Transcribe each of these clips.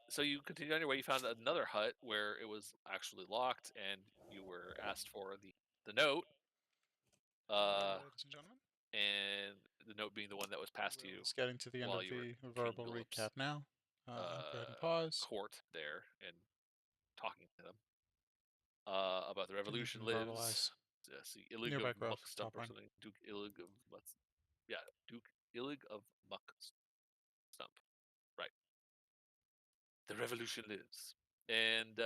So you continue on your way. You found another hut where it was actually locked, and you were asked for the note. Okay, Uh, ladies and gentlemen, and the note being the one that was passed to Will you is getting to the end while of you were the King verbal recap Gulip's now. Go ahead and pause. court there and talking to them about the And you revolution can lives. verbalize See, Illig of nearby Muck growth. Stump Top or line. something. Duke Illig of what's yeah, Duke Illig of Muck Stump. Right. The revolution lives. And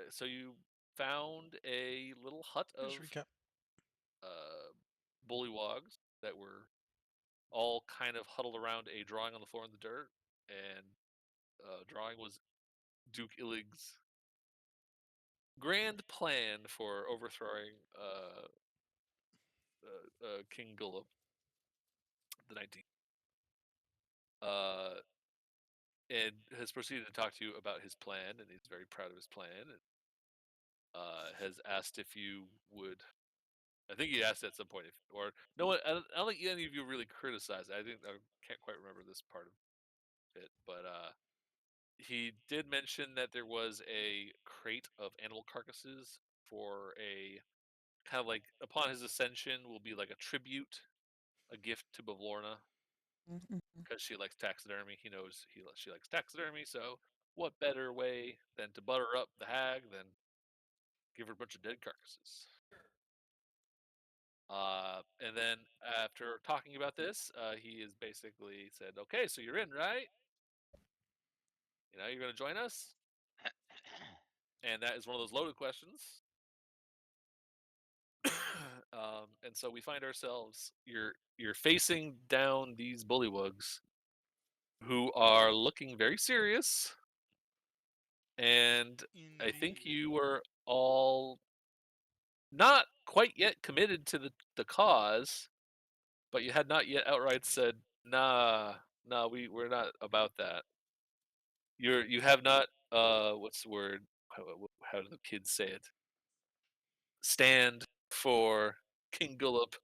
so you found a little hut Here's of recap. uh, bullywogs that were all kind of huddled around a drawing on the floor in the dirt. And drawing was Duke Illig's grand plan for overthrowing King Gulliv the 19th. Uh, and has proceeded to talk to you about his plan, and he's very proud of his plan. And has asked if you would. I think he asked at some point, if, or no one. I don't think any of you really criticized it. I can't quite remember this part of it, but he did mention that there was a crate of animal carcasses for a kind of like upon his ascension will be like a tribute, a gift to Bavlorna Mhm. because she likes taxidermy. He knows she likes taxidermy, so what better way than to butter up the hag than give her a bunch of dead carcasses? And then after talking about this, he has basically said, "Okay, so you're in, right? You're going to join us." And that is one of those loaded questions. And so we find ourselves you're facing down these bullywugs who are looking very serious, and I think Indeed. you were all not quite yet committed to the cause, but you had not yet outright said, "Nah, nah, we're not about that." You have not what's the word? How do the kids say it? Stand for King Gulip.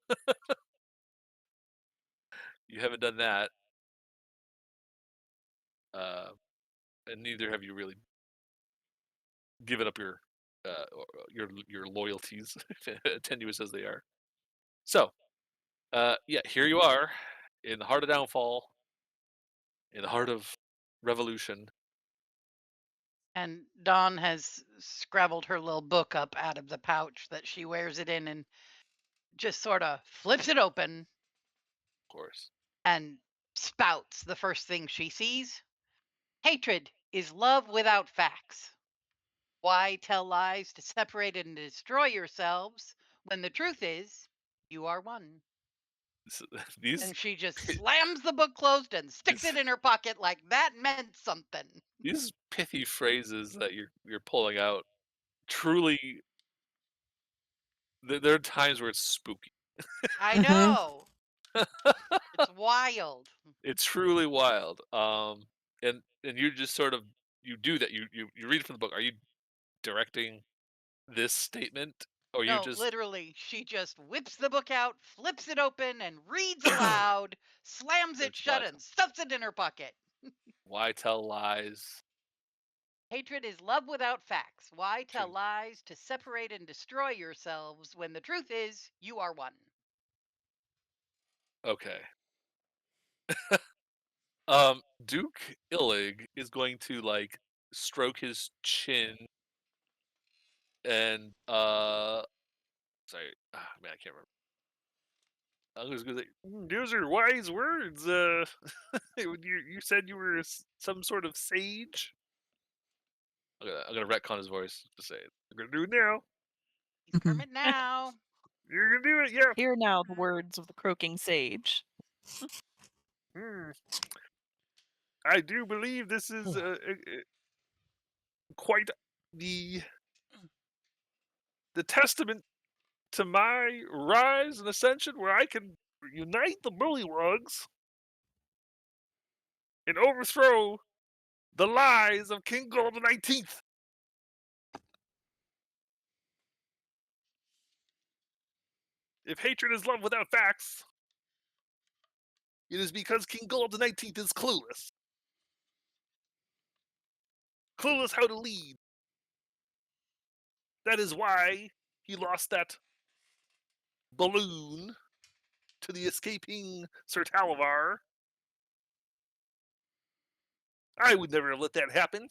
You haven't done that, uh, and neither have you really given up your loyalties, tenuous as they are. So, yeah, here you are in the heart of downfall, in the heart of revolution. And Dawn has scrabbled her little book up out of the pouch that she wears it in and just sort of flips it open Of course. and spouts the first thing she sees. Hatred is love without facts. Why tell lies to separate and destroy yourselves when the truth is you are one? These And she just slams the book closed and sticks these it in her pocket like that meant something. these pithy phrases that you're pulling out truly. There are times where it's spooky. I Mhm. know. It's wild. It's truly wild. And you just sort of you do that. You read it from the book. Are you directing this statement, or you No, just literally, she just whips the book out, flips it open, and reads aloud, slams it it's shut, and stuffs it in her pocket. why tell lies? Hatred is love without facts. Why tell To lies to separate and destroy yourselves when the truth is you are one? okay. Duke Illig is going to like stroke his chin and sorry, man, I can't remember. I was gonna say, those are wise words. You said you were some sort of sage. I'm gonna retcon his voice to say it. I'm gonna do it now. He's Kermit now. You're gonna do it, yeah. Hear now the words of the croaking sage. Hmm. I do believe this is quite the the testament to my rise and ascension, where I can unite the bullywugs and overthrow the lies of King Gold the 19th. If hatred is love without facts, it is because King Gold the 19th is clueless. clueless how to lead. That is why he lost that balloon to the escaping Sir Talavar. I would never let that happen.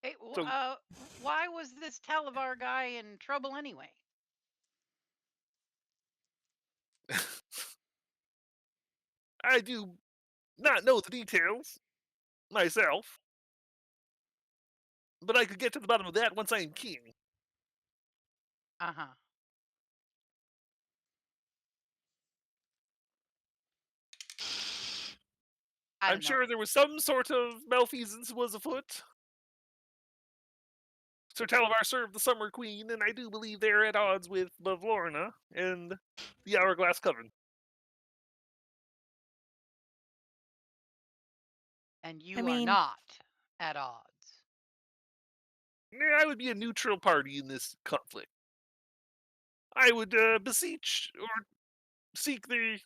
Hey, So why was this Talavar guy in trouble anyway? I do not know the details myself, but I could get to the bottom of that once I am king. Uh huh. I I'm don't know. sure there was some sort of malfeasance was afoot. Sir Talavar served the Summer Queen, and I do believe they're at odds with Bavlorna and the Hourglass Coven. And I you are mean, not at odds. I would be a neutral party in this conflict. I would beseech or seek the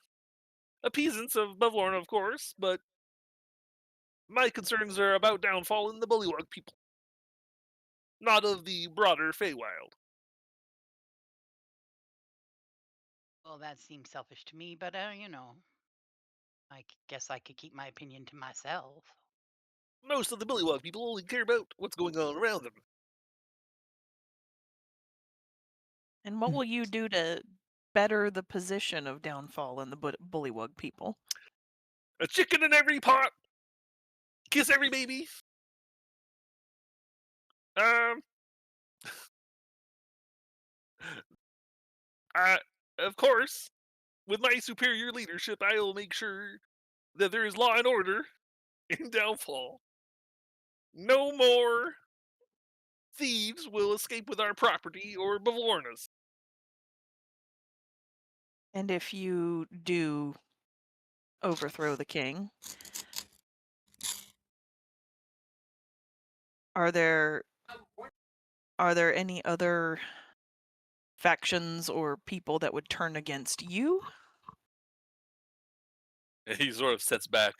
appeasance of Bavlorna, of course, but my concerns are about downfall in the Bullywug people, not of the broader Feywild. Well, that seems selfish to me, but guess I could keep my opinion to myself. Most of the Bullywug people only care about what's going on around them. and what will you do to better the position of downfall in the Bullywug people? A chicken in every pot, kiss every baby. Um, I, of course, with my superior leadership, I will make sure that there is law and order in Downfall. No more thieves will escape with our property or Bavlorna's. And if you do overthrow the king, are there any other factions or people that would turn against you? And he sort of sets back.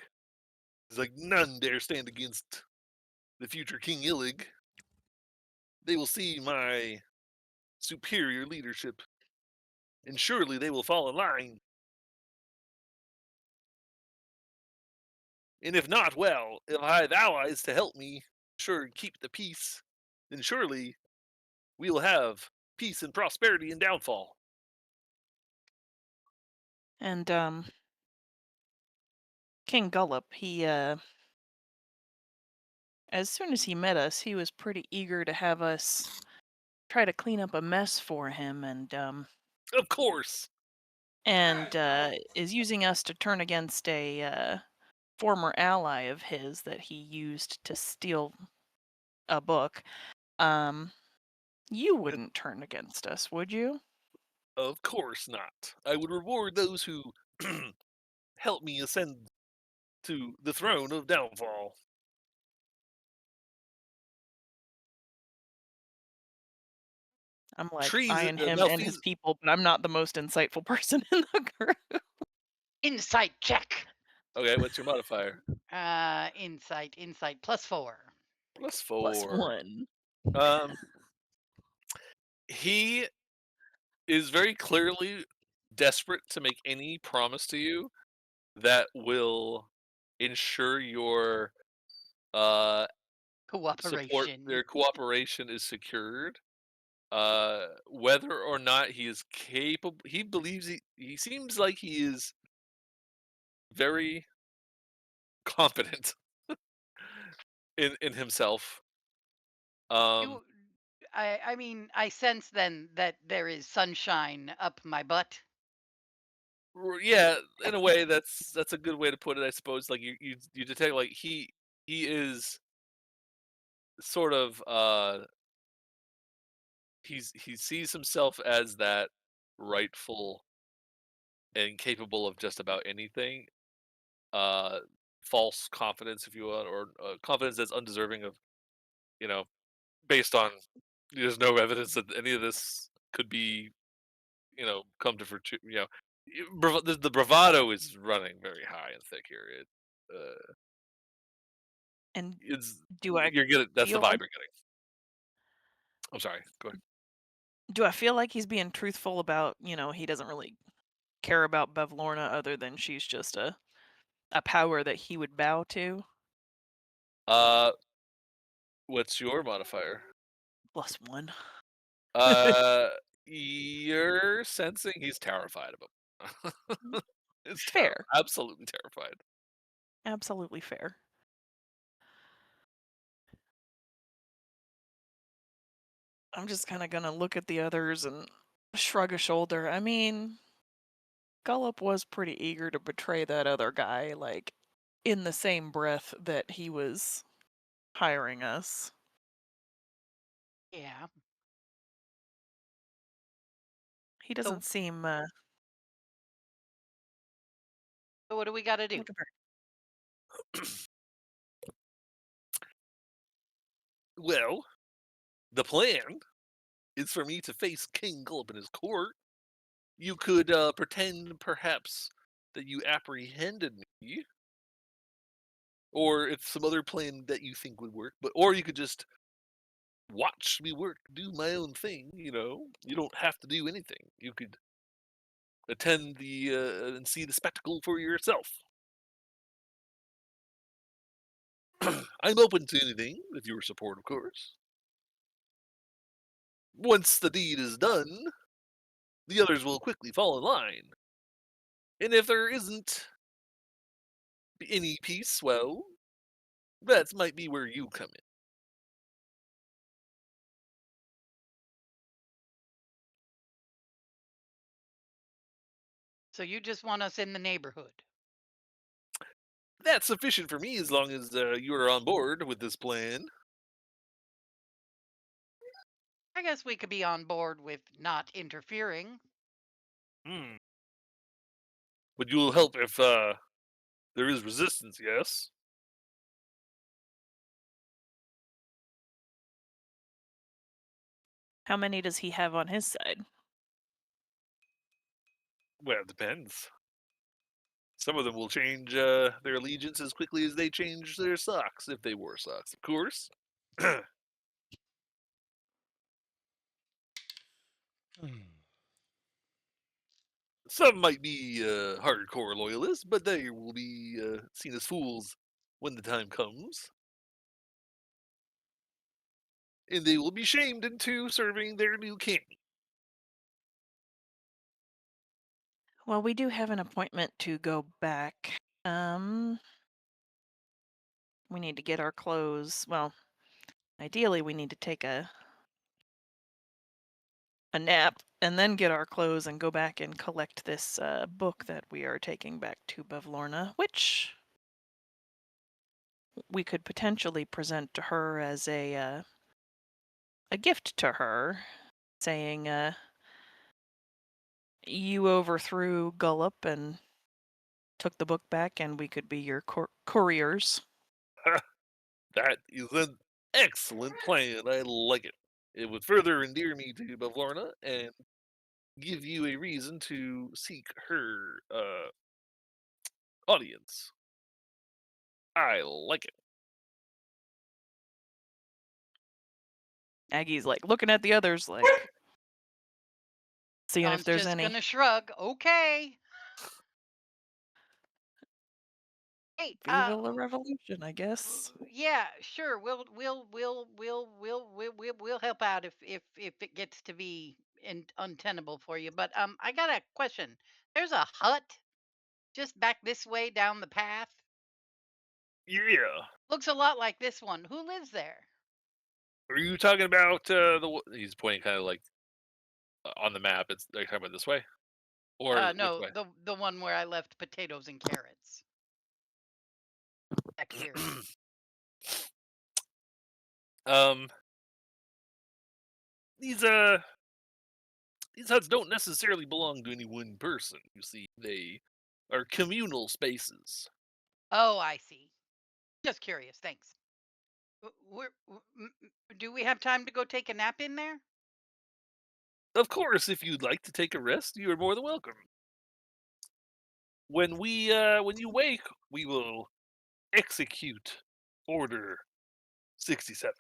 He's like, none dare stand against the future King Illig. They will see my superior leadership, and surely they will fall in line. And if not, well, if I have allies to help me sure keep the peace, then surely we will have peace and prosperity and downfall. And King Gullop, he as soon as he met us, he was pretty eager to have us try to clean up a mess for him, and Of course. is using us to turn against a former ally of his that he used to steal a book. You wouldn't turn against us, would you? Of course not. I would reward those who help me ascend to the throne of downfall. I'm like Treason, eyeing him and his malfeasance. people, but I'm not the most insightful person in the group. Insight check. Okay, what's your modifier? Insight +4. Plus Plus 4. 1. Um, he is very clearly desperate to make any promise to you that will ensure your uh support, Cooperation. their cooperation is secured. Whether or not he is capable, he believes he seems like he is very confident in himself. Um, You, I mean, I sense then that there is sunshine up my butt. yeah, in a way, that's a good way to put it, I suppose. Like you detect like he is sort of he sees himself as that rightful and capable of just about anything. Uh, false confidence, if you will, or confidence that's undeserving of, you know, based on there's no evidence that any of this could be, come to fruition. The bravado is running very high and thick here. Uh, And it's do I you're getting that's the feel vibe like you're getting. I'm sorry. Go ahead. do I feel like he's being truthful about, he doesn't really care about Bevlorna other than she's just a power that he would bow to? Uh, what's your modifier? +1. Uh, you're sensing he's terrified of him. It's Fair. absolutely terrified. Absolutely fair. I'm just kinda gonna look at the others and shrug a shoulder. I mean, Gullop was pretty eager to betray that other guy, like, in the same breath that he was hiring us. Yeah. He So, doesn't seem, so what do we got to do? like a very Well, the plan is for me to face King Gulp in his court. You could pretend, perhaps, that you apprehended me, or if some other plan that you think would work. Or you could just watch me work, do my own thing. You don't have to do anything. You could attend and see the spectacle for yourself. I'm open to anything, with your support, of course. Once the deed is done, the others will quickly fall in line. And if there isn't any peace, well, that might be where you come in. So you just want us in the neighborhood. That's sufficient for me as long as you are on board with this plan. I guess we could be on board with not interfering. Hmm. But you'll help if there is resistance, yes? How many does he have on his side? Well, it depends. Some of them will change their allegiance as quickly as they change their socks, if they wore socks, of course. Some might be hardcore loyalists, but they will be seen as fools when the time comes. And they will be shamed into serving their new king. Well, we do have an appointment to go back. We need to get our clothes. Well, ideally, we need to take a nap and then get our clothes and go back and collect this book that we are taking back to Bevlorna, which we could potentially present to her as a gift to her, saying, "You overthrew Gullop and took the book back, and we could be your couriers." That is an excellent plan. I like it. It would further endear me to Bavlorna and give you a reason to seek her audience. I like it. Aggie's like looking at the others, like seeing if John's there's just any gonna shrug. Okay. Hey, Viva la Revolution, I guess. yeah, sure. We'll help out if it gets to be untenable for you. But I got a question. There's a hut just back this way down the path. Yeah. Looks a lot like this one. Who lives there? Are you talking about he's pointing kind of like on the map? Are you talking about this way? Or which No, way? the one where I left potatoes and carrots back here. um, these these huts don't necessarily belong to any one person. You see, they are communal spaces. Oh, I see. Just curious. Thanks. Do we have time to go take a nap in there? Of course, if you'd like to take a rest, you are more than welcome. when you wake, we will execute Order 67.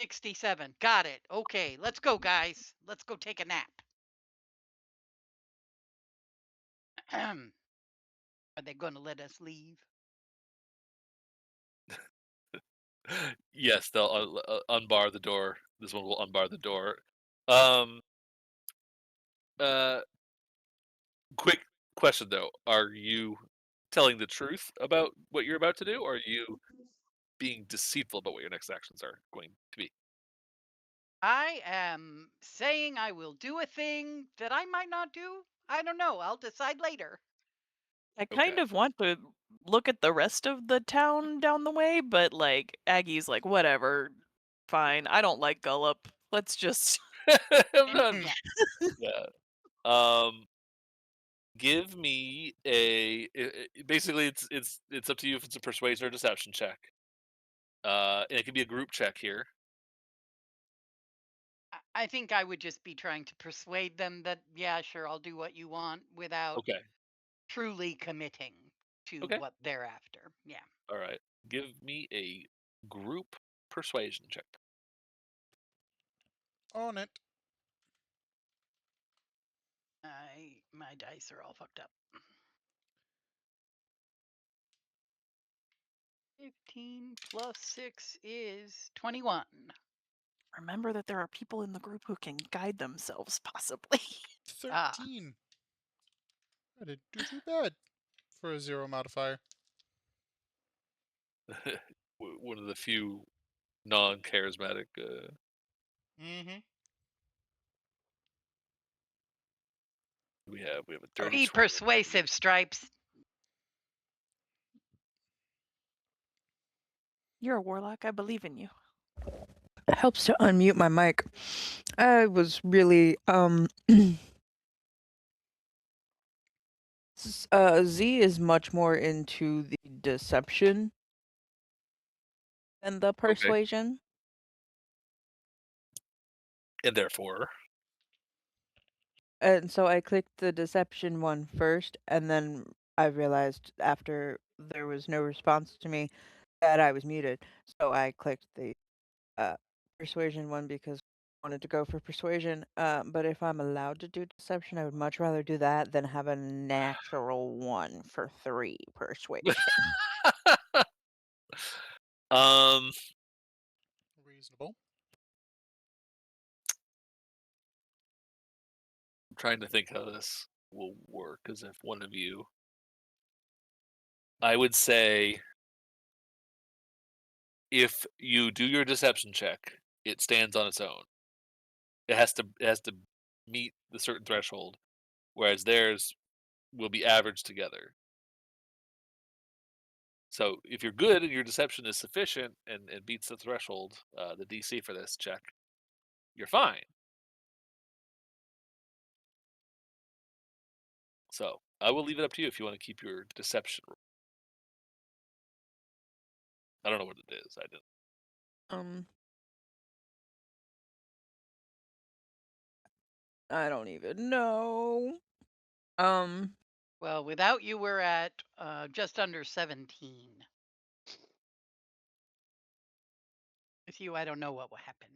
67. Got it. Okay, let's go, guys. Let's go take a nap. Are they going to let us leave? Yes, they'll unbar the door. This one will unbar the door. Um. Uh. Quick question though: are you telling the truth about what you're about to do, or are you being deceitful about what your next actions are going to be? I am saying I will do a thing that I might not do. I don't know. I'll decide later. I Okay. kind of want to look at the rest of the town down the way, but like Aggie's like, whatever, fine. I don't like Gullup. Let's just I'm not. Yeah. Yeah. Um. Give me a. Basically, it's up to you if it's a persuasion or deception check. And it can be a group check here. I think I would just be trying to persuade them that, yeah, sure, I'll do what you want without Okay. truly committing to Okay. what they're after. Yeah. All right. Give me a group persuasion check. On it. My dice are all fucked up. 15 plus 6 is 21. remember that there are people in the group who can guide themselves, possibly. Ah. 13. I didn't do too bad for a 0 modifier. One of the few non-charismatic. Mm-hmm. We have a dirty Be 20. persuasive, Stripes. You're a warlock. I believe in you. It helps to unmute my mic. I was really Z is much more into the deception than the Okay. persuasion. And therefore, And so I clicked the deception one first, and then I realized after there was no response to me that I was muted. So I clicked the persuasion one because I wanted to go for persuasion. But if I'm allowed to do deception, I would much rather do that than have a natural one for 3 persuasion. um, Reasonable. I'm trying to think how this will work. As if one of you, I would say, if you do your deception check, it stands on its own. It has to meet the certain threshold, whereas theirs will be averaged together. So if you're good and your deception is sufficient and beats the threshold, the DC for this check, you're fine. So I will leave it up to you if you want to keep your deception. I don't know what it is. I didn't. Um, I don't even know. Um, Well, without you, we're at just under 17. With you, I don't know what will happen.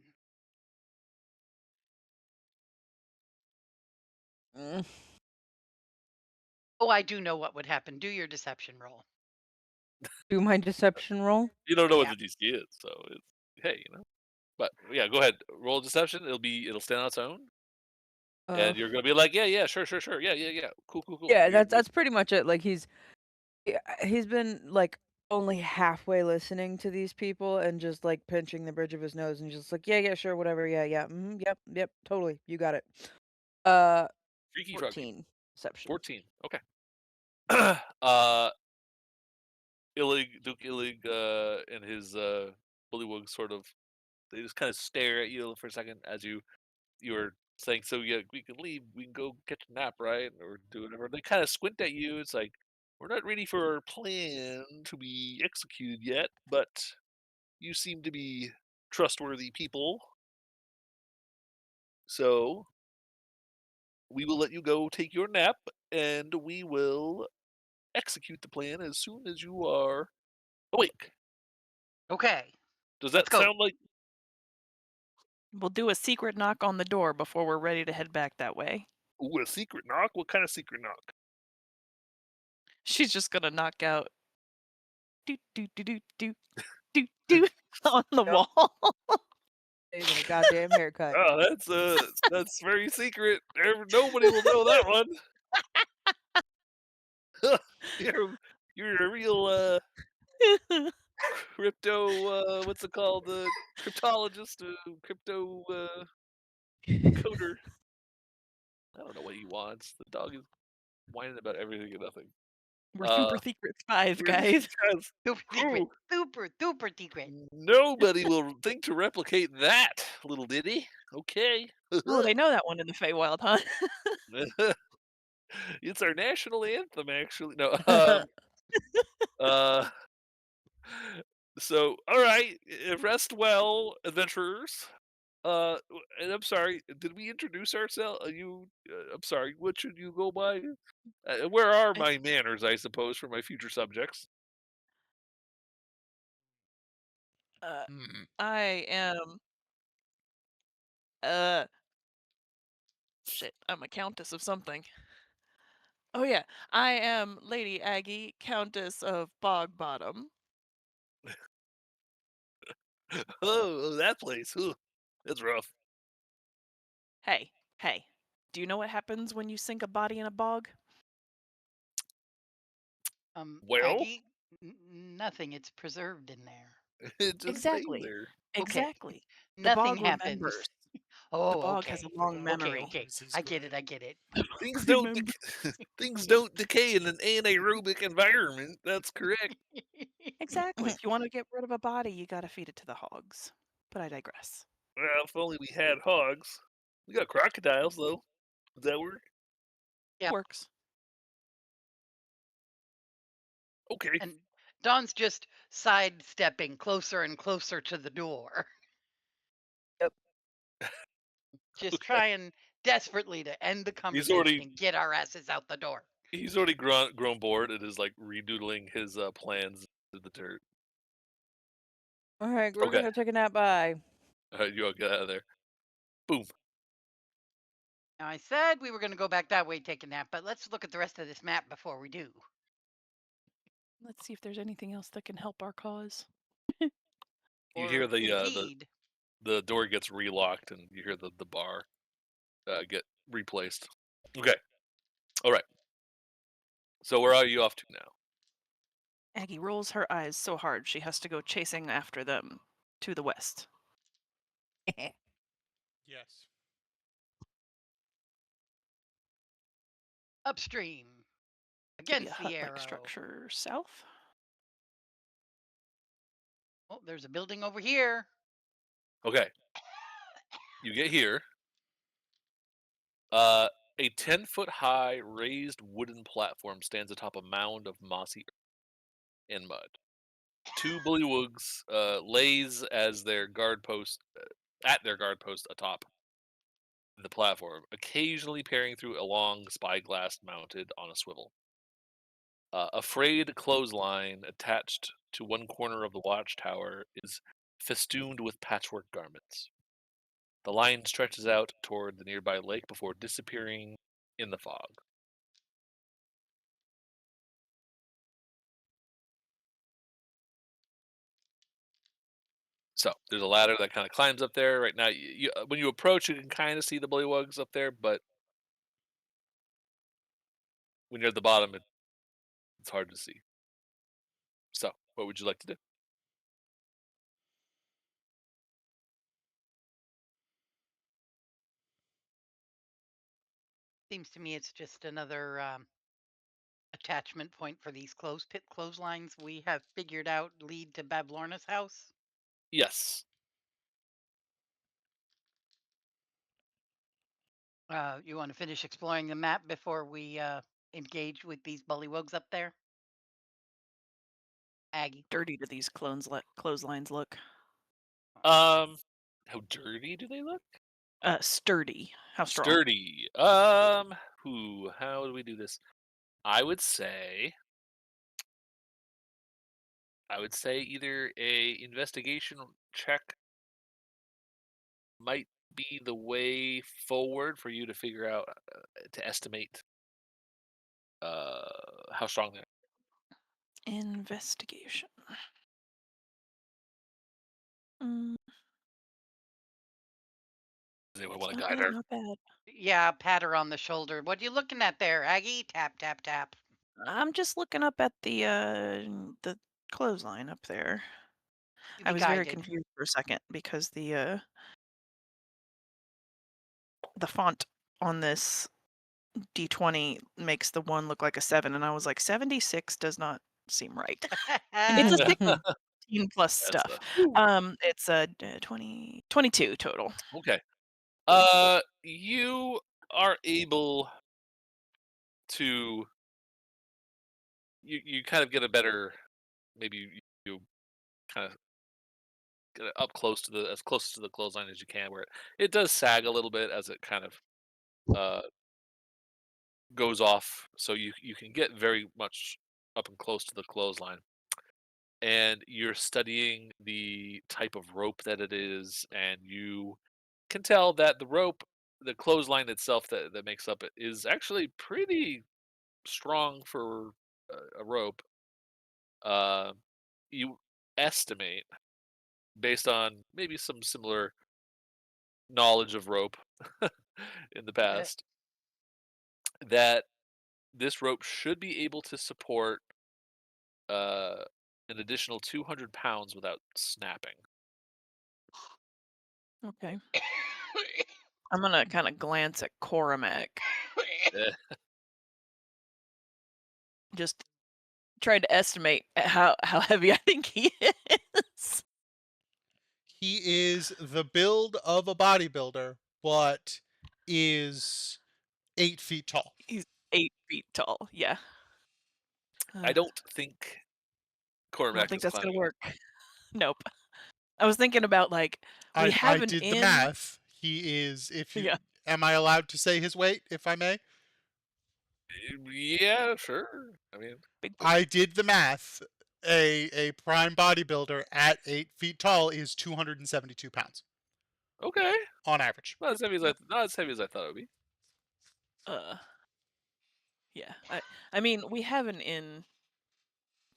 mm, Oh, I do know what would happen. Do your deception roll. do my deception roll. You don't know what Yeah. the DC is, so it's hey, you know. But yeah, go ahead. Roll deception. It'll stand on its own, Uh, and you're gonna be like, yeah, yeah, sure, sure, sure, yeah, yeah, yeah, cool, cool, cool. yeah, that's pretty much it. Like he's been like only halfway listening to these people and just like pinching the bridge of his nose and just like yeah sure whatever yeah yep totally you got it. Uh, freaky froggy. 14 deception. 14. Okay. Duke Illig, and his bullywug sort of they just kind of stare at you for a second as you were saying, so yeah, we can leave, we can go catch a nap, right? Or do whatever. They kind of squint at you. It's like, we're not ready for our plan to be executed yet, but you seem to be trustworthy people. So we will let you go take your nap, and we will execute the plan as soon as you are awake. Okay. Does Let's that go. sound like We'll do a secret knock on the door before we're ready to head back that way. a secret knock? What kind of secret knock? She's just gonna knock out do do do do do do do on the Yep. wall. Saving a goddamn haircut. Oh, that's very secret. Nobody will know that one. You're a real crypto. What's it called? Cryptologist, crypto coder. I don't know what he wants. The dog is whining about everything and nothing. We're super secret spies, guys. Guys, Super secret. ooh, Super secret. nobody will think to replicate that, little ditty. Okay. Oh, they know that one in the Feywild, huh? It's our national anthem, actually. No. Uh. So, all right. Rest well, adventurers. And I'm sorry. Did we introduce ourselves? I'm sorry. What should you go by? Where are my manners? I suppose for my future subjects. Hmm. I am uh shit, I'm a countess of something. Oh yeah, I am Lady Aggie, Countess of Bog Bottom. Oh, that place. Ooh, that's rough. Hey, hey. Do you know what happens when you sink a body in a bog? Well, Aggie, nothing. It's preserved in there. it just stays Exactly. there. Okay. Exactly. The Nothing bog happens. remembers. Oh, The bog okay. has a long memory. Okay. Noises I get it. grow. I get it. Things don't Remember. things don't decay in an anaerobic environment. That's correct. Exactly. If you want to get rid of a body, you gotta feed it to the hogs. But I digress. Well, if only we had hogs. We got crocodiles though. Does that work? Yep. Works. Okay. And Dawn's just sidestepping closer and closer to the door, Yep. just Okay. trying desperately to end the He's conversation already and get our asses out the door. grown bored and is like redoodling his plans to the dirt. All right, we're Okay. gonna take a nap. Bye. All right, you all get out of there. Boom. Now, I said we were going to go back that way, take a nap, but let's look at the rest of this map before we do. Let's see if there's anything else that can help our cause. You Or hear indeed, the door gets relocked and you hear the bar get replaced. Okay. All right. So where are you off to now? Aggie rolls her eyes so hard she has to go chasing after them to the west. Yes. upstream To be a against the hut-like arrow. structure south. Oh, there's a building over here. Okay. You get here. A 10-foot high raised wooden platform stands atop a mound of mossy earth and mud. Two bullywugs lays as their guard post at their guard post atop the platform, occasionally peering through a long spyglass mounted on a swivel. A frayed clothesline attached to one corner of the watchtower is festooned with patchwork garments. The line stretches out toward the nearby lake before disappearing in the fog. So there's a ladder that kind of climbs up there. Right now, when you approach, you can kind of see the bullywugs up there, but when you're at the bottom, it's hard to see. So, what would you like to do? Seems to me it's just another attachment point for these pit clotheslines we have figured out lead to Bablorna's house. Yes. You want to finish exploring the map before we engage with these bullywugs up there? Aggie. Dirty do these clotheslines look? How dirty do they look? Sturdy. How strong? Sturdy. How do we do this? I would say either a investigation check might be the way forward for you to figure out to estimate how strong they are. Investigation. Mm, Does anyone want to not guide bad, her? not bad. Yeah, pat her on the shoulder. What are you looking at there, Aggie? Tap, tap, tap. I'm just looking up at the clothesline up there. You I be was very guided. confused for a second because the font on this D20 makes the 1 look like a 7, and I was like, 76 does not seem right. It's a 16 plus That's stuff. whew. It's a 22 total. Okay. You are able to you kind of get a better you kind of get it up close to the as close to the clothesline as you can, where it does sag a little bit as it kind of uh goes off, so you can get very much up and close to the clothesline. And you're studying the type of rope that it is, and you can tell that the clothesline itself that makes up it, is actually pretty strong for a rope. Uh, you estimate, based on maybe some similar knowledge of rope in the past, that this rope should be able to support uh, an additional 200 pounds without snapping. Okay. I'm gonna kind of glance at Cormac. Eh, Just tried to estimate how heavy I think he is. He is the build of a bodybuilder, but is 8 feet tall. He's 8 feet tall. Yeah. I don't think I don't Cormac think is that's gonna climbing. work. Nope. I was thinking about like we I have an did the inn. math. He is, if you, Yeah. am I allowed to say his weight, if I may? Yeah, sure. I mean, Big boy. I did the math. A prime bodybuilder at 8 feet tall is 272 pounds okay. on average. Not as heavy as I thought it would be. Uh yeah. I mean we have an inn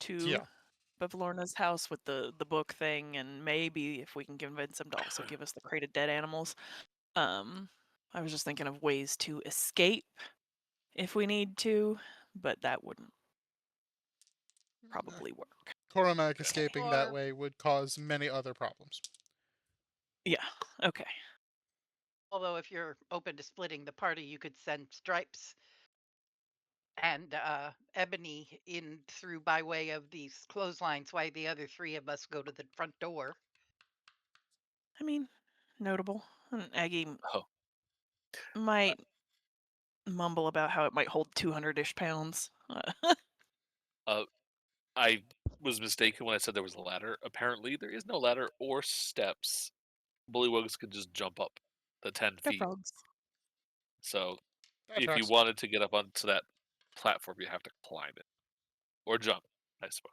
to Yeah. Bavlorna's house with the book thing, and maybe if we can convince him to also give us the crate of dead animals. Um, I was just thinking of ways to escape if we need to, but that wouldn't probably work. Cormac Okay. escaping that Or, way would cause many other problems. Yeah. Okay. although, if you're open to splitting the party, you could send Stripes and Ebony in through by way of these clotheslines while the other three of us go to the front door. I mean, notable. And Aggie Oh, might mumble about how it might hold 200-ish pounds. uh, I was mistaken when I said there was a ladder. Apparently, there is no ladder or steps. Bullywugs could just jump up the 10 They're feet. frogs. So, That if you tracks. wanted to get up onto that platform, you have to climb it or jump, I suppose.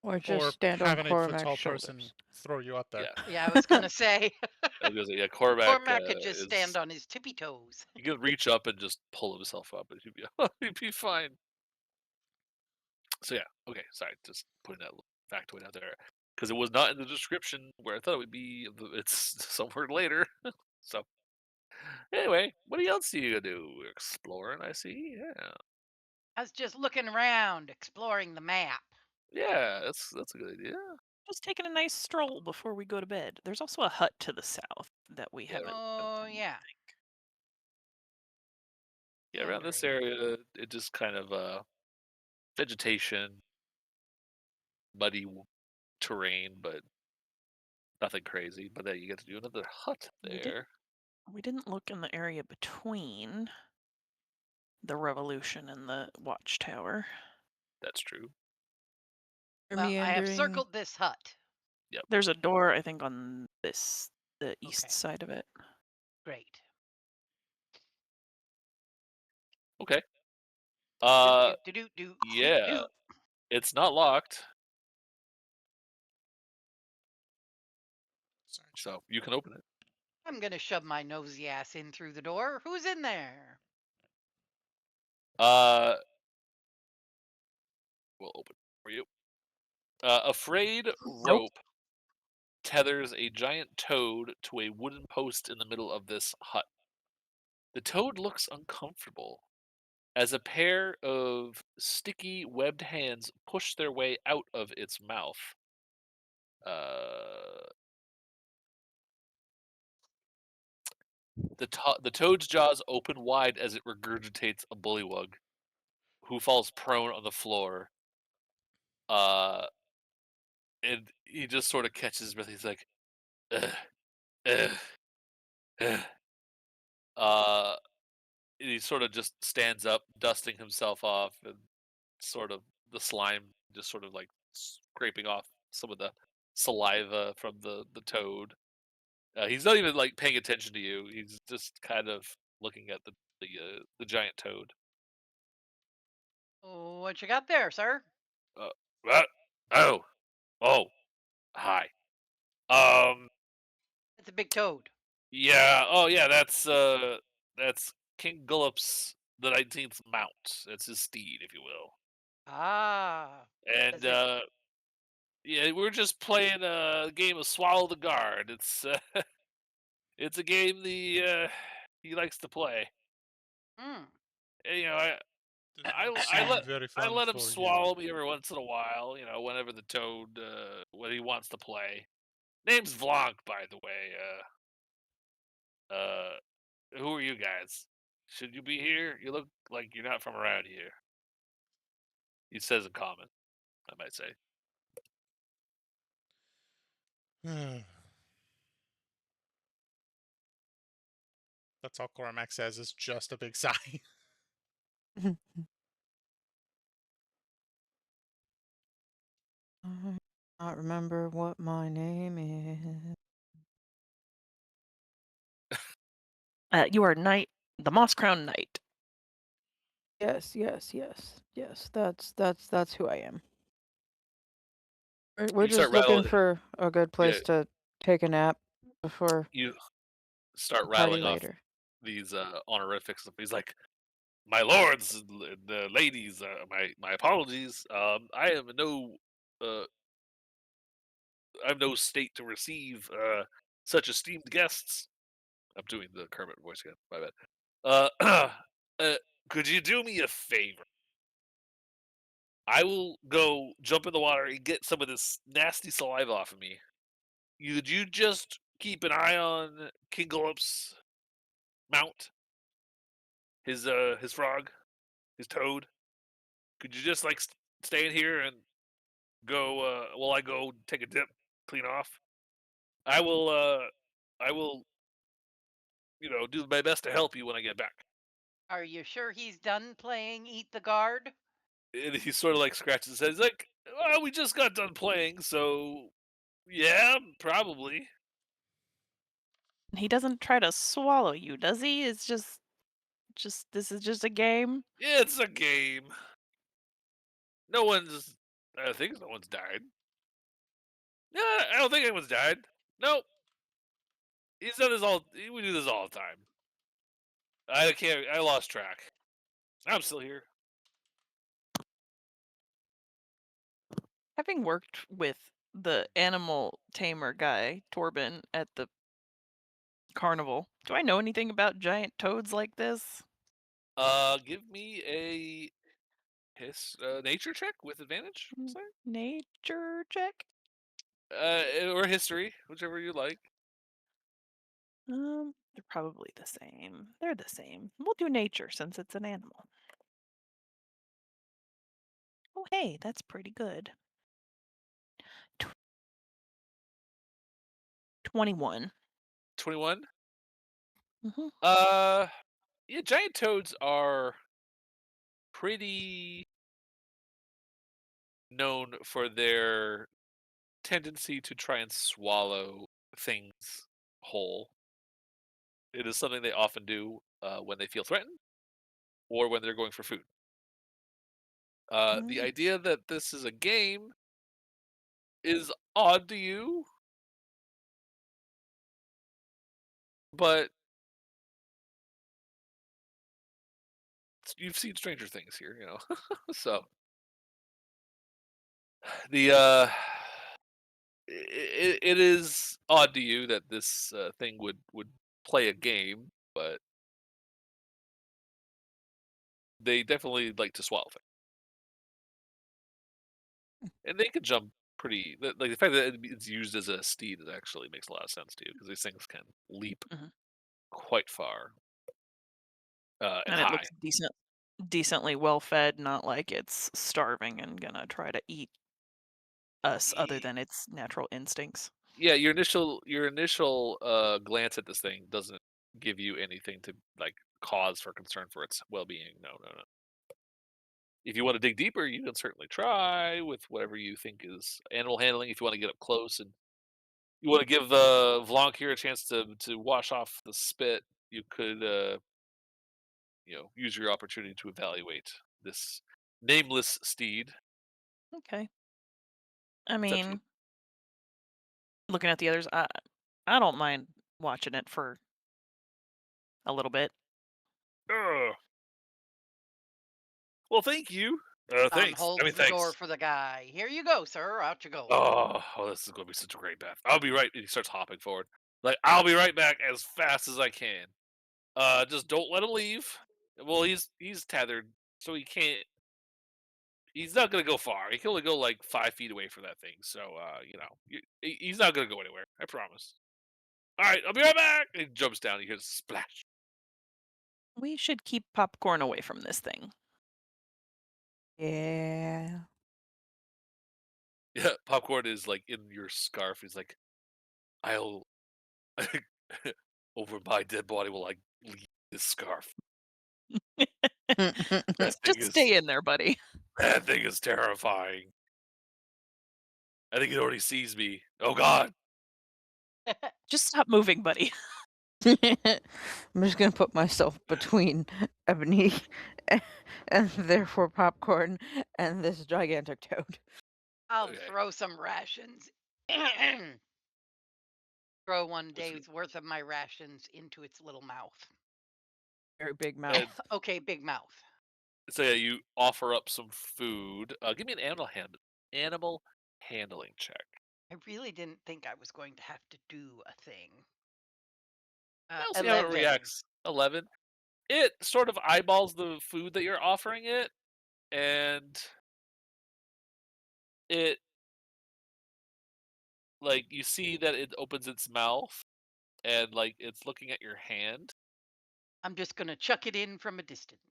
Or just Or stand on have an 8 foot Cormac's tall person shoulders. throw you up there. Yeah, Yeah, I was gonna say I was gonna say, yeah. Cormac Cormac could just stand is on his tippy toes. he could reach up and just pull himself up, and he'd be he'd be fine. So yeah, okay. Sorry, just putting that factoid out there because it was not in the description where I thought it would be. It's somewhere later. So anyway, what else do you do? Exploring, I see. Yeah, I was just looking around, exploring the map. yeah. That's a good idea. Just taking a nice stroll before we go to bed. There's also a hut to the south that we Yeah, haven't Oh, done, yeah. I think. yeah. Around this Henry. area, it just kind of vegetation, muddy terrain, but nothing crazy. But then you get to do another hut We there. didn't look in the area between the Revolution and the Watchtower. That's true. We're Well, I have meandering. circled this hut. Yep. There's a door, I think, on the east Okay. side of it. Great. Okay. Doot, Uh, doot, doot, doot, doot, doot, yeah, doot. it's not locked, Sorry, so you can open it. I'm gonna shove my nosy ass in through the door. Who's in there? Uh, we'll open it for you. A frayed Nope. rope tethers a giant toad to a wooden post in the middle of this hut. The toad looks uncomfortable as a pair of sticky webbed hands push their way out of its mouth. Uh, the toad's jaws open wide as it regurgitates a bullywug, who falls prone on the floor. Uh, and he just sort of catches his breath. He's like, ugh, ugh, ugh. Uh, he sort of just stands up, dusting himself off, and sort of the slime just sort of like scraping off some of the saliva from the toad. He's not even like paying attention to you. He's just kind of looking at the giant toad. What you got there, sir? Uh, what? Oh, oh, hi. Um, It's a big toad. yeah. Oh, yeah. That's King Gullop's the 19th mount. That's his steed, if you will. Ah, And does it? yeah, we're just playing a game of Swallow the Guard. It's a game he likes to play. Hmm. And, does I not I seem let very I fun let him for you. swallow me every once in a while. Whenever the toad when he wants to play. Name's Vlonk, by the way. Who are you guys? Should you be here? You look like you're not from around here. He says in common, I might say. That's all Cormac says is just a big sigh. I not remember what my name is. You are knight, the Moss Crown Knight. Yes, yes, yes, yes. That's who I am. We're You start just looking rattling. for a good Yeah, place to take a nap before you start the party rattling off later. these honorifics. He's like, "My lords, the ladies, my apologies. I am in uh, I'm no state to receive such esteemed guests." I'm doing the Kermit voice again. My bad. Uh, could you do me a favor? I will go jump in the water and get some of this nasty saliva off of me. Could you just keep an eye on King Gullop's mount, his frog, his toad? Could you just like stay in here and go while I go take a dip, clean off? I will I will do my best to help you when I get back. Are you sure he's done playing Eat the Guard? And he sort of like scratches his head. He's like, "Well, we just got done playing, so yeah, probably." He doesn't try to swallow you, does he? It's just this is just a game. It's a game. No one's. I think no one's died. Yeah, I don't think anyone's died. Nope. He's done this all. We do this all the time. I can't. I lost track. I'm still here. Having worked with the animal tamer guy, Torben, at the carnival, do I know anything about giant toads like this? Give me a nature check with advantage. Mm, Nature check? Or history, whichever you like. They're probably the same. They're the same. We'll do nature since it's an animal. Oh, hey, that's pretty good. 21. 21. Hmm. Uh, yeah, giant toads are pretty known for their tendency to try and swallow things whole. It is something they often do when they feel threatened. or when they're going for food. The Mm. idea that this is a game is odd to you, but you've seen Stranger Things here, you know. So the it is odd to you that this thing would play a game, but they definitely like to swallow things, and they can jump pretty. Like the fact that it's used as a steed, it actually makes a lot of sense to you because these things can leap Mhm. quite far and And it high. looks decently well fed, not like it's starving and gonna try to eat us other Y- than its natural instincts. Yeah, your initial glance at this thing doesn't give you anything to like cause for concern for its well-being. No, no, no. If you want to dig deeper, you can certainly try with whatever you think is animal handling. If you want to get up close and you want to give Vlonk here a chance to wash off the spit, you could use your opportunity to evaluate this nameless steed. Okay. I It's up to you. mean, looking at the others, I don't mind watching it for a little bit. Ugh. Well, thank you. Don Thanks. I mean, holds the door thanks. for the guy. Here you go, sir. Out you go. Oh, this is going to be such a great bath. I'll be right. And he starts hopping forward. Like, I'll be right back as fast as I can. Just don't let him leave. Well, he's tethered, so he can't. He's not gonna go far. He can only go like 5 feet away from that thing. So, he's not gonna go anywhere. I promise. All right, I'll be right back. And he jumps down. He hears a splash. We should keep popcorn away from this thing. Yeah. Yeah, popcorn is like in your scarf. He's like, I'll over my dead body will like leave this scarf. That thing Just is stay in there, buddy. that thing is terrifying. I think it already sees me. Oh God. Just stop moving, buddy. I'm just gonna put myself between Ebony and therefore popcorn and this gigantic toad. I'll Okay. throw some rations. Throw one What's your- day's worth of my rations into its little mouth. Very big mouth. And Okay, big mouth. so yeah, you offer up some food. Give me an animal handling check. I really didn't think I was going to have to do a thing. I'll see how it 11. reacts. 11. It sort of eyeballs the food that you're offering it, and it like you see that it opens its mouth and like it's looking at your hand. I'm just going to chuck it in from a distance.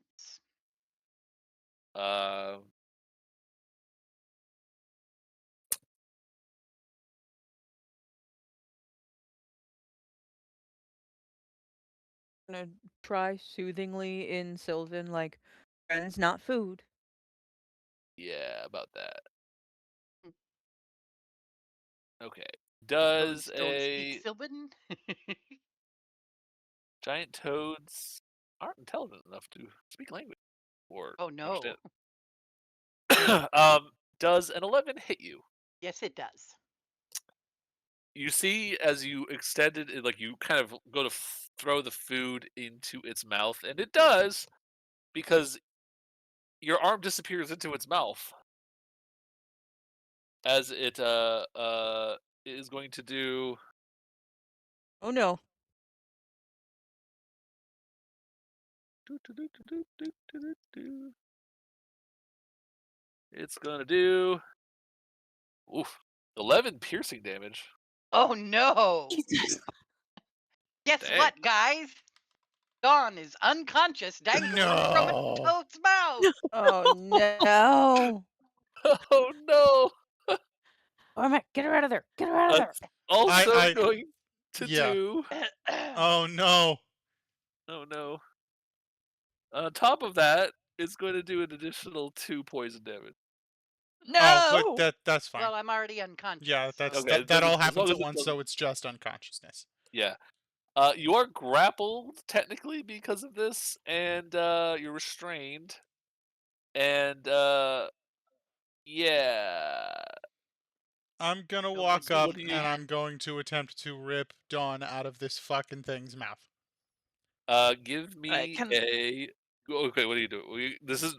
Uh, Gonna try soothingly in Sylvan, like, friends, not food. yeah, about that. Okay. Toads Does don't speak a Sylvan? giant toads aren't intelligent enough to speak language or Oh, no. understand? Does an 11 hit you? Yes, it does. You see as you extended it, like you kind of go to throw the food into its mouth, and it does because your arm disappears into its mouth as it is going to do. Oh no. It's gonna do oof 11 piercing damage. Oh, no. Jesus. Guess Dang. what, guys? Dawn is unconscious, dangling from a No. toad's mouth. Oh no. Oh no! Oh, get her out of there. Get her out of there. It's also I going to yeah. do. Oh no. Oh no! On top of that, it's going to do an additional 2 poison damage. Oh, but No. that's fine. Well, I'm already unconscious. Yeah, so- Okay, that all as long happens as at it once, doesn't. so it's just unconsciousness. Yeah. You are grappled technically because of this, and you're restrained, and yeah. I'm gonna No, but walk so up what do you? and I'm going to attempt to rip Dawn out of this fucking thing's mouth. Give I me can a. Okay, what do you do?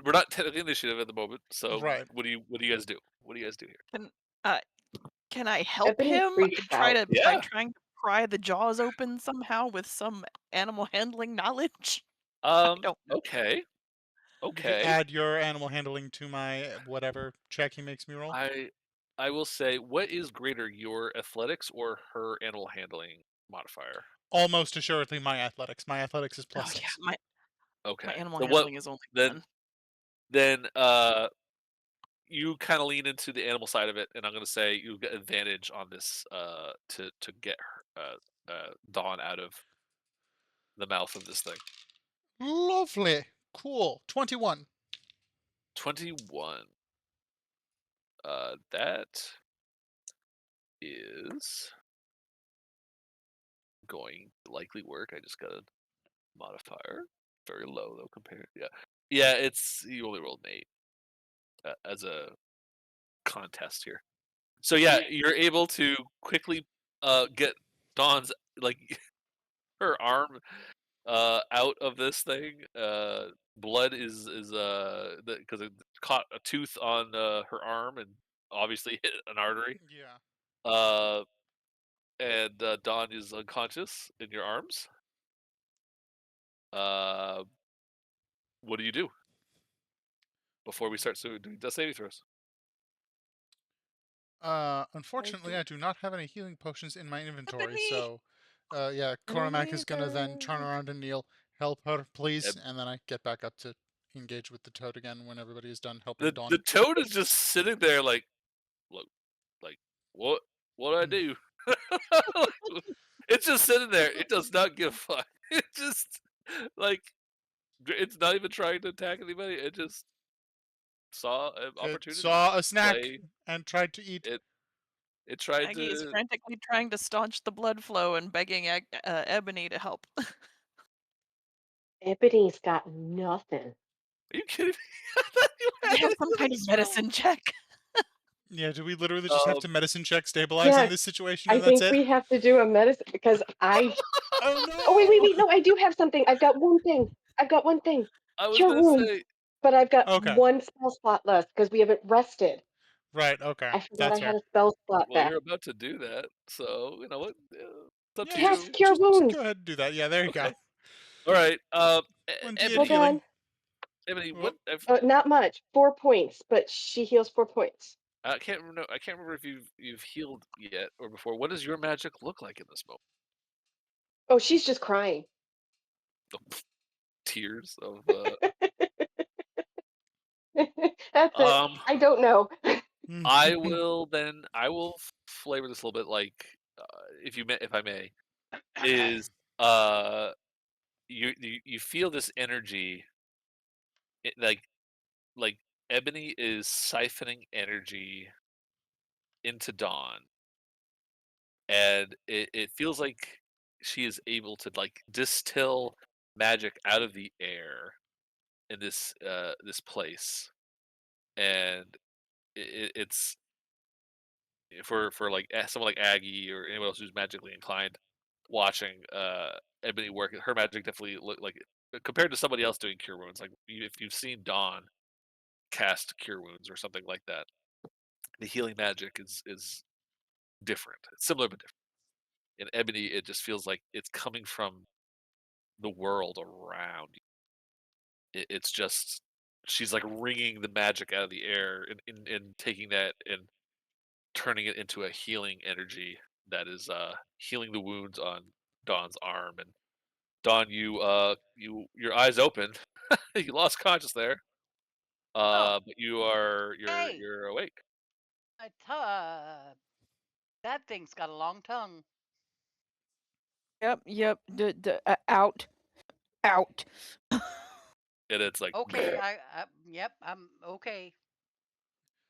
We're not technically initiative at the moment, so Right. what do you guys do? What do you guys do here? can uh can I help Ebony him freaks try out. to by Yeah. trying to pry the jaws open somehow with some animal handling knowledge? I don't know. Okay. You could Okay. add your animal handling to my whatever check he makes me roll. I will say, what is greater, your athletics or her animal handling modifier? Almost assuredly my athletics. My athletics is Oh plus yeah, 6. my Okay. animal So what? handling is only Then 1. then you kind of lean into the animal side of it, and I'm going to say you get advantage on this to get her, Dawn out of the mouth of this thing. Lovely. Cool. 21. 21. That is going to likely work. I just got a modifier, very low though compared. Yeah, yeah. It's you only rolled an 8 as a contest here. So yeah, you're able to quickly get Dawn's like her arm out of this thing. Blood is because it caught a tooth on her arm and obviously hit an artery. Yeah. Uh, and Dawn is unconscious in your arms. Uh, what do you do before we start doing the saving throws? Unfortunately, I do not have any healing potions in my inventory, Ebony! so, yeah, Cormac is gonna then turn around and kneel. Help her, please, And and then I get back up to engage with the toad again when everybody is done helping the Dawn. toad is just sitting there like, look, like what do I Mm. do? It's just sitting there. It does not give a fuck. It just like it's not even trying to attack anybody. It just saw an It opportunity saw a to snack play. and tried to eat. It it tried Aggie is to. frantically trying to staunch the blood flow and begging Ebony to help. Ebony's got nothing. Are you kidding me? I thought you Do we had have it some in kind of this roll. medicine check? Yeah, do we literally just have Um. to medicine check stabilize in Yes, this situation I and that's think it? we have to do a medicine because I. Oh Oh wait, wait, no! wait! No, I do have something. I've got one thing. I've got one thing. I was Cure gonna wounds, say. but I've got Okay. one spell slot left because we haven't rested. Right, okay. I forgot I That's had fair. a spell slot Well, back. you're about to do that, so you know what? It's up to Yeah, Cast you. cure just go wounds. ahead and do that. Yeah, there you go. Okay. All right. 1d8 Hold Ebony. healing. on. Ebony. Oh, What? Not much. 4 points, but she heals 4 points. I can't remember. I can't remember if you've healed yet or before. What does your magic look like in this moment? Oh, she's just crying. Tears of. That's it. Um. I don't know. I will then. I will flavor this a little bit, like, if I may, is you feel this energy, like Ebony is siphoning energy into Dawn, and it feels like she is able to like distill magic out of the air in this place, and it's for like someone like Aggie or anyone else who's magically inclined, watching Ebony work. Her magic definitely look like, compared to somebody else doing cure wounds. Like if you've seen Dawn cast cure wounds or something like that, the healing magic is different. It's similar but different. In Ebony, it just feels like it's coming from the world around you. It's just she's like wringing the magic out of the air and taking that and turning it into a healing energy that is healing the wounds on Dawn's arm. And Dawn, your eyes open. You lost conscious there, Oh, but hey, you're awake. that thing's got a long tongue. Yep, yep. Out, out. And it's like, Okay, yep, I'm okay.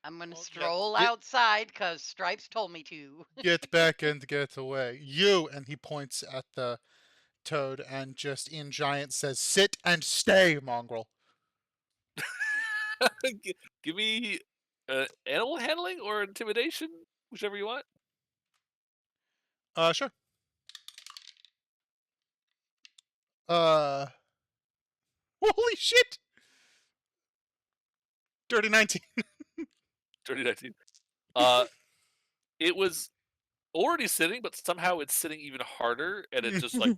I'm gonna well, yeah, stroll get outside because Stripes told me to. get back and get away. You, and he points at the Toad and just in giant says, "Sit and stay, mongrel." Give me animal handling or intimidation, whichever you want. Sure. Uh, holy shit! Dirty 19. 2019. It was already sitting, but somehow it's sitting even harder, and it just like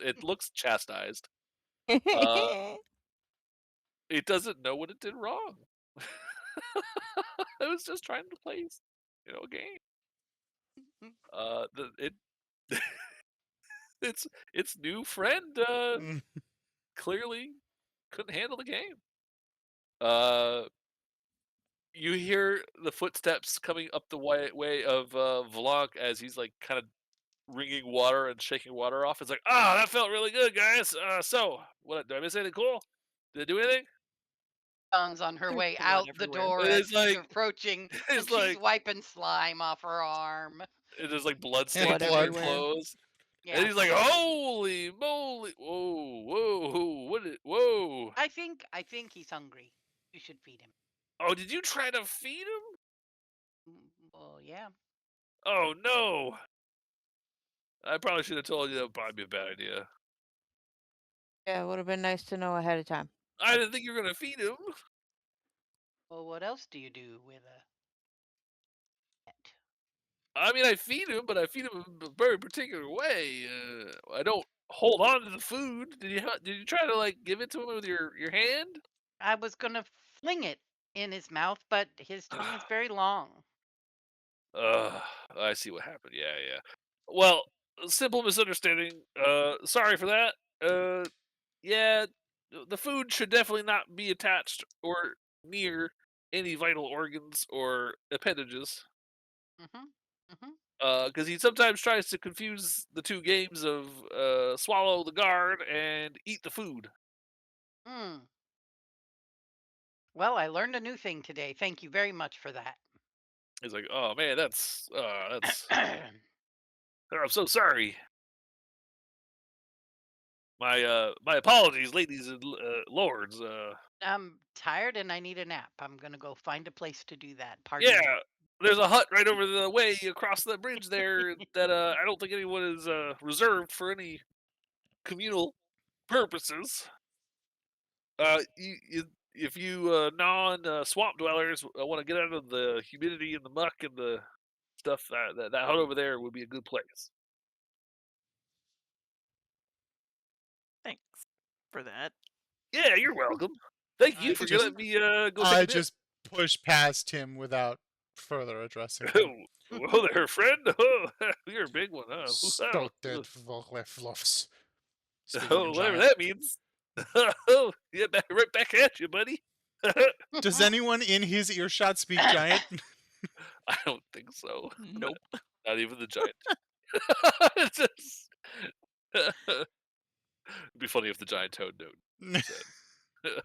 it looks chastised. It doesn't know what it did wrong. It was just trying to play, a game. It its new friend clearly couldn't handle the game. You hear the footsteps coming up the way of Vlonk as he's like kind of wringing water and shaking water off. It's like, that felt really good, guys. So, what did I miss anything cool? Did it do anything? Dawn's on her There's way blood out the everywhere. door And as it's he's like, approaching, and it's she's like, wiping slime off her arm. there's like blood And stains Blood on her blood. everywhere. clothes. And Yeah. he's like, holy moly, whoa. I think he's hungry. You should feed him. Oh, did you try to feed him? Well, yeah. Oh no. I probably should have told you that would probably be a bad idea. Yeah, it would have been nice to know ahead of time. I didn't think you were gonna feed him. Well, what else do you do with a pet? I mean, I feed him, but I feed him in a very particular way. I don't hold on to the food. Did you try to like give it to him with your hand? I was gonna fling it in his mouth, but his tongue is very long. Uh, I see what happened. Yeah. Well, simple misunderstanding. Sorry for that. Yeah, the food should definitely not be attached or near any vital organs or appendages. Mm-hmm. Mm-hmm. Because he sometimes tries to confuse the two games of swallow the guard and eat the food. Mm. Well, I learned a new thing today. Thank you very much for that. He's like, "Oh man, that's. I'm so sorry. My apologies, ladies and lords. I'm tired and I need a nap. I'm gonna go find a place to do that. Pardon me. Yeah, there's a hut right over the way across the bridge there that I don't think anyone is reserved for any communal purposes. If you non swamp dwellers want to get out of the humidity and the muck and the stuff, that hut over there would be a good place." Thanks for that. Yeah, you're welcome. Thank you I for just, letting me go take I a dip. just push past him without further addressing him. Well, there, friend. Oh, you're a big one, huh? Wow. Stolted Voglerfluffs. Speaking Oh, in whatever giant. that means. Oh, yeah, right back at you, buddy. Does anyone in his earshot speak giant? I don't think so. Nope. Not even the giant. It's just... It'd be funny if the giant toad said.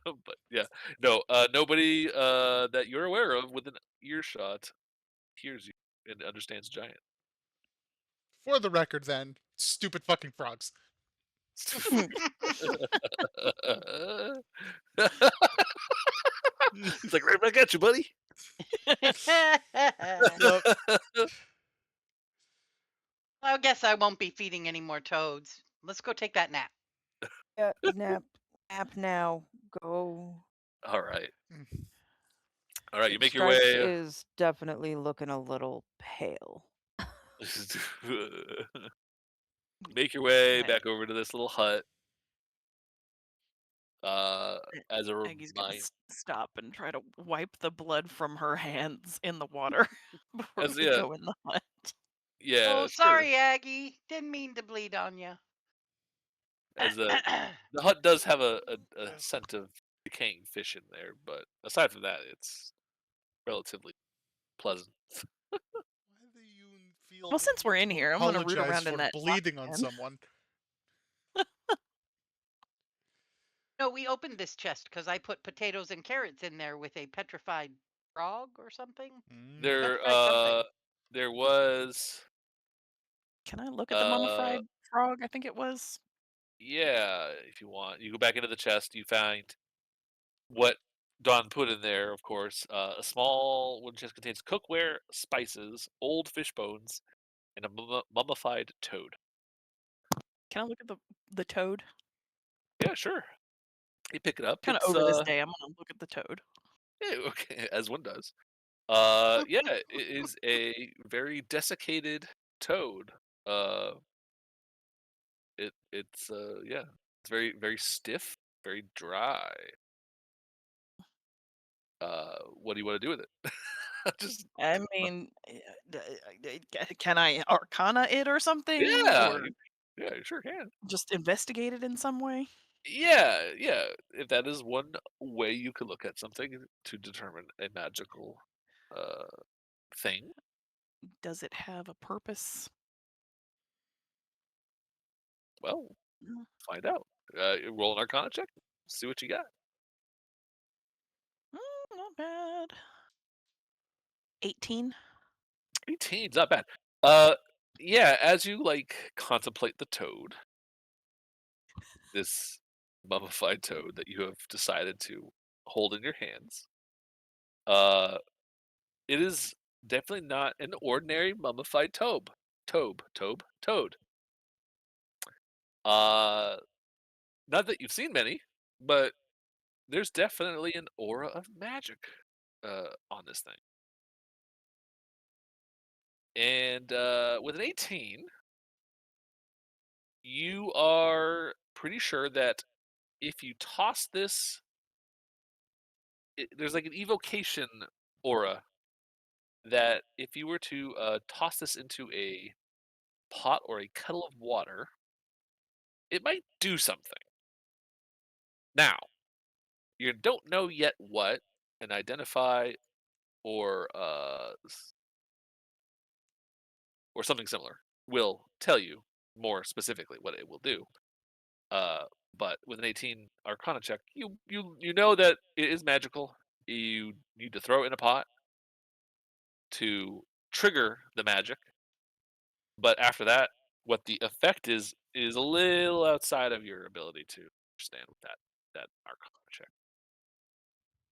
But yeah, no, nobody that you're aware of with an earshot hears you and understands giant. For the record, then, stupid fucking frogs. He's like, right back at you, buddy. Yep. I guess I won't be feeding any more toads. Let's go take that nap. Yeah, nap now. Go. All right. All right, you make your Stripes way. is definitely looking a little pale. Make your way Right. back over to this little hut. As a Aggie's gonna reminder, stop and try to wipe the blood from her hands in the water before as we yeah, go in the hut. yeah, Oh, sure. sorry, Aggie. Didn't mean to bleed on you. As the hut does have a scent of decaying fish in there, but aside from that, it's relatively pleasant. Why do you feel Well, the since we're need in to here, I'm gonna root apologize around in for that bleeding on can. someone? No, we opened this chest because I put potatoes and carrots in there with a petrified frog or something. Mm. There, Petrified something. there was Can I look at the Uh, mummified frog? I think it was. yeah, if you want, you go back into the chest. You find what Don put in there, of course. A small wooden chest contains cookware, spices, old fish bones, and a mummified toad. Can I look at the toad? Yeah, sure. You pick it up. Kind of It's over this day. I'm gonna look at the toad. yeah, okay, as one does. Yeah, it is a very desiccated toad. Uh, yeah, it's very stiff, very dry. What do you want to do with it? Just I mean, can I arcana it or something, yeah, or yeah, you sure can. just investigate it in some way? Yeah, yeah. If that is one way you could look at something to determine a magical uh thing, Does it have a purpose? well, Mm, find out. Roll an Arcana check. See what you got. not bad. 18. 18's not bad. Uh, yeah. As you like contemplate the toad, this mummified toad that you have decided to hold in your hands, uh, it is definitely not an ordinary mummified toad. Uh, Not that you've seen many, but there's definitely an aura of magic on this thing. And with an 18, you are pretty sure that if you toss this, there's like an evocation aura that if you were to toss this into a pot or a kettle of water, it might do something. Now, you don't know yet what, and identify or or something similar will tell you more specifically what it will do. Uh, but with an 18 Arcana check, you know that it is magical. You need to throw it in a pot to trigger the magic, but after that, what the effect is a little outside of your ability to understand with that Arcana check.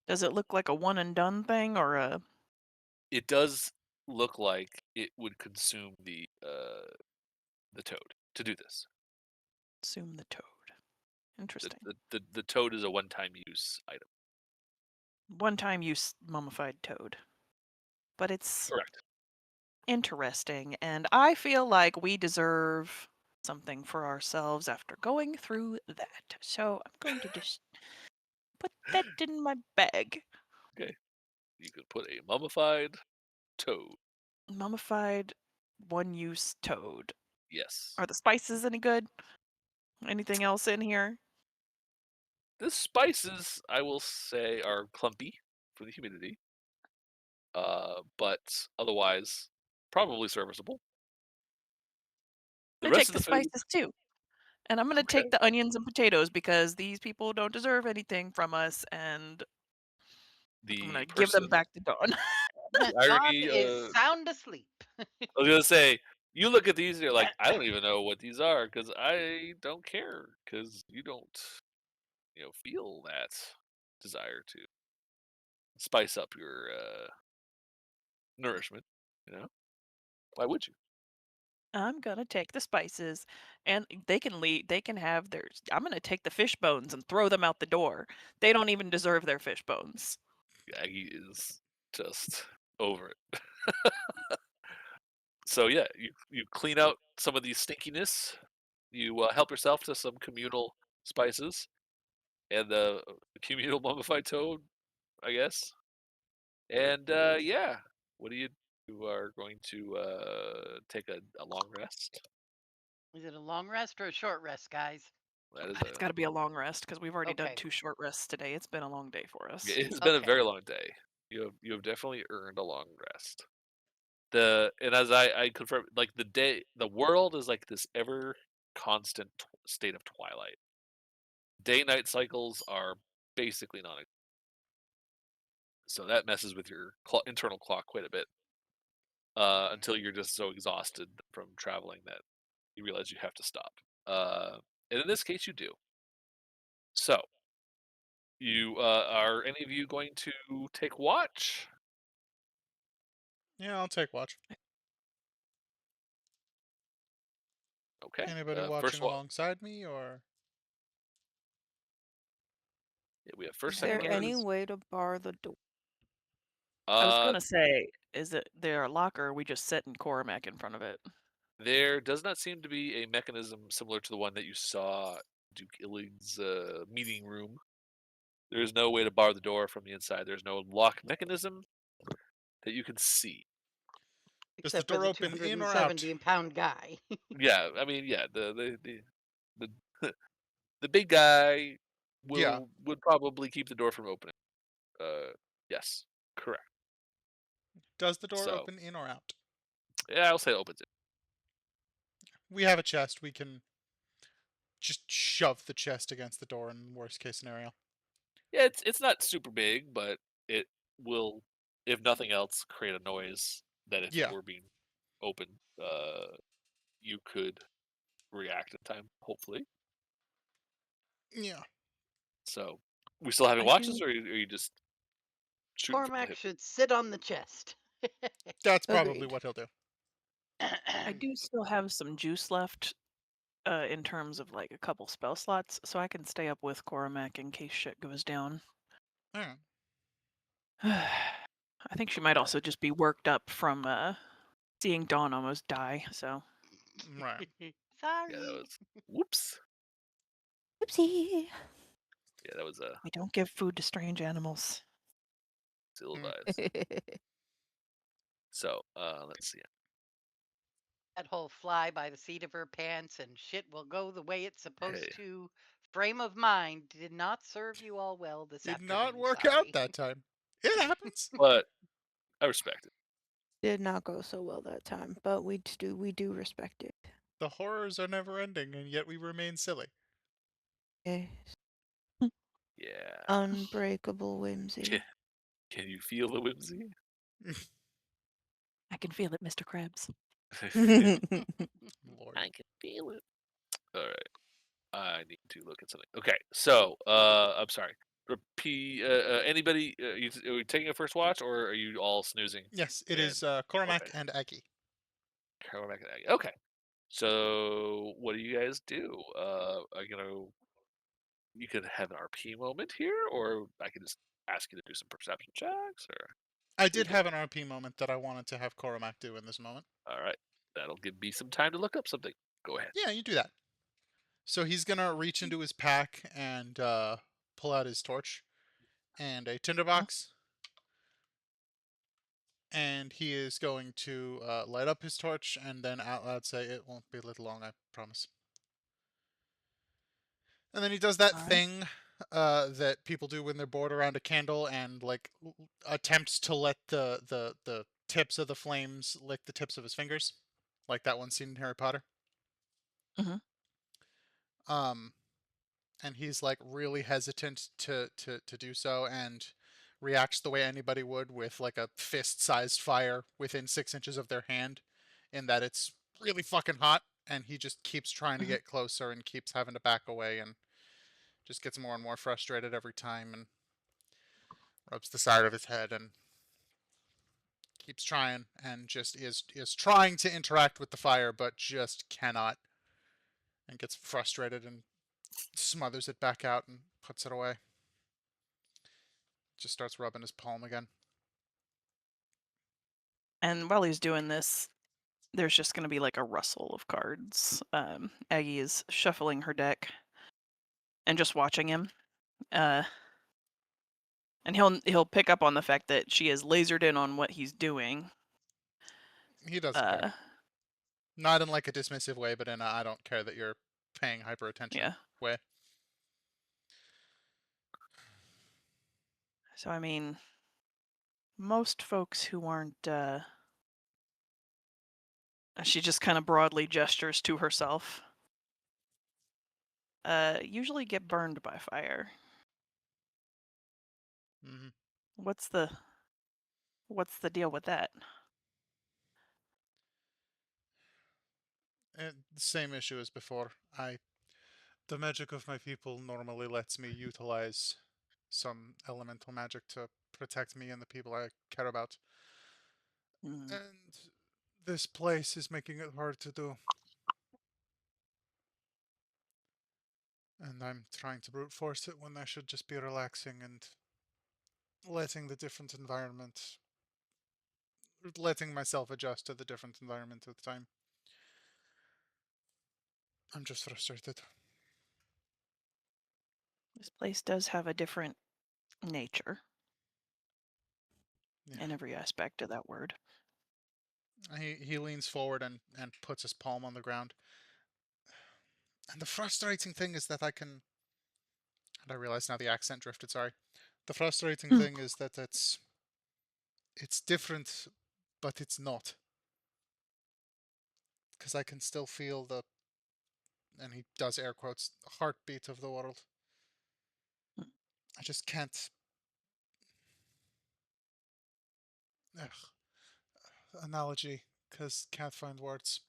Does it look like a one and done thing or a It does look like it would consume the toad to do this. assume the toad? Interesting. The toad is a one-time use item. One time use mummified toad. But it's Correct. interesting, and I feel like we deserve something for ourselves after going through that. So I'm going to just put that in my bag. Okay. You could put a mummified toad. Mummified one use toad. Yes. Are the spices any good? Anything else in here? The spices, I will say, are clumpy for the humidity, but otherwise probably serviceable. I'm The gonna rest take of the the food, spices too. And I'm gonna okay. take the onions and potatoes because these people don't deserve anything from us, and I'm The gonna give them person, back to Dawn. the Don irony. is sound asleep. I was gonna say, you look at these and you're like, I don't even know what these are because I don't care because you don't, feel that desire to spice up your nourishment. You know, why would you? I'm gonna take the spices, and they can leave. They can have theirs. I'm gonna take the fish bones and throw them out the door. They don't even deserve their fish bones. Aggie is just over it. So yeah, you clean out some of the stinkiness. You help yourself to some communal spices and the communal mummified toad, I guess. And yeah, what do you? You are going to take a long rest. Is it a long rest or a short rest, guys? That is It's got to be a long rest because we've already done Okay. 2 short rests today. It's been a long day for us. it's been a Okay. very long day. You have definitely earned a long rest. And as I confirm, like the world is like this ever constant state of twilight. Day night cycles are basically non, so that messes with your internal clock quite a bit. until you're just so exhausted from traveling that you realize you have to stop. And in this case, you do. So, you are any of you going to take watch? Yeah, I'll take watch. Okay. Anybody First watching one. alongside me, or Yeah, we have Is first, second, there and any thirds. way to bar the door? I was Uh, gonna say, is it their locker? Or we just sit in Cormac in front of it. there does not seem to be a mechanism similar to the one that you saw Duke Illig's meeting room. There is no way to bar the door from the inside. There's no lock mechanism that you can see. does the Except for door the open in or out? 270-pound guy. Yeah, I mean, yeah, the the big guy Yeah. would probably keep the door from opening. Yes, correct. Does the door So open in or out? yeah, I'll say it opens it. We have a chest. We can just shove the chest against the door in worst case scenario. Yeah, it's not super big, but it will, if nothing else, create a noise that if it Yeah. were being opened, you could react in time, hopefully. Yeah. So we still having I watches, do. or are you just shooting from the Cormac hip? should sit on the chest. That's probably Agreed. what he'll do. I do still have some juice left, in terms of like a couple spell slots, so I can stay up with Cormac in case shit goes down. Alright. I think she might also just be worked up from seeing Dawn almost die. So Right. Sorry. Yeah, that was whoops. Oopsie. Yeah, that was a we don't give food to strange animals. ill Mm. advised. So let's see. That whole fly by the seat of her pants and shit will go the way it's supposed Hey, to frame of mind did not serve you all well this Did not afternoon. work out Sorry. that time. It happens. but I respect it. Did not go so well that time, but we do respect it. The horrors are never ending, and yet we remain silly. Yes. Yeah. Unbreakable whimsy. Can you feel the whimsy? I can feel it, Mr. Krabs. Lord. I can feel it. All right. I need to look at something. Okay, so I'm sorry. Repeat. Anybody? Are you taking a first watch, or are you all snoozing? Yes, it And is Cormac okay, and Aki. Carol McIntyre. Okay. So what do you guys do? Are you gonna? You could have an RP moment here, or I could just ask you to do some perception checks, or I what are you did doing? have an RP moment that I wanted to have Cormac do in this moment. All right, that'll give me some time to look up something. Go ahead. Yeah, you do that. So he's gonna reach into his pack and pull out his torch and a tinderbox, and he is going to light up his torch and then out loud say, "It won't be lit long, I promise." And then he does that All right. thing that people do when they're bored around a candle and like attempts to let the tips of the flames lick the tips of his fingers, like that one scene in Harry Potter. Mm-hmm. Um, and he's like really hesitant to do so and reacts the way anybody would with like a fist-sized fire within 6 inches of their hand, in that it's really fucking hot, and he just keeps trying to Mm-hmm. get closer and keeps having to back away and just gets more and more frustrated every time and rubs the side of his head and keeps trying and just is trying to interact with the fire but just cannot, and gets frustrated and smothers it back out and puts it away. Just starts rubbing his palm again. And while he's doing this, there's just going to be like a rustle of cards. Aggie is shuffling her deck and just watching him. And he'll pick up on the fact that she is lasered in on what he's doing. He doesn't care. Not in like a dismissive way, but in a I don't care that you're paying hyper attention Yeah. way. So I mean, most folks who aren't, she just kind of broadly gestures to herself. Usually get burned by fire. Mm-hmm. What's the deal with that? Same issue as before. The magic of my people normally lets me utilize some elemental magic to protect me and the people I care about. Mm. And this place is making it hard to do. And I'm trying to brute force it when I should just be relaxing and letting the different environment, letting myself adjust to the different environment at the time. I'm just frustrated. This place does have a different nature Yeah. in every aspect of that word. He leans forward and puts his palm on the ground. And the frustrating thing is that I can. And I realize now the accent drifted, sorry. The frustrating Mm. thing is that it's different, but it's not. Because I can still feel the, and he does air quotes, heartbeat of the world. Mm. I just can't. Ugh, analogy, because can't find words.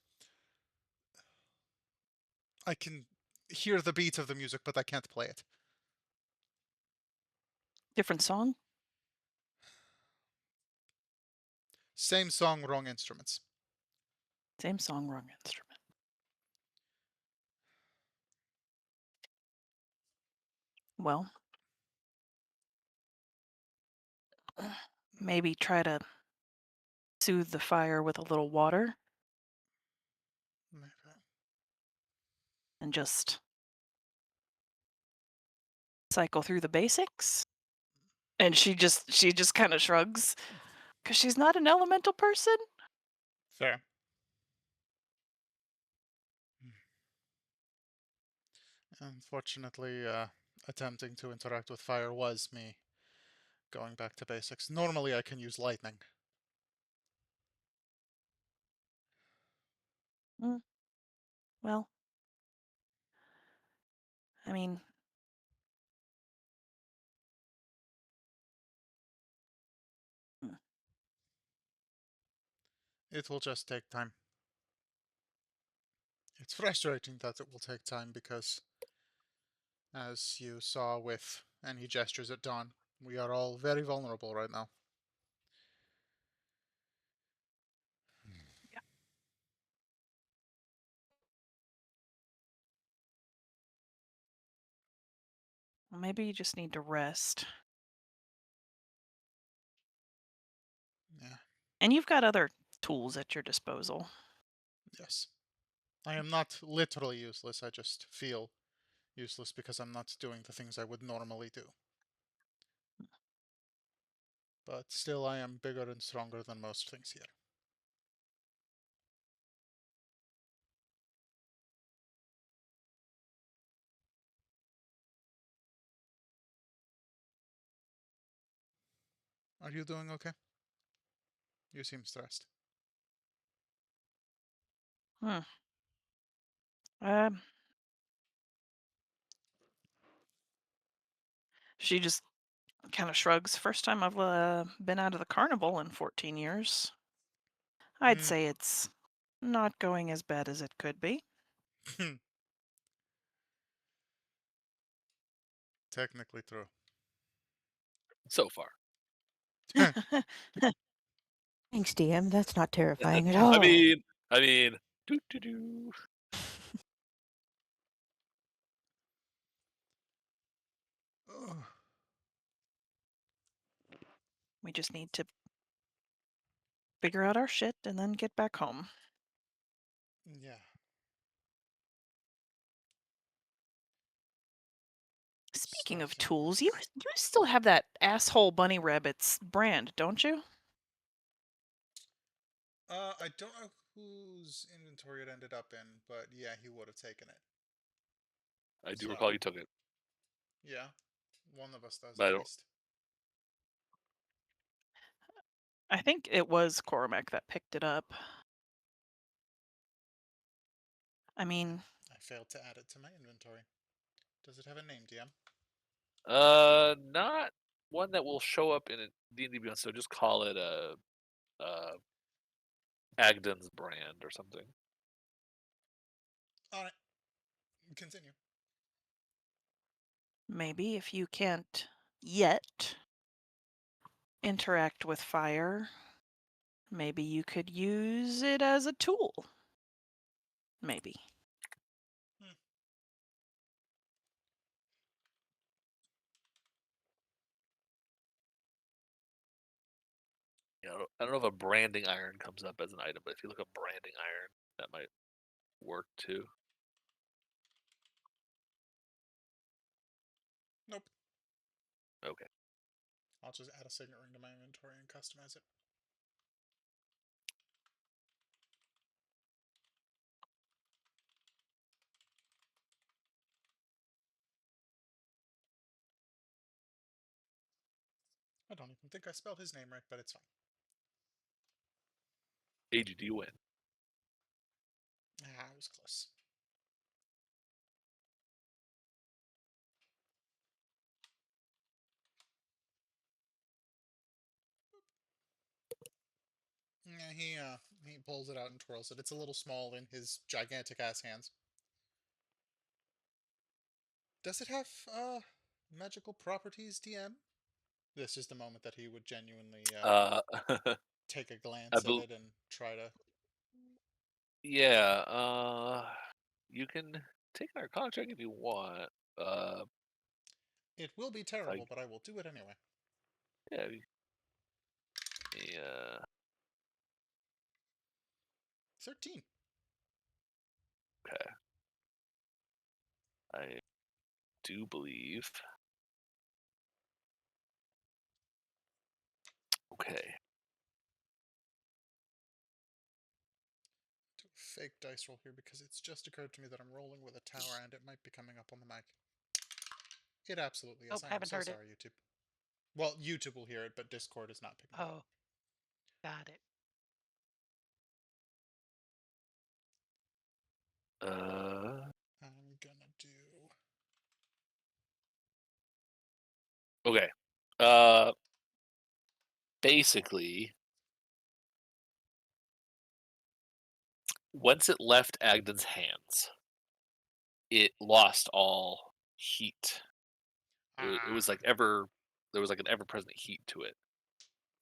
I can hear the beat of the music, but I can't play it. Different song? Same song, wrong instruments. Same song, wrong instrument. Well, maybe try to soothe the fire with a little water and just cycle through the basics. And she just kind of shrugs because she's not an elemental person. Fair. Unfortunately, attempting to interact with fire was me going back to basics. Normally, I can use lightning. Mm, well, I mean, mm, It will just take time. It's frustrating that it will take time because, as you saw with, and he gestures at Dawn, we are all very vulnerable right now. yeah. Well, maybe you just need to rest. Yeah, And you've got other tools at your disposal. yes. I am not literally useless, I just feel useless because I'm not doing the things I would normally do. But still, I am bigger and stronger than most things here. Are you doing okay? You seem stressed. Hmm. Um, she just kind of shrugs. First time I've been out of the carnival in 14 years. I'd Hmm. say it's not going as bad as it could be. Technically true. So far. Thanks, DM. That's not terrifying at I all. mean, I mean, doo doo doo. Ugh. We just need to figure out our shit and then get back home. Yeah. Speaking of Stuff that. tools, you still have that asshole bunny rabbit's brand, don't you? I don't know whose inventory it ended up in, but yeah, he would have taken it. I do So, recall you took it, yeah, one of us does but I at don't. least. I think it was Cormac that picked it up. I mean, I failed to add it to my inventory. Does it have a name, DM? Not one that will show up in a D&D Beyond. So just call it a Agden's brand or something. All right. Continue. Maybe if you can't yet interact with fire, maybe you could use it as a tool. Maybe. You know, I don't know if a branding iron comes up as an item, but if you look up branding iron, that might work too. Nope. Okay. I'll just add a signet ring to my inventory and customize it. I don't even think I spelled his name right, but it's fine. AGD win. Ah, I was close. Yeah, he pulls it out and twirls it. It's a little small in his gigantic ass hands. Does it have magical properties, DM? This is the moment that he would genuinely I take a glance at it and try to. Yeah. You can take an Arcana check if you want. It will be terrible, but I will do it anyway. Yeah. Yeah. 13. Okay. I do believe. Okay. Do a fake dice roll here because it's just occurred to me that I'm rolling with a tower and it might be coming up on the mic. It absolutely is. Oh, I am haven't so heard it. sorry, YouTube. Well, YouTube will hear it, but Discord is not picking it up. Oh, got it. I'm gonna do. Okay. Basically, once it left Agden's hands, it lost all heat. It was like there was like an ever-present heat to it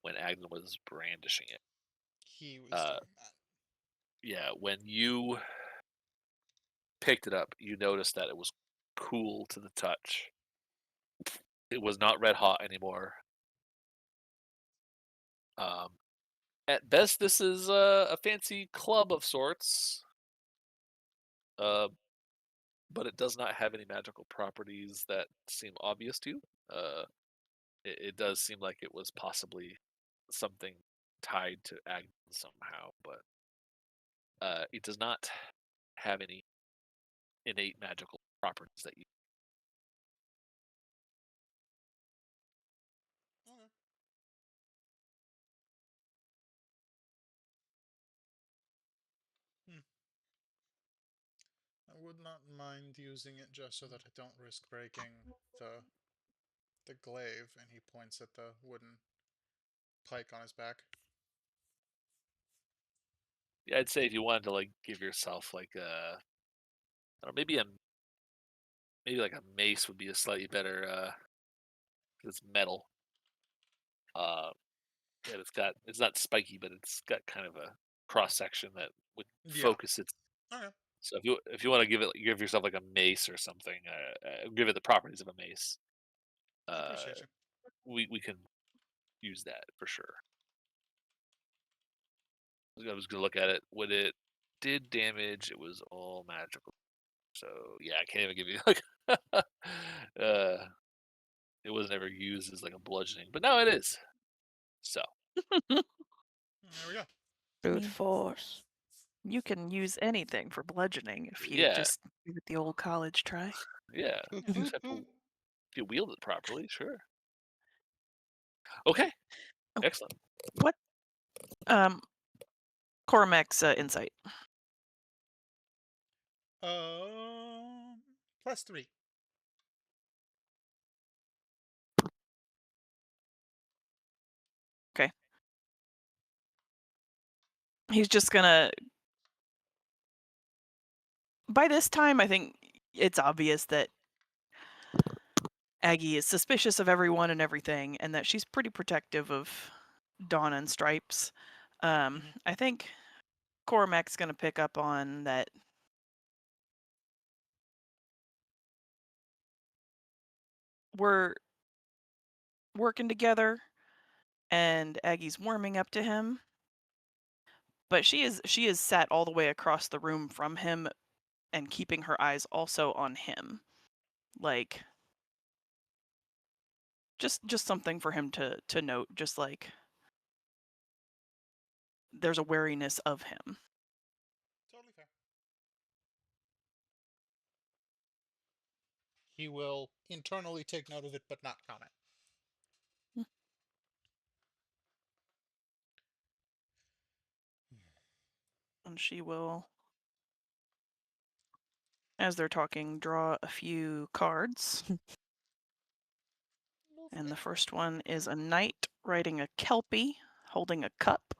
when Agden was brandishing it. He was doing that. Yeah, when you picked it up, you noticed that it was cool to the touch. It was not red hot anymore. At best, this is a fancy club of sorts, but it does not have any magical properties that seem obvious to you. It does seem like it was possibly something tied to Agnes somehow, but it does not have any innate magical properties that you. Okay. I would not mind using it just so that I don't risk breaking the glaive, and he points at the wooden pike on his back. Yeah, I'd say if you wanted to like give yourself like I don't know, maybe like a mace would be a slightly better 'cause it's metal. And it's not spiky, but it's got kind of a cross section that would focus it. Okay. So if you want to give yourself like a mace or something, give it the properties of a mace. I appreciate you. We can use that for sure. I was gonna look at it. When it did damage, it was all magical. So yeah, I can't even give you like it wasn't ever used as like a bludgeoning, but now it is. So There we go. Brute force. You can use anything for bludgeoning if you yeah, just give it the old college try. yeah. You just have to if you wield it properly, sure. Okay. Oh. Excellent. What? Cormac's insight. +3. Okay. He's just gonna by this time, I think it's obvious that Aggie is suspicious of everyone and everything, and that she's pretty protective of Dawn and Stripes. I think Cormac's gonna pick up on that. We're working together, and Aggie's warming up to him. But she is sat all the way across the room from him and keeping her eyes also on him. Like just something for him to note, just like there's a wariness of him. Totally fair. He will internally take note of it, but not comment. And she will, as they're talking, draw a few cards. And the first one is a knight riding a kelpie, holding a cup.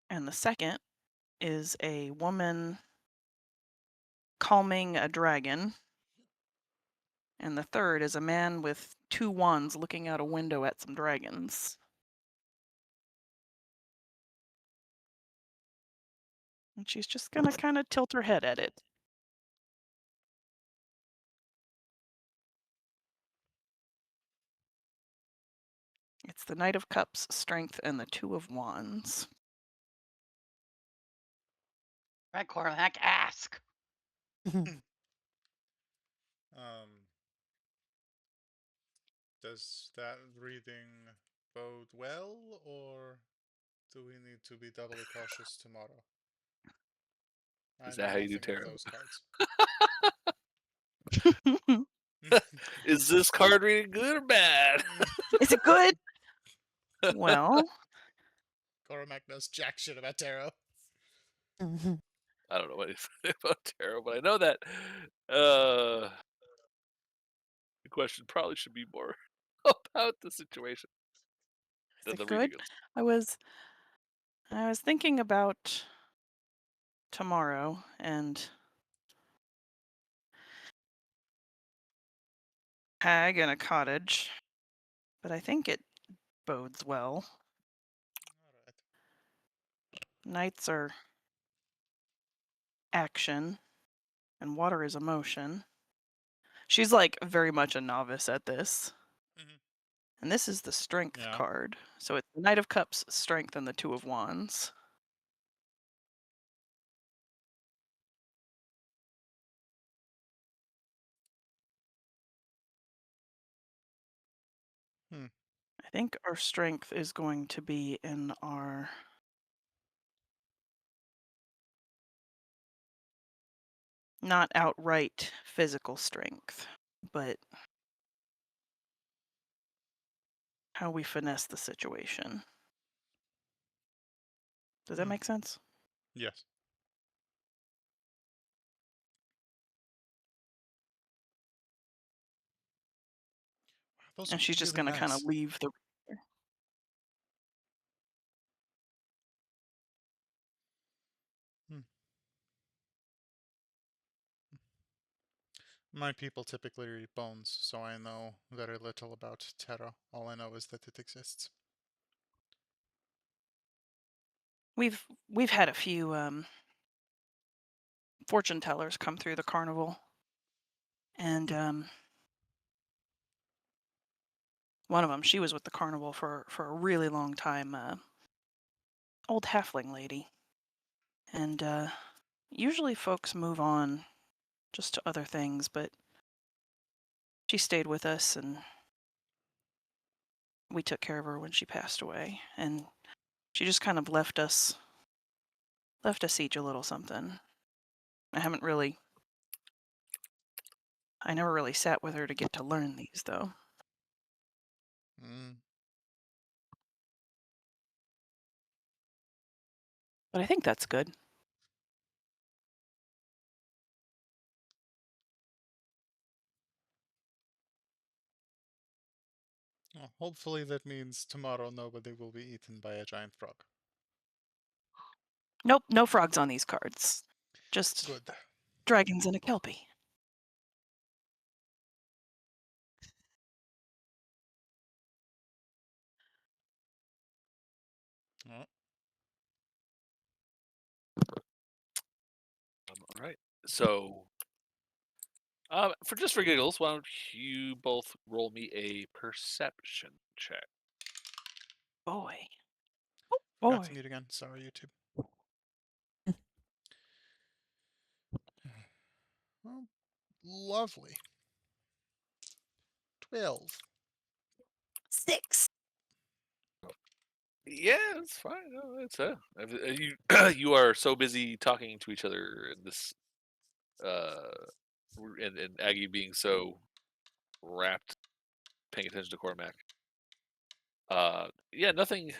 And the second is a woman calming a dragon. And the third is a man with two wands looking out a window at some dragons. And she's just gonna kind of tilt her head at it. It's the Knight of Cups, Strength, and the Two of Wands. Right, Cormac, ask. Does that reading bode well, or do we need to be doubly cautious tomorrow? I Is know that how you do nothing of tarot? those cards. Is this card reading good or bad? Is it good? Well, Cormac knows jack shit about tarot. I don't know anything about tarot, but I know that the question probably should be more about the situation is than it the good? reading. I was thinking about tomorrow and hag in a cottage, but I think it bodes well. Alright. Knights are action, and water is emotion. She's like very much a novice at this. Mhm. And this is the strength Yeah. card. So it's the Knight of Cups, Strength, and the Two of Wands. Hmm. I think our strength is going to be in our not outright physical strength, but how we finesse the situation. Does that Hmm. make sense? Yes. Those And are she's just really going to kind of nice. leave the. Hmm. My people typically read bones, so I know very little about tarot. All I know is that it exists. We've had a few fortune tellers come through the carnival, and one of them, she was with the carnival for a really long time. Old halfling lady, and usually folks move on just to other things, but she stayed with us, and we took care of her when she passed away, and she just kind of left us each a little something. I never really sat with her to get to learn these though. Mm. But I think that's good. Well, hopefully that means tomorrow nobody will be eaten by a giant frog. Nope, no frogs on these cards. Just Good. dragons and a kelpie. Oh, All right. So, for giggles, why don't you both roll me a perception check? Boy. forgot to Boy. mute again. Sorry, YouTube. Well, lovely. 12. 6. Yeah, it's fine. No, it's you. You are so busy talking to each other, and this, and Aggie being so rapt, paying attention to Cormac. Yeah, nothing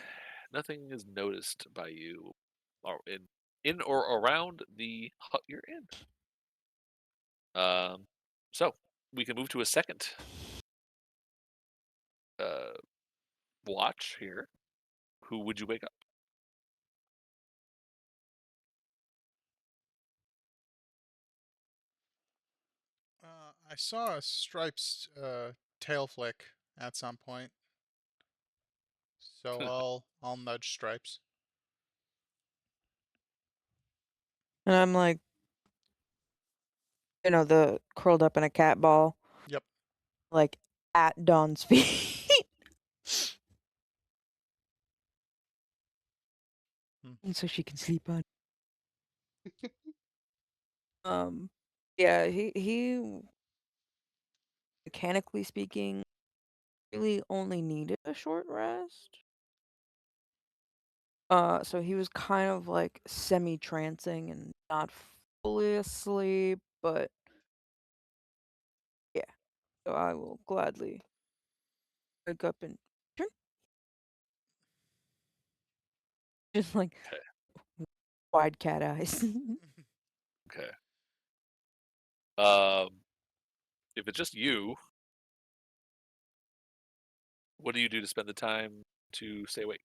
is noticed by you, or in or around the hut you're in. So we can move to a second uh watch here. Who would you wake up? I saw a Stripes tail flick at some point, so I'll nudge Stripes. And I'm like, the curled up in a cat ball, Yep. like at Dawn's feet. And so she can sleep on. Yeah, he mechanically speaking, really only needed a short rest. So he was kind of like semi-trancing and not fully asleep, but yeah. So I will gladly wake up and just like Okay. wide cat eyes. Okay. Um, if it's just you, what do you do to spend the time to stay awake?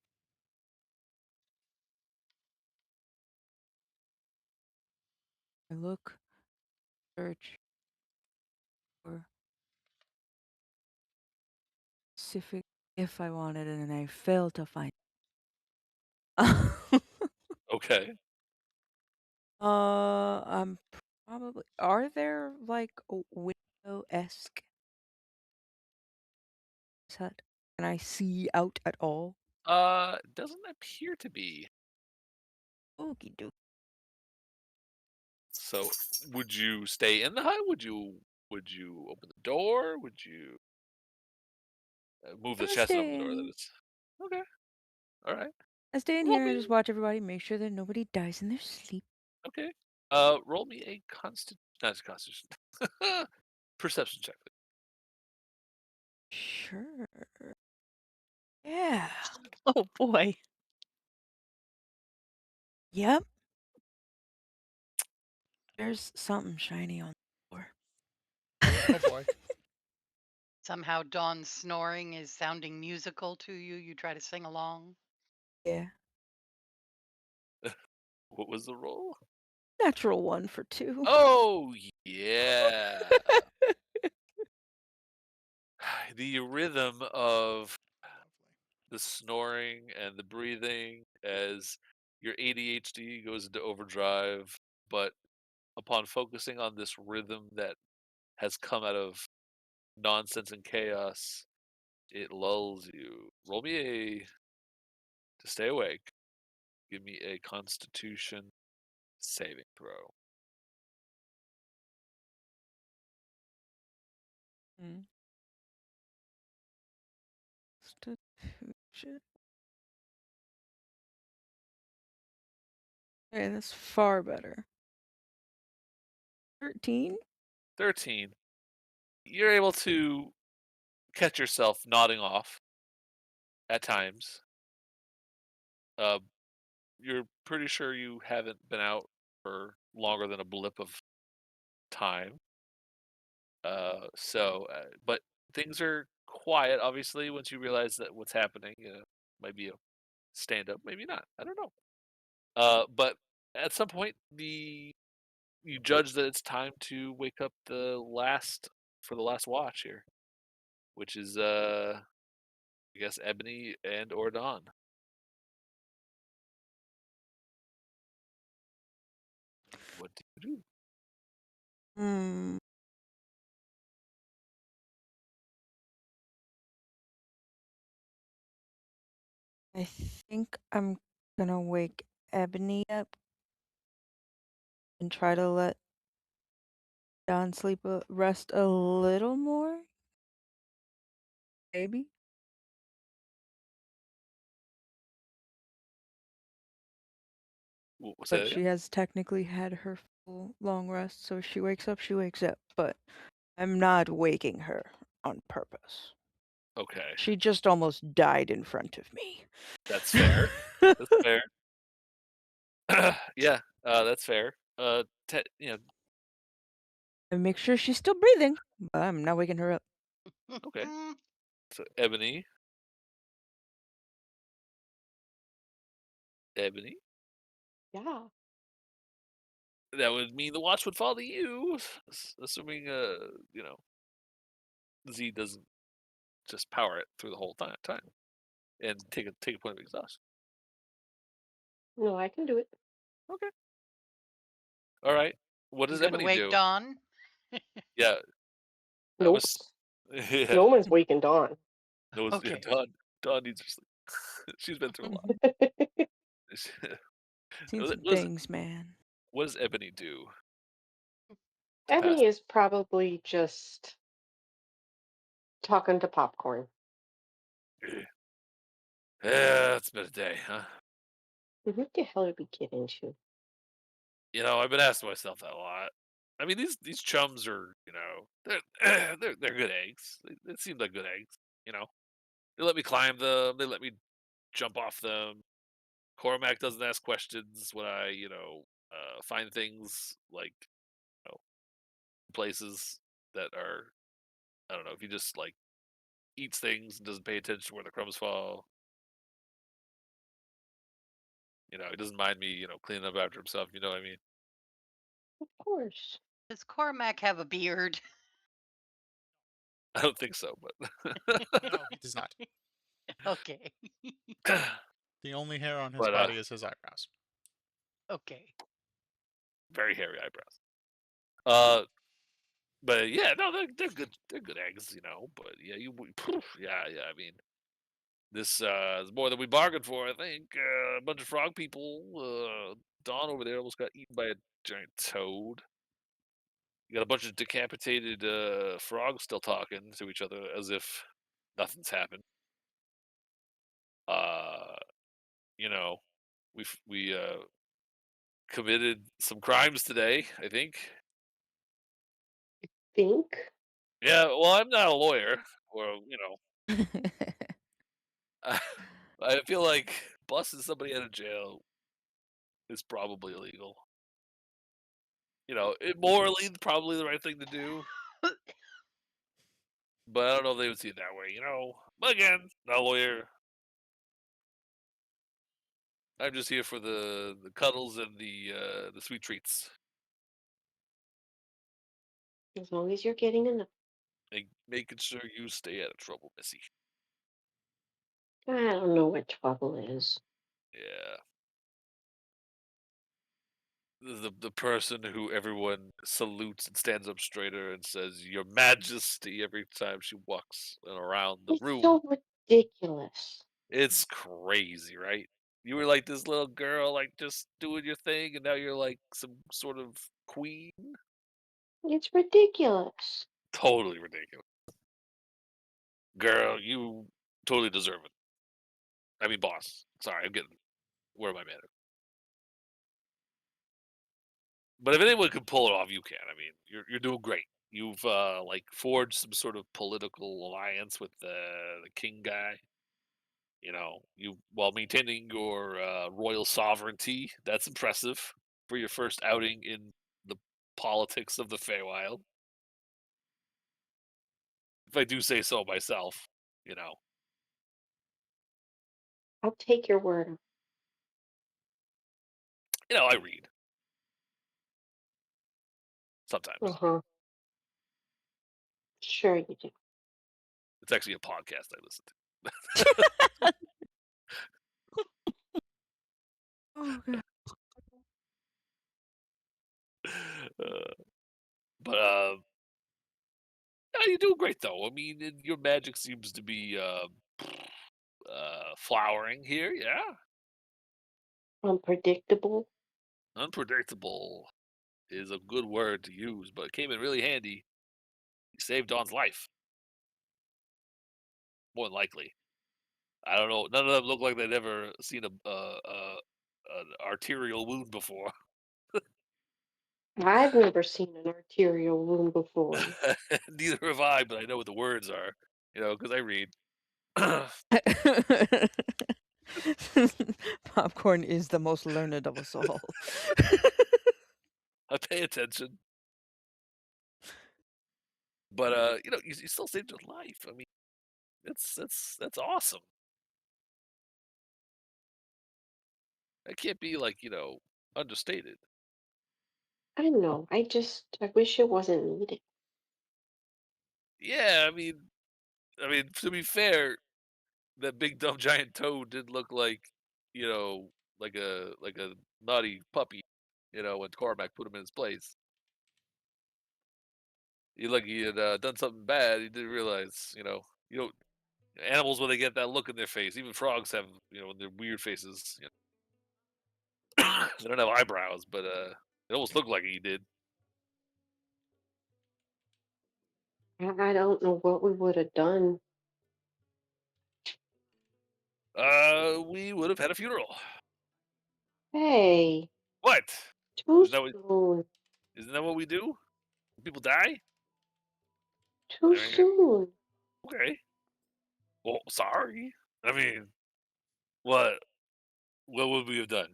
I look, search for specific if I wanted it, and I fail to find. Okay. I'm probably. Are there like a window-esque hut? Can I see out at all? Doesn't appear to be. Okie dokie. So, would you stay in the hut? Would you open the door? Would you move the I'm chest and open the door? That staying. is. Okay. All right. I stay in Roll here and me. just watch everybody, make sure that nobody dies in their sleep. Okay. Roll me a not a constitution. Perception check. Sure. Yeah. Oh boy. Yep. There's something shiny on the floor. Oh boy. Somehow Dawn's snoring is sounding musical to you. You try to sing along. Yeah. What was the roll? Natural 1 for 2. Oh yeah. The rhythm of the snoring and the breathing as your ADHD goes into overdrive, but upon focusing on this rhythm that has come out of nonsense and chaos, it lulls you. Roll me to stay awake. Give me a Constitution saving throw. Mm. Constitution. Okay, that's far better. 13? 13. You're able to catch yourself nodding off at times. Uh, you're pretty sure you haven't been out for longer than a blip of time. But things are quiet. Obviously, once you realize that what's happening, might be a stand up, maybe not. I don't know. But at some point, you judge that it's time to wake up for the last watch here, which is I guess Ebony and or Dawn. What do you do? Hmm. I think I'm gonna wake Ebony up and try to let Dawn rest a little more. Maybe. What's But that she again? has technically had her full long rest, so if she wakes up, she wakes up. But I'm not waking her on purpose. Okay, She just almost died in front of me. that's fair. That's fair. Yeah, that's fair. You know, And make sure she's still breathing, but I'm not waking her up. okay. So Ebony, Ebony. Yeah. That would mean the watch would fall to you, assuming you know, Z doesn't just power it through the whole time and take a point of exhaustion. No, I can do it. Okay. All right. What You does gonna Ebony wake do? Dawn? Yeah, that Nope. was yeah. No one's waking Dawn. That was yeah. Okay. Dawn needs her sleep. She's been through a lot. Seen what some does things, man. what does Ebony do to pass? Ebony is probably just talking to Popcorn. Yeah, it's been a day, huh? What the hell did we get into? You know, I've been asking myself that a lot. I mean, these chums are, you know, they're good eggs. They seem like good eggs. You know, they let me climb them. They let me jump off them. Cormac doesn't ask questions when I, find things like, you know, places that are, I don't know, if he just like eats things and doesn't pay attention where the crumbs fall. You know, he doesn't mind me, cleaning up after himself. You know what I mean? Of course. Does Cormac have a beard? I don't think so, but No, he does not. Okay. The only hair on his but body is his eyebrows. Okay. very hairy eyebrows. Uh, but yeah, no, they're good. They're good eggs, you know. But yeah, yeah. I mean, this is more than we bargained for. I think a bunch of frog people. Dawn over there almost got eaten by a giant toad. You got a bunch of decapitated frogs still talking to each other as if nothing's happened. Uh, you know, we committed some crimes today. I think. Think? Yeah. Well, I'm not a lawyer, or I feel like busting somebody out of jail is probably illegal. You know, morally, probably the right thing to do, but I don't know if they would see it that way. You know, but again, not a lawyer. I'm just here for the cuddles and the sweet treats, As long as you're getting enough. and making sure you stay out of trouble, Missy. I don't know what trouble is. Yeah, the person who everyone salutes and stands up straighter and says "Your Majesty" every time she walks around the It's room. so ridiculous. It's crazy, right? You were like this little girl, like just doing your thing, and now you're like some sort of queen. It's ridiculous. Totally ridiculous. Girl, you totally deserve it. I mean, boss. Sorry, I'm getting where am I manners? But if anyone can pull it off, you can. I mean, you're doing great. You've like forged some sort of political alliance with the king guy. You know, you while maintaining your royal sovereignty. That's impressive for your first outing in the politics of the Feywild. If I do say so myself, you know. I'll take your word. I read sometimes. Uh-huh. Sure you do. It's actually a podcast I listen to. Oh god. Uh, but yeah, you're doing great though. I mean, your magic seems to be flowering here. Yeah, Unpredictable. unpredictable is a good word to use, but it came in really handy. You saved Dawn's life, more than likely. I don't know. None of them look like they'd ever seen an arterial wound before. I've never seen an arterial wound before. Neither have I, but I know what the words are. Because I read. I Popcorn is the most learned of us all. pay attention. But you still saved your life. I mean, that's awesome. That can't be like understated. I know. I wish it wasn't needed. Yeah, I mean to be fair, that big dumb giant toad did look you know, like a naughty puppy. When Cormac put him in his place, he had done something bad. He didn't realize. You know, animals when they get that look in their face, even frogs have their weird faces. They don't have eyebrows, but it almost looked like he did. I don't know what we would have done. We would have had a funeral. Hey, What? too Isn't that what? soon. Isn't that what we do? People die. Too I mean, soon. okay. Well, sorry. I mean, what? What would we have done?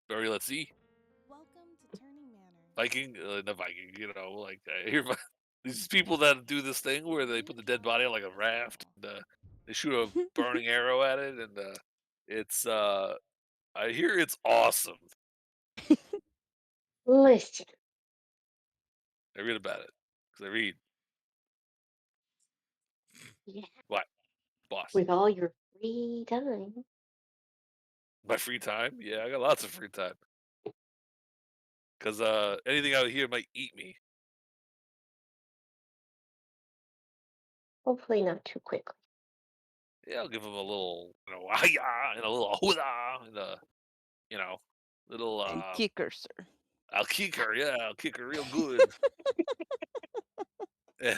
Burial at sea? Welcome to Turning Manor. Viking? Not Viking. Like I hear about these people that do this thing where they put the dead body on like a raft. And, they shoot a burning arrow at it, and it's. I hear it's awesome. Listen, I read about it because I read. yeah, What, boss? with all your free time, My free time? Yeah, I got lots of free time. Because anything out here might eat me. hopefully not too quickly. Yeah, I'll give him a little, ah and a little hoodah and a, you know, little And kicker, sir. I'll kick her. Yeah, I'll kick her real good. And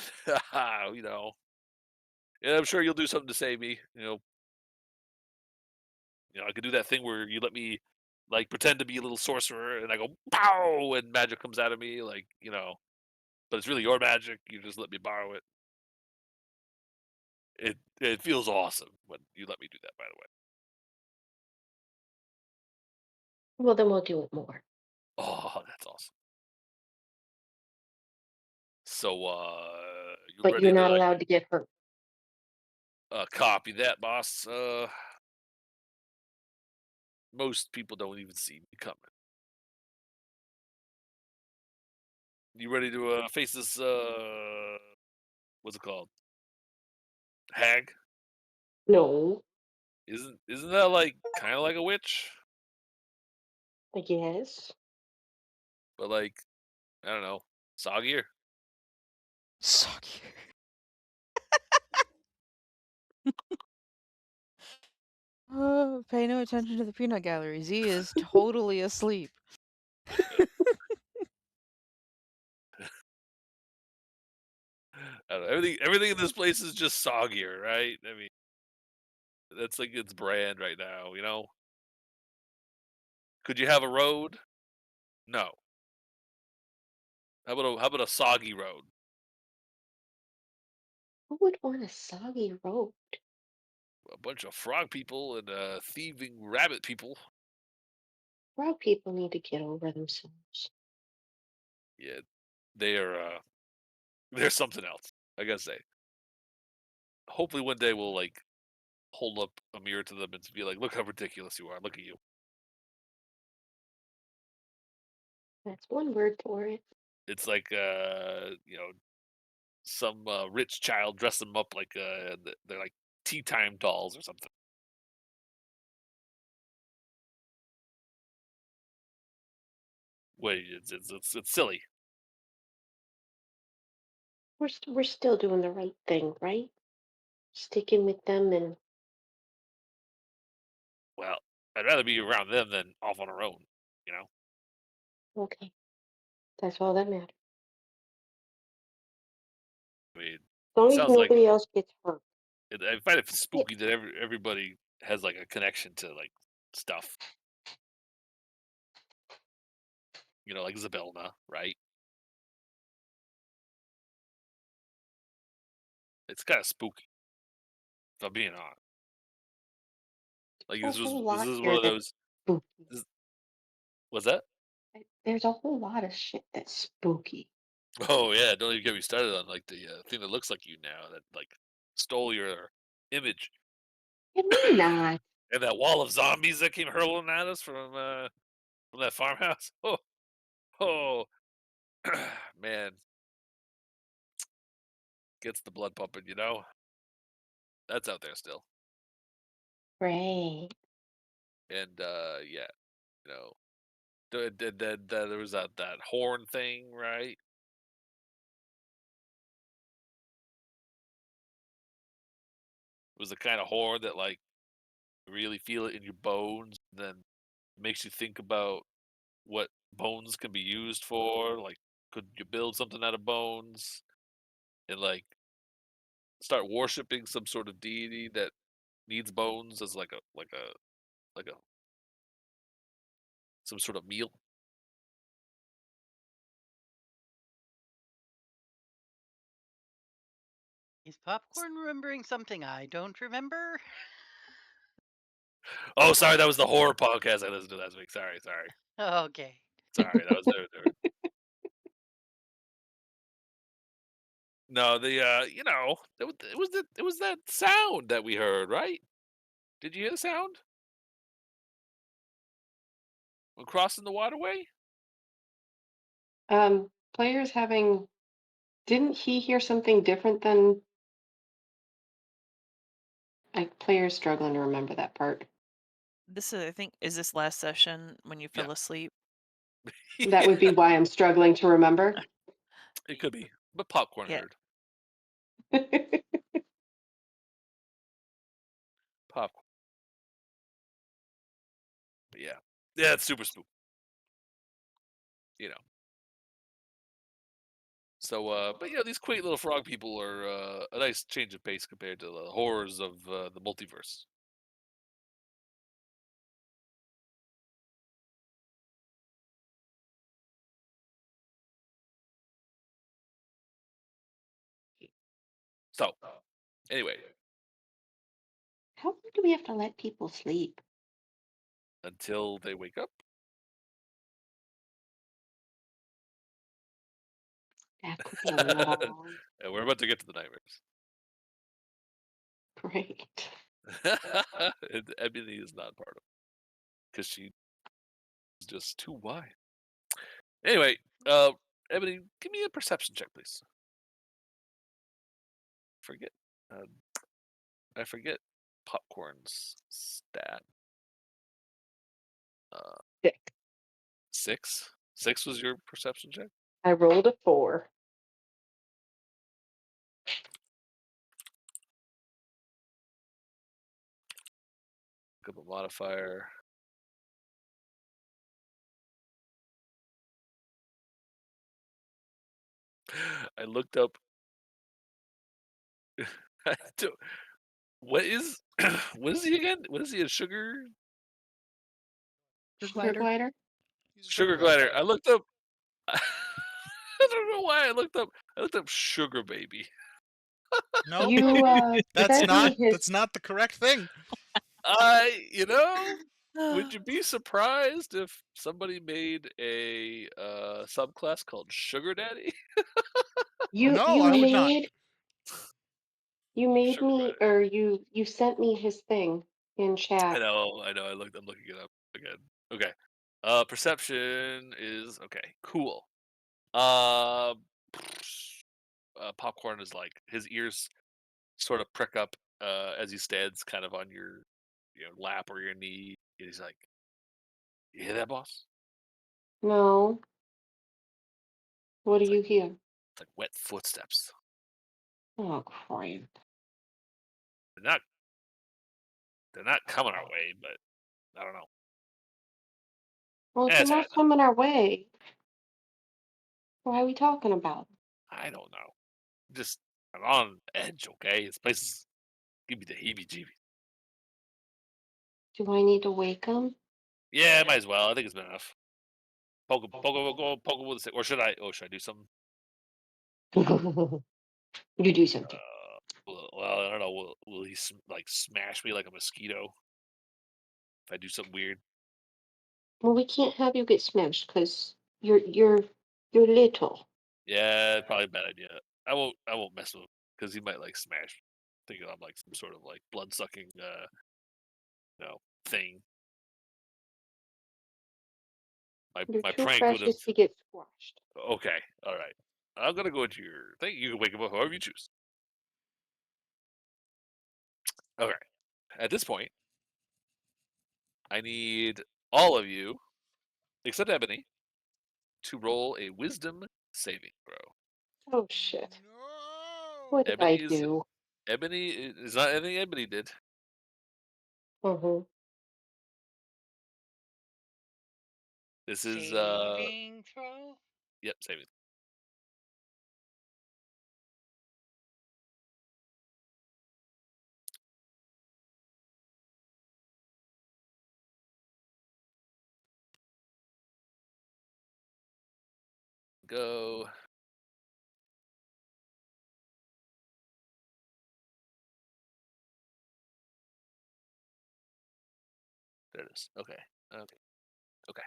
you know, and I'm sure you'll do something to save me. I could do that thing where you let me like pretend to be a little sorcerer, and I go pow, and magic comes out of me, but it's really your magic. You just let me borrow it. It feels awesome when you let me do that. By the way. Well, then we'll do it more. Oh, that's awesome. So, you But you're ready not to allowed to get hurt. copy that, boss? Most people don't even see me coming. You ready to face this? What's it called? Hag? No, Isn't that like kind of like a witch? I guess. But like I don't know, soggier. Soggy. Oh, pay no attention to the peanut gallery. Z is totally asleep. I don't know. Everything in this place is just soggier, right? I mean, that's like its brand right now. Could you have a road? No. How about a soggy road? Who would want a soggy road? A bunch of frog people and thieving rabbit people. Brown people need to get over themselves. Yeah, they are. They're something else. I gotta say. Hopefully, one day we'll like hold up a mirror to them and be like, "Look how ridiculous you are! Look at you." That's one word for it. It's like some rich child dressed them up like they're like tea time dolls or something. Wait, it's silly. We're still doing the right thing, right? Sticking with them and Well, I'd rather be around them than off on our own. You know. okay. That's all that matters. I mean, As long it as sounds like nobody else gets hurt. I find it Yeah. spooky that everybody has like a connection to like stuff. You know, like Zabelna, right? It's kind of spooky, if I'm being honest. Like A whole this lot is one here of that's those. spooky. Was that? There's a whole lot of shit that's spooky. Oh yeah, don't even get me started on like the thing that looks like you now that like stole your image It may not. and that wall of zombies that came hurling at us from that farmhouse. Oh, oh, man, gets the blood pumping. You know, that's out there still. Right. And yeah, you know, there was that horn thing, right? It was the kind of horn that like really feel it in your bones, and then makes you think about what bones can be used for. Like, could you build something out of bones and like start worshiping some sort of deity that needs bones as like a some sort of meal? Is Popcorn remembering something I don't remember? Oh, sorry, that was the horror podcast I listened to last week. Sorry, Okay. that was no, the you know, it was that sound that we heard, right? Did you hear the sound when crossing the waterway? Players having didn't he hear something different than like players struggling to remember that part? This is, I think, is this last session when you Yeah. fell asleep? That would be why I'm struggling to remember. It could be, but popcorn Yeah. heard popcorn. Yeah, yeah, it's super spooky. You know. So, but you know, these quaint little frog people are a nice change of pace compared to the horrors of the multiverse. So, anyway, How long do we have to let people sleep? until they wake up. That could be long. And we're about to get to the nightmares. Great. And Emily is not part of it because she is just too wide. Anyway, Ebony, give me a perception check, please. Forget. I forget popcorn's stat. 6. 6. 6 was your perception check. I rolled a 4. Look up a modifier. I looked up. I don't- what is what is he again? What is he? A sugar Sugar glider? He's a sugar glider. I looked up. I don't know why I looked up. I looked up sugar baby. No, You that's sent me his that's not the correct thing. You know, would you be surprised if somebody made a subclass called Sugar Daddy? you No, you I would not. made you made Sugar me glider. or you sent me his thing in chat. I know. I'm looking it up again. Okay. Perception is okay. Cool. Uh, Popcorn is like his ears sort of prick up as he stands kind of on your lap or your knee. And he's like, "You hear that, boss? No. What do It's like you hear? it's like wet footsteps. Oh, crap. They're not they're not coming our way, but I don't know. Well, if they're It's not happening. coming our way, why are we talking about it? I don't know. Just I'm on edge. Okay, this place is give me the heebie-jeebies. Do I need to wake them? Yeah, might as well. I think it's been enough. Poke him with a stick. Or should I? Oh, should I do something? You do something. Well, I don't know. Will he like smash me like a mosquito if I do something weird? Well, we can't have you get smashed because you're little. Yeah, probably a bad idea. I won't mess with him because he might like smash, thinking I'm like some sort of like blood sucking thing. You're My too prank would have. precious to get squashed. Okay, all right. I'm gonna go into your thing. You can wake him up however you choose. Okay. At this point, I need all of you, except Ebony, to roll a Wisdom saving throw. Oh shit! No. What did I do? Ebony is not anything Ebony did. Uh-huh. This is Saving throw. yep, saving. Go. There it is. Okay. Okay. Okay.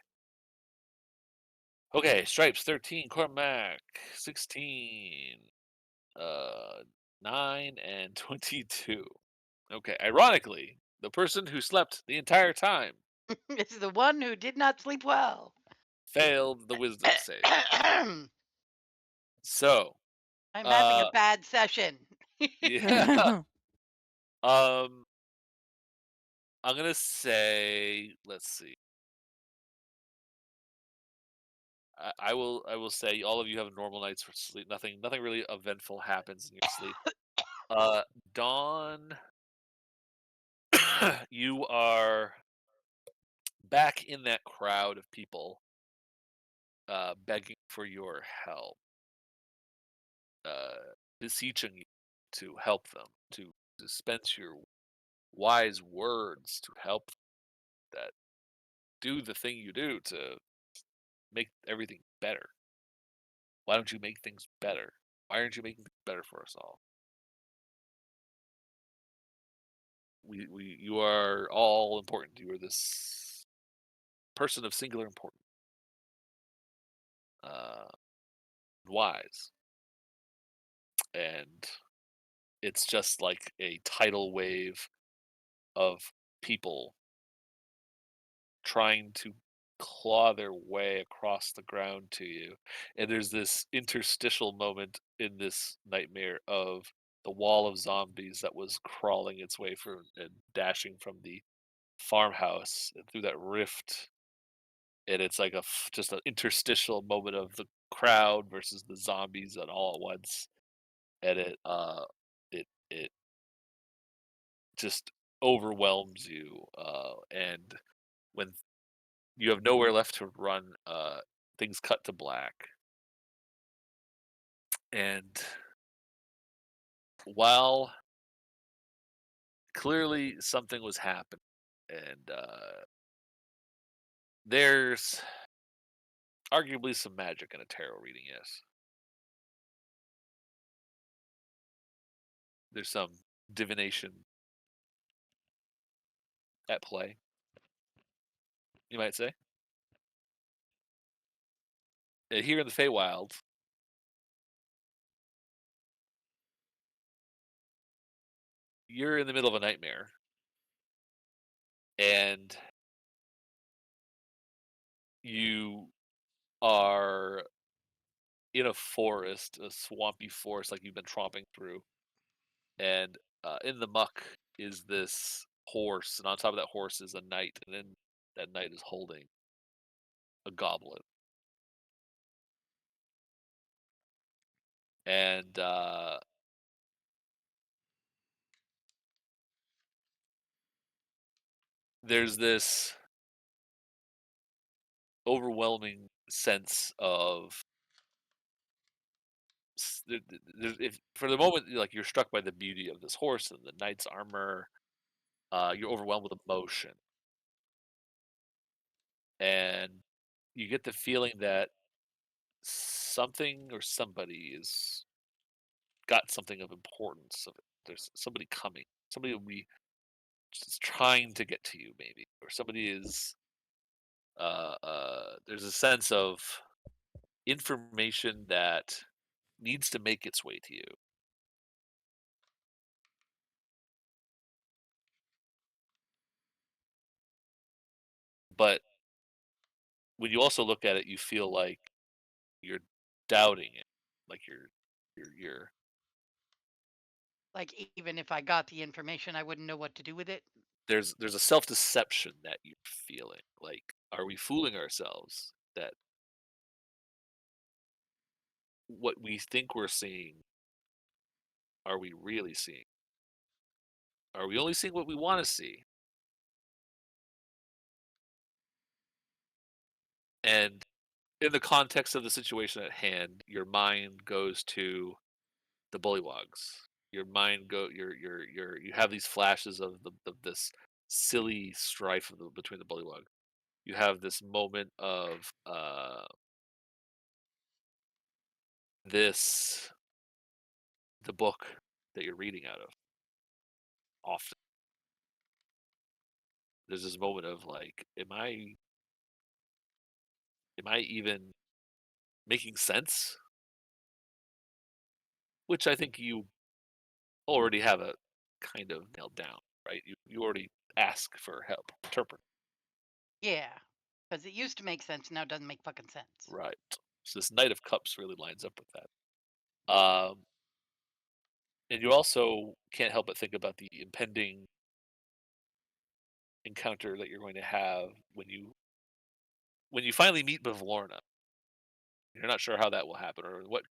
Okay. Stripes 13, Cormac 16, 9 and 22. Okay. Ironically, the person who slept the entire time It's the one who did not sleep well. failed the wisdom save. I'm So, having a uh bad session. yeah. Um I'm going to say let's see. I will say all of you have normal nights for sleep. Nothing really eventful happens in your sleep. Dawn, you are back in that crowd of people begging for your help, beseeching you to help them, to dispense your wise words to help that do the thing you do to make everything better. Why don't you make things better? Why aren't you making things better for us all? You are all important. You are this person of singular importance, uh, wise, and it's just like a tidal wave of people trying to claw their way across the ground to you. And there's this interstitial moment in this nightmare of the wall of zombies that was crawling its way from and dashing from the farmhouse and through that rift. And it's like just an interstitial moment of the crowd versus the zombies and all at once. And it just overwhelms you. And when you have nowhere left to run, things cut to black. And while clearly something was happening, and there's arguably some magic in a tarot reading, yes. There's some divination at play, you might say. And here in the Feywild, you're in the middle of a nightmare, and you are in a forest, a swampy forest, like you've been tromping through, and in the muck is this horse, and on top of that horse is a knight, and then that knight is holding a goblet, and there's this overwhelming sense of if for the moment, like, you're struck by the beauty of this horse and the knight's armor, you're overwhelmed with emotion, and you get the feeling that something or somebody is got something of importance of it. There's somebody coming. Somebody will be just trying to get to you, maybe, or somebody is. There's a sense of information that needs to make its way to you. But when you also look at it, you feel like you're doubting it, like you're. Like, even if I got the information, I wouldn't know what to do with it. There's a self deception that you're feeling. Like, are we fooling ourselves that what we think we're seeing, are we really seeing? Are we only seeing what we want to see? And in the context of the situation at hand, your mind goes to the bullywogs. Your mind go you have these flashes of this silly strife between the bullywog. You have this moment of this the book that you're reading out of. Often there's this moment of like, am I even making sense? Which I think you already have a kind of nailed down, right? You already ask for help, interpret, Yeah, because it used to make sense, now it doesn't make fucking sense. right? So this Knight of Cups really lines up with that. And you also can't help but think about the impending encounter that you're going to have when you finally meet Bavlorna. You're not sure how that will happen or what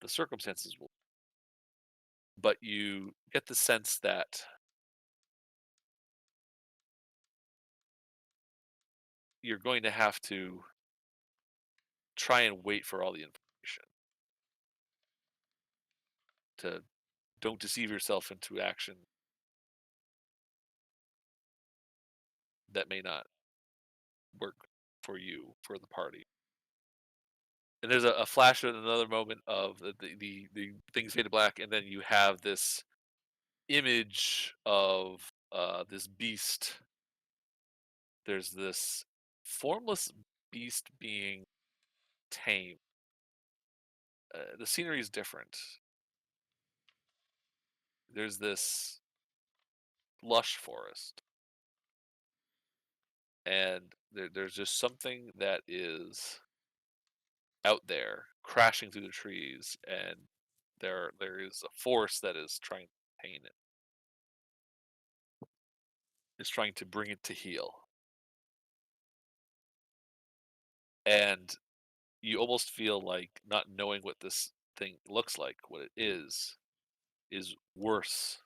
the circumstances will, but you get the sense that you're going to have to try and wait for all the information to don't deceive yourself into action that may not work for you for the party. And there's a flash of another moment of the things fade to black, and then you have this image of this beast. There's this formless beast being tamed. The scenery is different. There's this lush forest, and there's just something that is out there crashing through the trees, and there is a force that is trying to contain it. Is trying to bring it to heel, and you almost feel like not knowing what this thing looks like, what it is worse.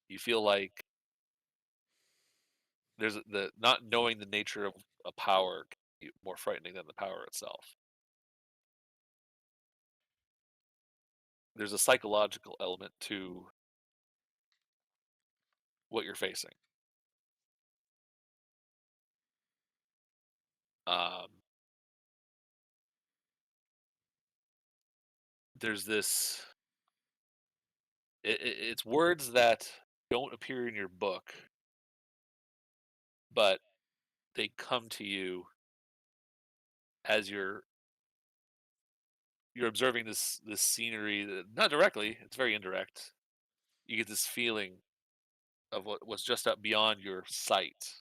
You feel like there's the not knowing the nature of a power can be more frightening than the power itself. There's a psychological element to what you're facing. Um, there's this. It's words that don't appear in your book, but they come to you as you're observing this scenery. Not directly; it's very indirect. You get this feeling of what was just up beyond your sight.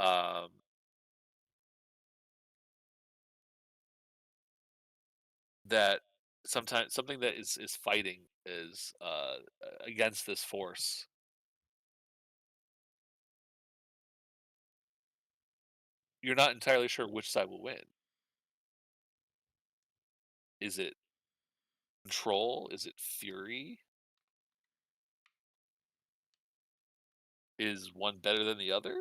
Um, that sometimes something that is fighting is against this force. You're not entirely sure which side will win. Is it control? Is it fury? Is one better than the other?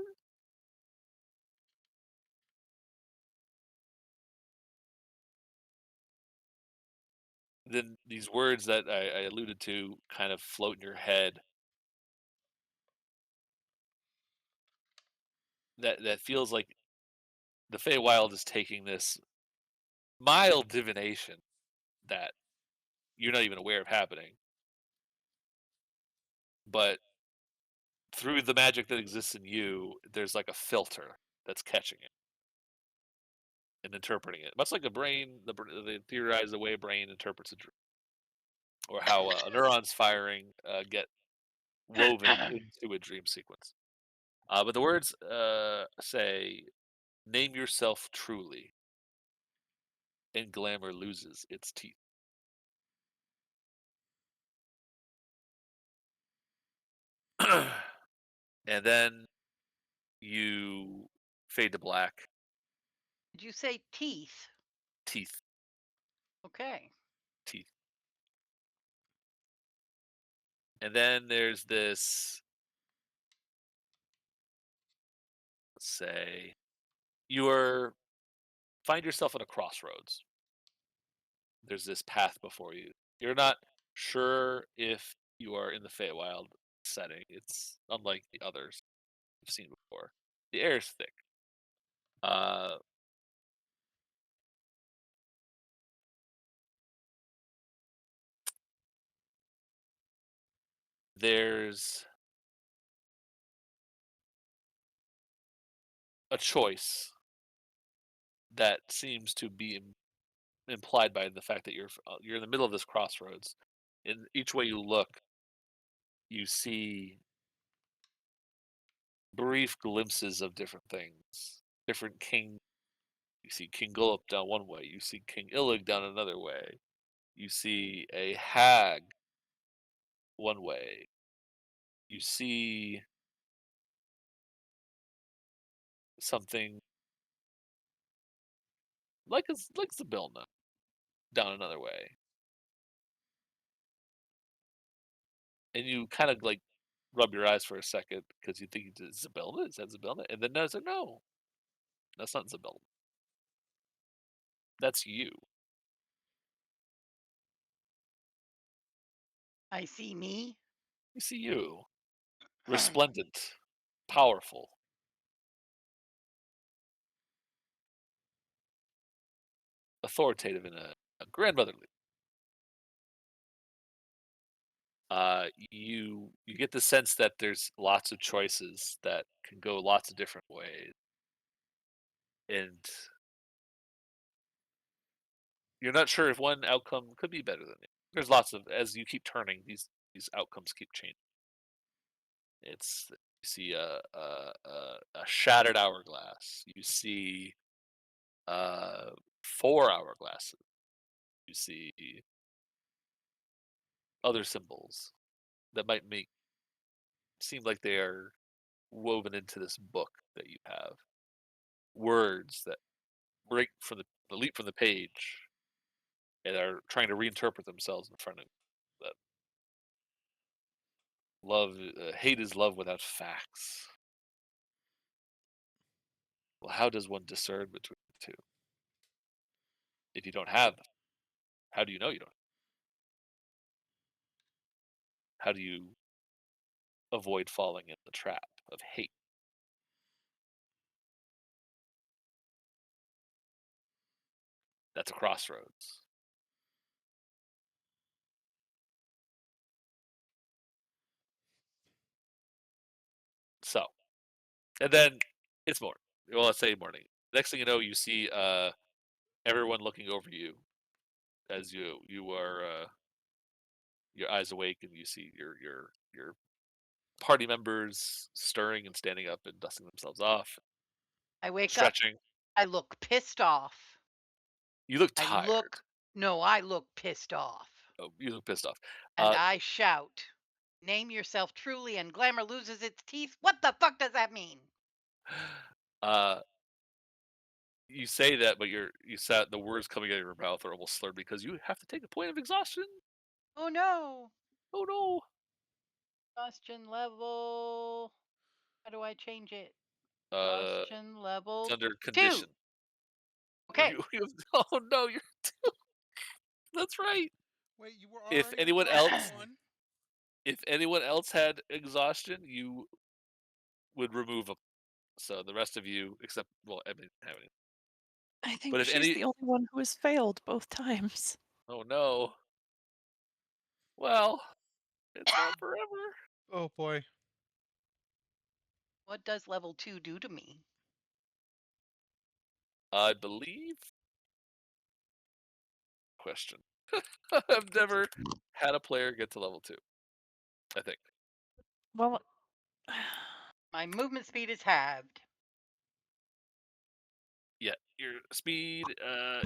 Then these words that I alluded to kind of float in your head. That feels like the Feywild is taking this mild divination that you're not even aware of happening, but through the magic that exists in you, there's like a filter that's catching it and interpreting it, much like a brain. They theorize the way a brain interprets a dream, or how neurons firing get woven into a dream sequence. But the words say, "Name yourself truly," and glamour loses its teeth. And then you fade to black. Did you say teeth? Teeth, Okay. teeth. And then there's this, let's say, you are find yourself at a crossroads. There's this path before you. You're not sure if you are in the Feywild setting. It's unlike the others you've seen before. The air is thick. Uh, there's a choice that seems to be implied by the fact that you're in the middle of this crossroads. In each way you look, you see brief glimpses of different things. Different king. You see King Gulp down one way. You see King Illig down another way. You see a hag one way. You see something like Zybilna down another way, and you kind of like rub your eyes for a second because you think it's Zybilna. Is that Zybilna? And then no, it's like, no, that's not Zybilna. That's you. I see me. You see you, resplendent, powerful, authoritative, and a grandmotherly. You get the sense that there's lots of choices that can go lots of different ways, and you're not sure if one outcome could be better than the other. There's lots of, as you keep turning, these outcomes keep changing. It's you see a shattered hourglass. You see uh, four hourglasses. You see other symbols that might make seem like they are woven into this book that you have. Words that break from the leap from the page and are trying to reinterpret themselves in front of you. That love, hate is love without facts. Well, how does one discern between the two? If you don't have them, how do you know you don't? How do you avoid falling in the trap of hate? That's a crossroads. So, and then it's morning. Well, let's say morning. Next thing you know, you see everyone looking over you as you are your eyes awake, and you see your party members stirring and standing up and dusting themselves off, I wake up. stretching. I look pissed off. You look I tired. look No, I look pissed off. Oh, you look pissed off. And I shout, "Name yourself truly," and glamour loses its teeth. What the fuck does that mean? uh, you say that, but the words coming out of your mouth are almost slurred because you have to take a point of exhaustion. Oh no. Oh no. Exhaustion level. How do I change it? Uh, Exhaustion it's level under 2. condition. Okay. Oh no, you're two. That's right. Wait, you were If already anyone exhausted else, one? if anyone else had exhaustion, you would remove them. So the rest of you, except Emily didn't have any. I think But if she's any, the only one who has failed both times. oh no. Well, it's not forever. Oh boy. What does level 2 do to me? I believe. Question. I've never had a player get to level 2. I think. Well, My movement speed is halved. Yeah, your speed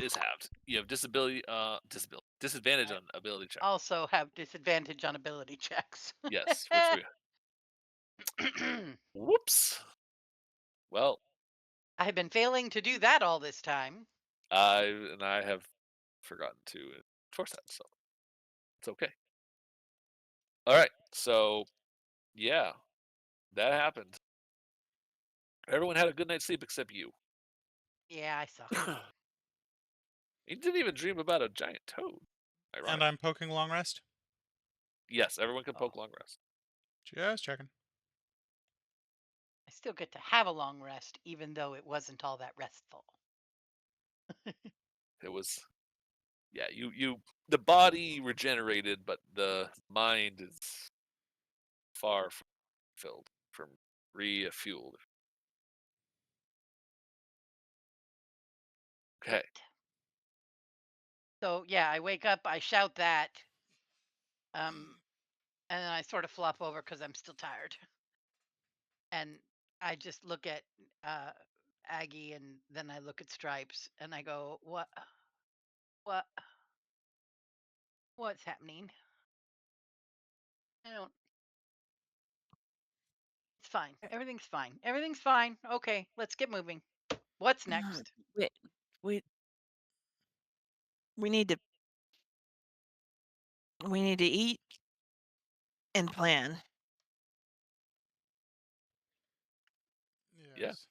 is halved. You have disadvantage I on ability check. also have disadvantage on ability checks. Yes, which we. Whoops. Well, I have been failing to do that all this time. I have forgotten to enforce that, so it's okay. All right, so yeah, that happened. Everyone had a good night's sleep except you. Yeah, I suck. You didn't even dream about a giant toad. Ironic. And I'm poking long rest. Yes, everyone can poke Oh. long rest. Just checking. I still get to have a long rest, even though it wasn't all that restful. It was, yeah, the body regenerated, but the mind is far from filled, from refueled. Okay. Right. So yeah, I wake up, I shout that, and then I sort of flop over because I'm still tired, and I just look at uh, Aggie, and then I look at Stripes, and I go, what, what's happening? I don't. It's fine. Everything's fine. Everything's fine. Okay, let's get moving. What's next? we we we need to eat and plan. Yeah. Yes.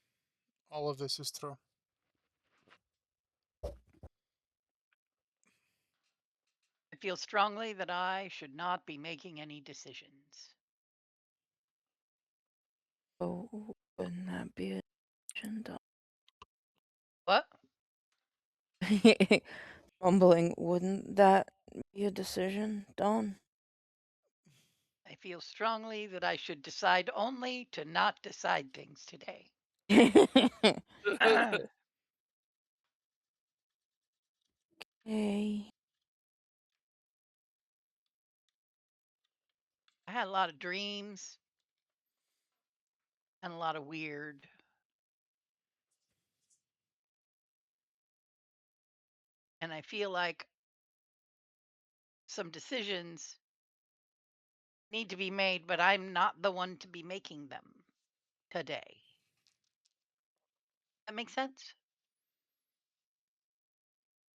All of this is true. I feel strongly that I should not be making any decisions. Oh, wouldn't that be a agenda? What? Mumbling, wouldn't that be a decision, Dawn? I feel strongly that I should decide only to not decide things today. Hey. I had a lot of dreams and a lot of weird. And I feel like some decisions need to be made, but I'm not the one to be making them today. That makes sense?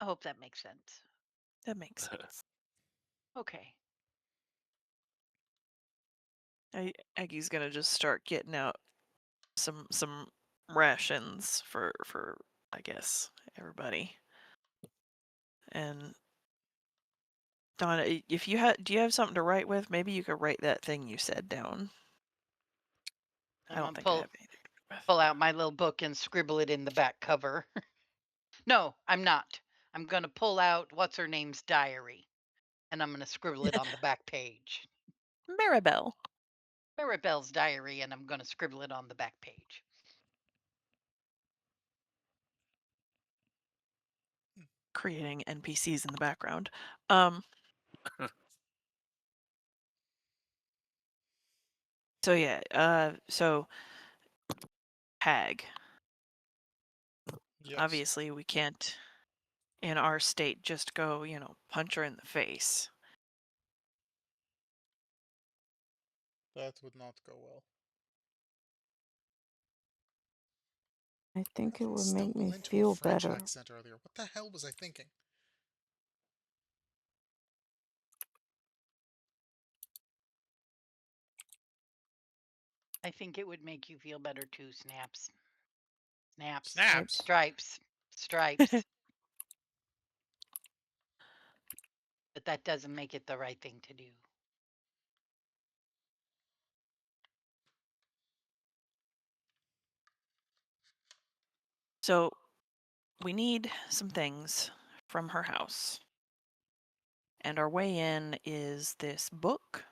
I hope that makes sense. That makes sense. Okay. Aggie's gonna just start getting out some rations for I guess everybody. And Donna, if you do you have something to write with? Maybe you could write that thing you said down. I I'm don't gonna think I have anything to write with. pull out my little book and scribble it in the back cover. No, I'm not. I'm gonna pull out what's her name's diary, and I'm gonna scribble it on the back page. Maribel. Maribel's diary, and I'm gonna scribble it on the back page. Creating NPCs in the background. So yeah, so Hag. Yes. Obviously we can't in our state just go, punch her in the face. That would not go well. I think it would make Stumble me into a feel French better. accent earlier. What the hell was I thinking? I think it would make you feel better too, Snaps. Snaps. Snaps. Stripes. Stripes. But that doesn't make it the right thing to do. So we need some things from her house. And our way in is this book.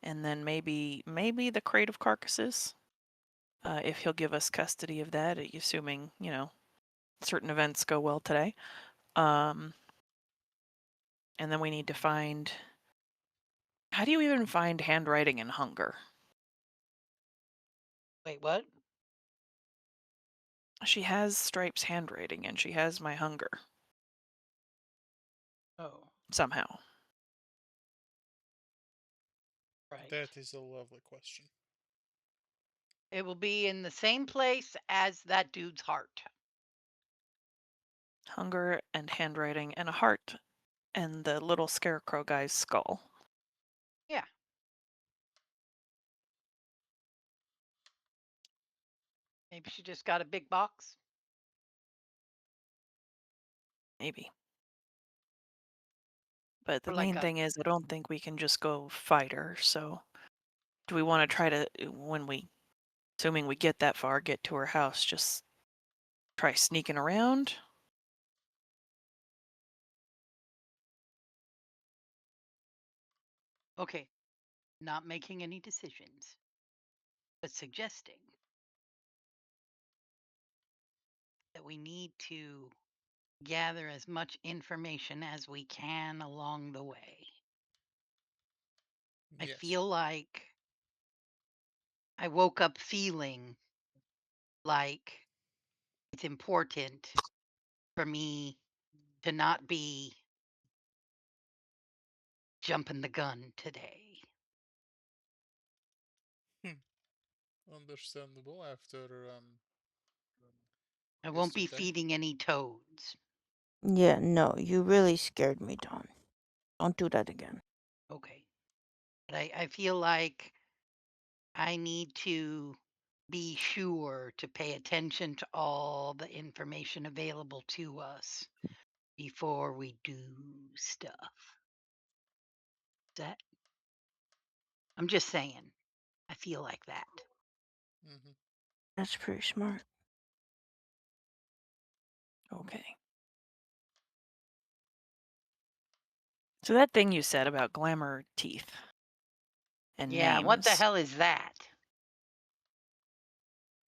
And then maybe the crate of carcasses. If he'll give us custody of that, assuming, certain events go well today. And then we need to find. How do you even find handwriting and hunger? Wait, what? She has Stripe's handwriting and she has my hunger. Oh, Somehow. right. That is a lovely question. It will be in the same place as that dude's heart. Hunger and handwriting and a heart and the little scarecrow guy's skull. Yeah. Maybe she just got a big box. Maybe. But the Or like main thing is I don't think we can just go fight her, so do we want to try to, assuming we get that far, get to her house, just try sneaking around? Okay, not making any decisions, but suggesting that we need to gather as much information as we can along the way. I Yes. feel like I woke up feeling like it's important for me to not be jumping the gun today. Understandable after I won't be yesterday. feeding any toads. Yeah, no, you really scared me, Dawn. Don't do that again. Okay. But I feel like I need to be sure to pay attention to all the information available to us before we do stuff. That I'm just saying. I feel like that. Mm-hmm. That's pretty smart. Okay. So that thing you said about glamour teeth and Yeah, names. what the hell is that?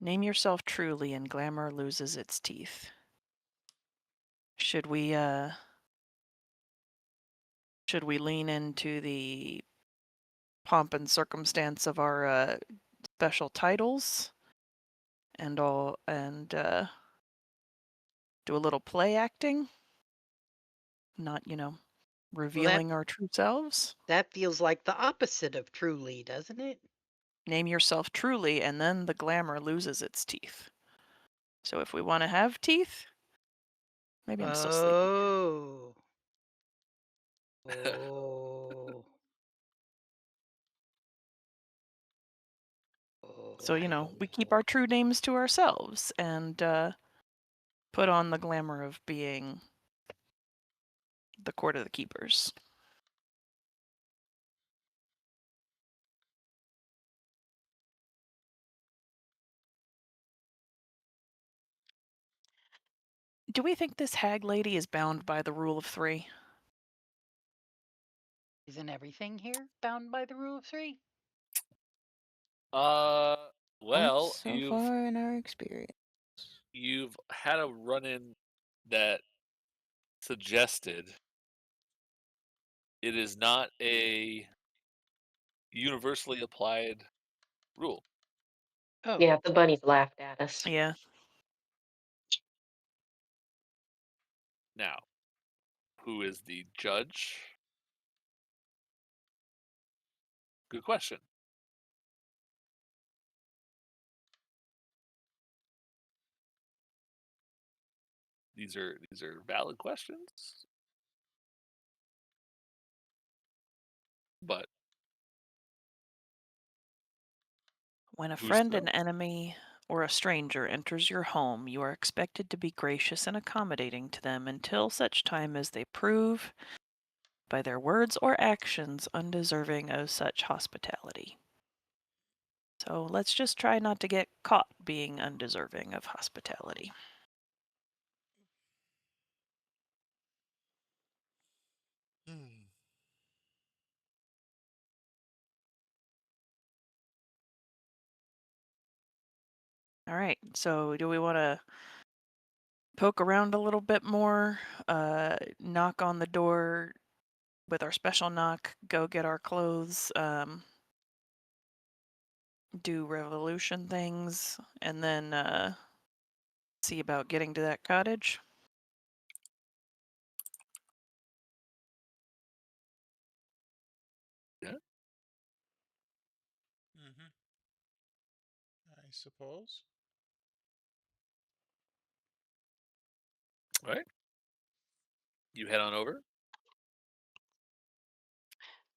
Name yourself truly and glamour loses its teeth. Should we lean into the pomp and circumstance of our special titles and do a little play acting? Not, revealing our true selves? That feels like the opposite of truly, doesn't it? Name yourself truly and then the glamour loses its teeth. So if we want to have teeth, maybe I'm still sleepy. Oh. Oh. So, Oh. we keep our true names to ourselves and put on the glamour of being the court of the keepers. Do we think this hag lady is bound by the rule of three? Isn't everything here bound by the rule of three? Well, Once so you've far in our experience. you've had a run-in that suggested it is not a universally applied rule. Oh. Yeah, the bunnies laughed at us. Yeah. Now, who is the judge? Good question. These are valid questions, but When a who's to friend, know? an enemy, or a stranger enters your home, you are expected to be gracious and accommodating to them until such time as they prove, by their words or actions, undeserving of such hospitality. So let's just try not to get caught being undeserving of hospitality. Hmm. All right, so do we want to poke around a little bit more, knock on the door with our special knock, go get our clothes, do revolution things, and then see about getting to that cottage? Yeah. Mm-hmm. I suppose. All right. You head on over.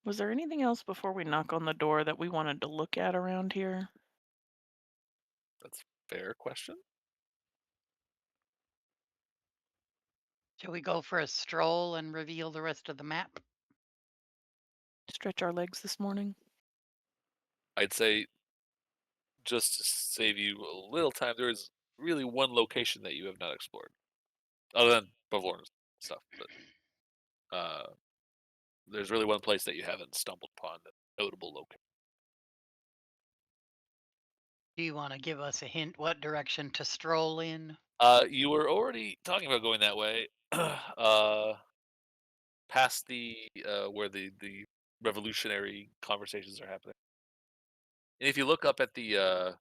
Was there anything else before we knock on the door that we wanted to look at around here? That's a fair question. Shall we go for a stroll and reveal the rest of the map? Stretch our legs this morning? I'd say, just to save you a little time, there is really one location that you have not explored, other than Bavlorna's stuff. But there's really one place that you haven't stumbled upon, a notable location. Do you want to give us a hint what direction to stroll in? You were already talking about going that way, past the where the revolutionary conversations are happening. And if you look up at the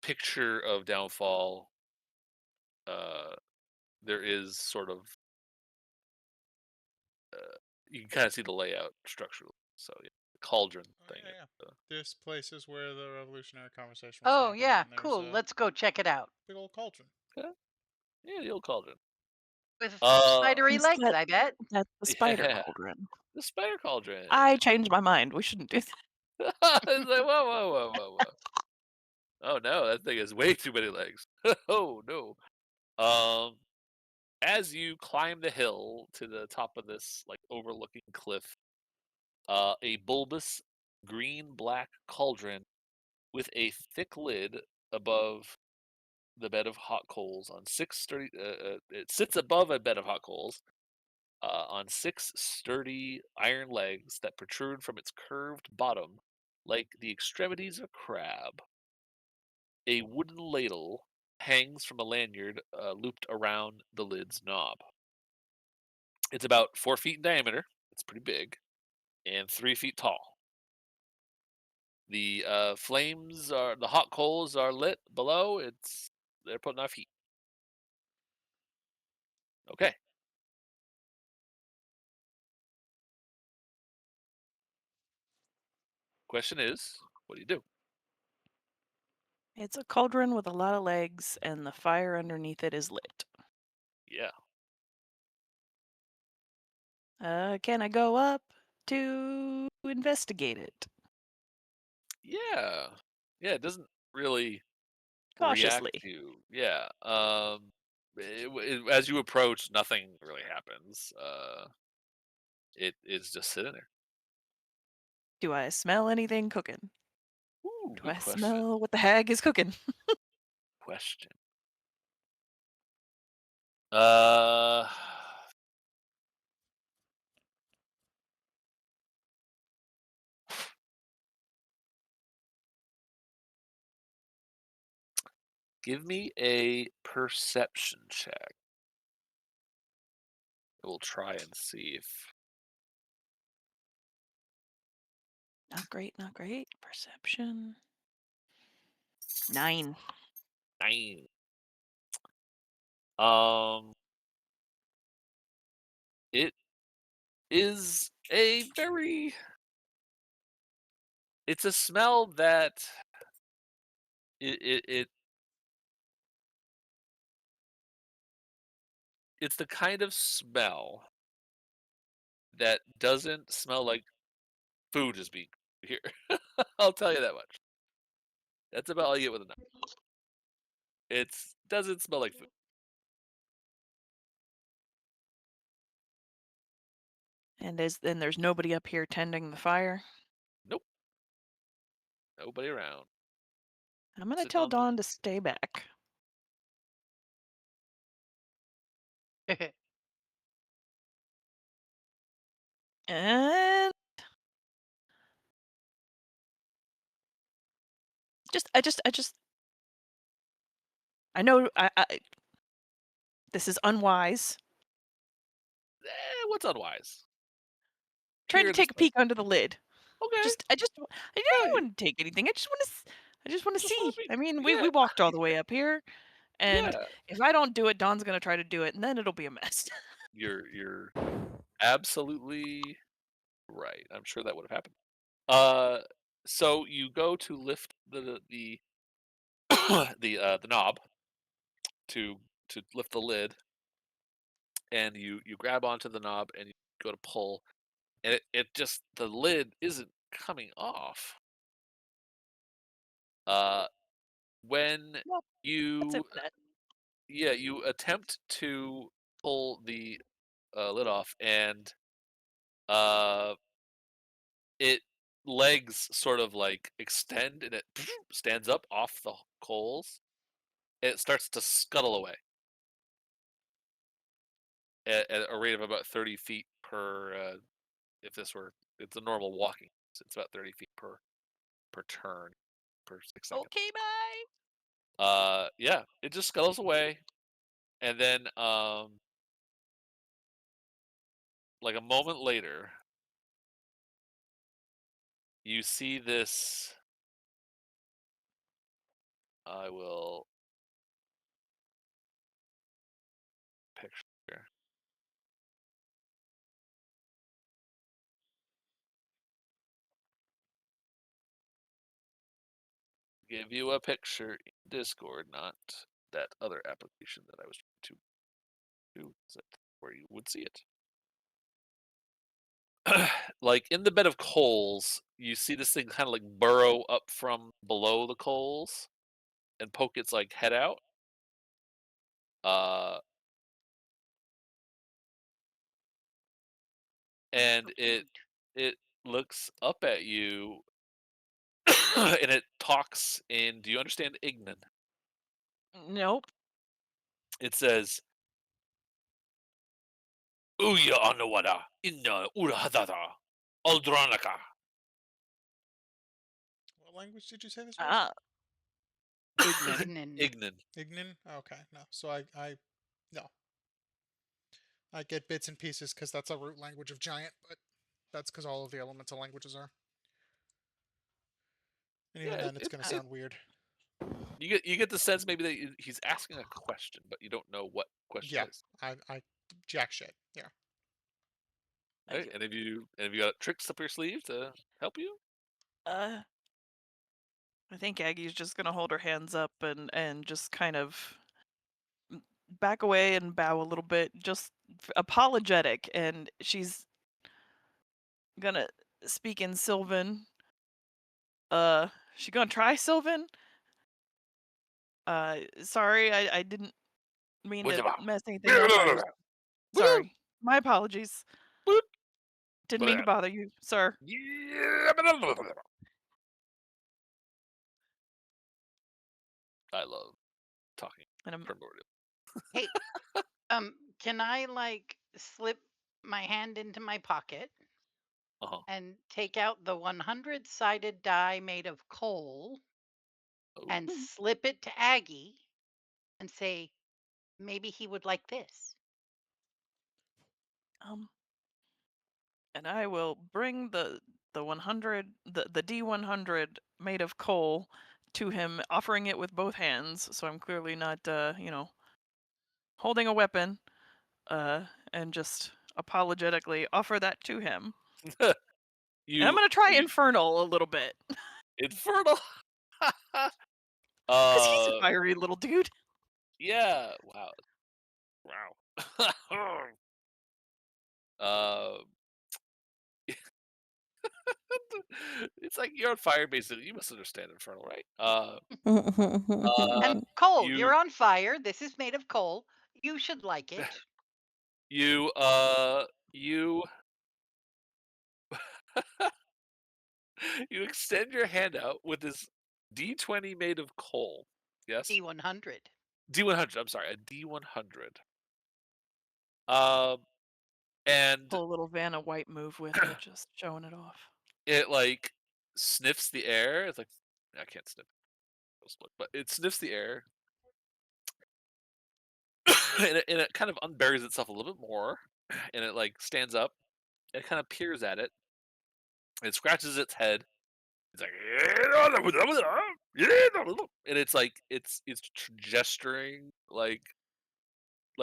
picture of downfall, there is sort of you can kind of see the layout structurally. So yeah, the cauldron Oh thing. yeah, yeah. This place is where the revolutionary conversation was Oh, happening, yeah, and there's cool. a Let's go check it out. big old cauldron. yeah, yeah, the old cauldron. With Uh, spidery Is legs, that I bet. that's the spider yeah, cauldron? the spider cauldron. I changed my mind. We shouldn't do that. It's like whoa, whoa, whoa, whoa, whoa. Oh no, that thing has way too many legs. Oh no. Um, as you climb the hill to the top of this like overlooking cliff, a bulbous green-black cauldron with a thick lid above the bed of hot coals on six sturdy. It sits above a bed of hot coals on six sturdy iron legs that protrude from its curved bottom like the extremities of a crab. A wooden ladle hangs from a lanyard looped around the lid's knob. It's about 4 feet in diameter. It's pretty big, and 3 feet tall. The the hot coals are lit below. They're putting off heat. Okay. Question is, what do you do? It's a cauldron with a lot of legs, and the fire underneath it is lit. Yeah. Can I go up to investigate it Yeah. Yeah, it doesn't really react cautiously? to. Yeah. As you approach, nothing really happens. It is just sitting there. Do I smell anything cooking? Ooh, Do good I question. smell what the hag is cooking? Question. Uh, give me a perception check. We'll try and see if Not great, not great. Perception. 9. 9. Um, it is a very. It's a smell that it it's the kind of smell that doesn't smell like food is being here. I'll tell you that much. That's about all you get with a nut. It's doesn't smell like food. And there's nobody up here tending the fire. Nope, nobody around. I'm gonna Sitting tell on the Dawn to stay back. And I know this is unwise. what's unwise? Trying Here to in this take a place. peek under the lid. Okay, I don't yeah, want to take anything. I just want to just want see. to be. I mean, Yeah, we walked all the way up here, and yeah. if I don't do it, Dawn's gonna try to do it, and then it'll be a mess. You're absolutely right. I'm sure that would have happened. Uh, so you go to lift the the knob to lift the lid, and you grab onto the knob and you go to pull, and it just the lid isn't coming off. Uh, when Well, that's a you minute. yeah you attempt to pull the lid off, and uh it legs sort of like extend, and it stands up off the coals, and it starts to scuttle away at a rate of about 30 feet per. If this were, it's a normal walking, so it's about 30 feet per turn per 6 seconds. Okay, bye. Yeah, it just scuttles away, and then like a moment later, you see this. I will picture. Give you a picture in Discord, not that other application that I was trying to do, where you would see it. Like in the bed of coals, you see this thing kind of like burrow up from below the coals and poke its like head out. Uh, and For food. it looks up at you and it talks in. Do you understand Ignan? Nope. It says, "Uya anawada inna urahadada aldranaka." What language did you say this was? Ah, Ignan. Ignan. Ignan. Ignan? Okay, no. So no. I get bits and pieces because that's a root language of giant, but that's because all of the elemental languages are. And even Yeah, then, it's going to sound weird. you get the sense maybe that he's asking a question, but you don't know what question Yeah, it is. I jack shit. Yeah. Right? And have you got tricks up your sleeve to help you? Uh, I think Aggie's just gonna hold her hands up and just kind of back away and bow a little bit, just apologetic, and she's gonna speak in Sylvan. She gonna try Sylvan? Sorry, I didn't mean to mess anything up. I was sorry. My apologies. Didn't mean to bother you, sir. I love talking And I'm primordial. Hey, can I like slip my hand into my pocket Uh-huh. and take out the 100-sided die made of coal and Oh. slip it to Aggie and say, maybe he would like this? um and I will bring the 100 the D100 made of coal to him, offering it with both hands. So I'm clearly not holding a weapon, and just apologetically offer that to him. And I'm gonna try you Infernal a little bit. infernal. 'Cause he's a uh, fiery little dude. yeah. Wow. Wow. Um, it's like you're on fire, basically. You must understand infernal, right? And coal, You you're on fire. This is made of coal. You should like it. you you you extend your hand out with this D20 made of coal. Yes, D100. D100. I'm sorry, a D100. Um, and Pull a little Vanna White move with it, just showing it off. it like sniffs the air. It's like I can't sniff, but it sniffs the air, and it kind of unburies itself a little bit more, and it like stands up. It kind of peers at it. It scratches its head. It's like, and it's like it's gesturing like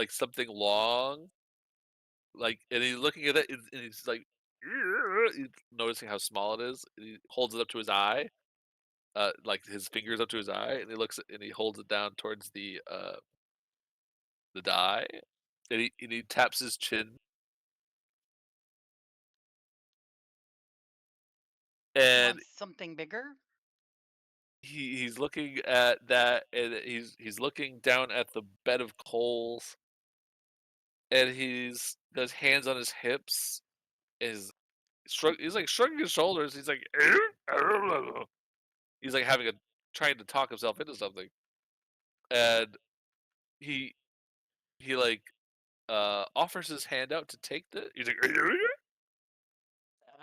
something long, like, and he's looking at it, and he's like, he's noticing how small it is. And he holds it up to his eye, like his fingers up to his eye, and he looks and he holds it down towards the die, and he taps his chin, He and wants something bigger. he's looking at that, and he's looking down at the bed of coals, and he's got his hands on his hips, is he's like shrugging his shoulders. He's like he's like having a trying to talk himself into something, and he he like offers his hand out to take the. He's like,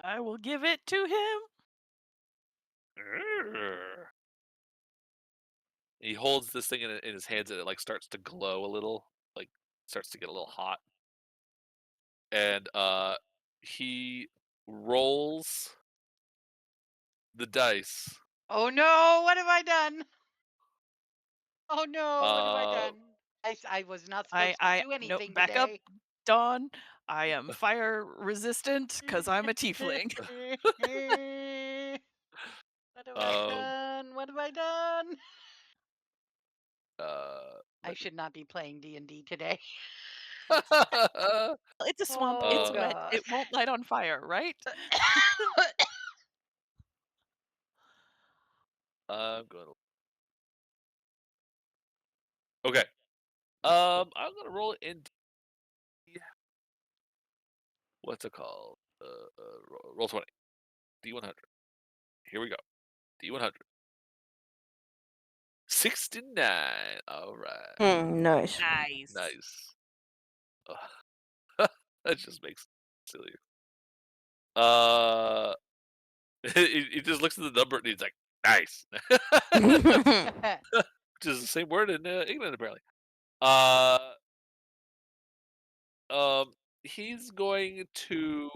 I will give it to him. he holds this thing in his hands, and it like starts to glow a little, like starts to get a little hot, and he rolls the dice. Oh no, what have I done? Oh no, what have I Uh, done? I was not supposed to do No, anything back up, today. Dawn. I am fire resistant because I'm a tiefling. What have I um, done? What have I done? I let me. should not be playing D&D today. It's a swamp. Oh It's uh, wet. god. It won't light on fire, right? I'm going to. Okay. I'm gonna roll it in. What's it called? Roll 20. D100. Here we go. D100. 69. All right. Nice. Nice. Nice. That just makes it silly. Uh, he just looks at the number and he's like, nice. Which is the same word in England, apparently. Uh, um, he's going to.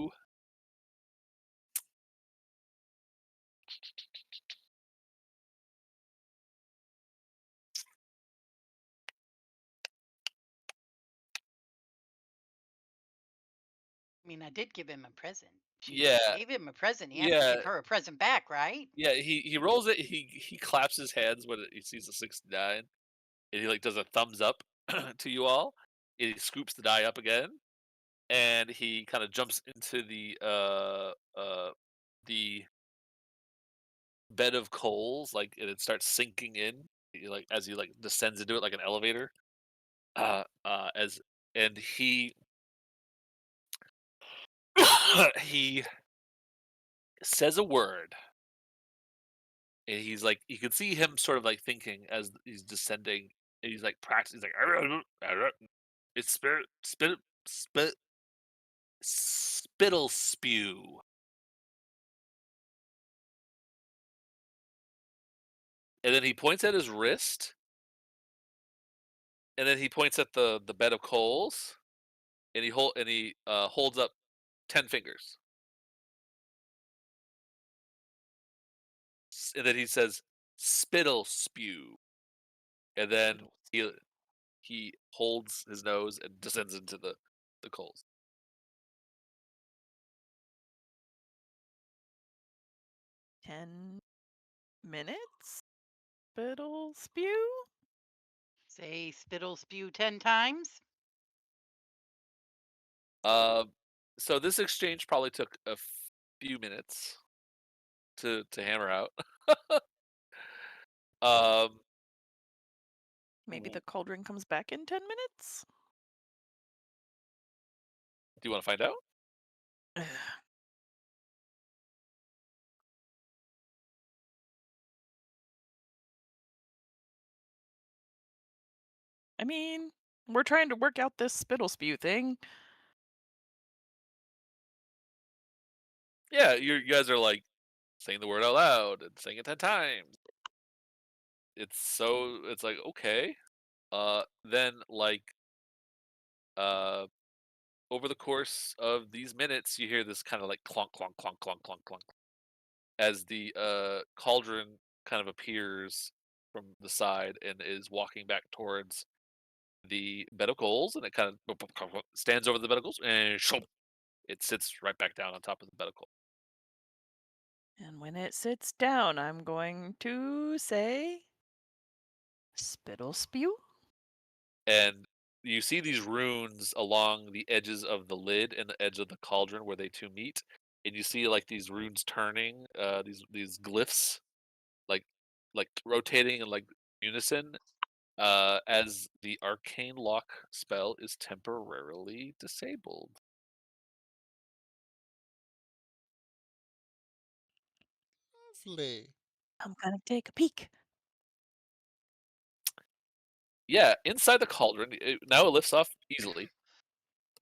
I mean, I did give him a present. She Yeah, gave him a present. He has to yeah, give her a present back, right? yeah. He rolls it. He claps his hands when he sees a 69, and he like does a thumbs up to you all. And he scoops the die up again, and he kind of jumps into the bed of coals, like, and it starts sinking in, like as he like descends into it like an elevator. As and he says a word, and he's like, you can see him sort of like thinking as he's descending, and he's like practicing. He's like, it's spittle spew, and then he points at his wrist, and then he points at the bed of coals, and he holds up 10 fingers, and then he says spittle spew, and then Spittle. he he holds his nose and descends into the coals. 10 minutes? Spittle spew? Say spittle spew 10 times. So this exchange probably took a few minutes to hammer out. um, Maybe w- the cauldron comes back in 10 minutes? do you want to find out? I mean, we're trying to work out this spittle spew thing. Yeah, you guys are like saying the word out loud and saying it 10 times. It's like okay. Then like uh over the course of these minutes, you hear this kind of like clunk, clunk, clunk, clunk, clunk, clunk, as the cauldron kind of appears from the side and is walking back towards the bed of coals, and it kind of stands over the bed of coals, and it sits right back down on top of the bed of coals. And when it sits down, I'm going to say spittle spew? And you see these runes along the edges of the lid and the edge of the cauldron where they two meet, and you see like these runes turning, these glyphs, like rotating in like unison, as the arcane lock spell is temporarily disabled. Lovely. I'm gonna take a peek. Yeah, inside the cauldron, now it lifts off easily.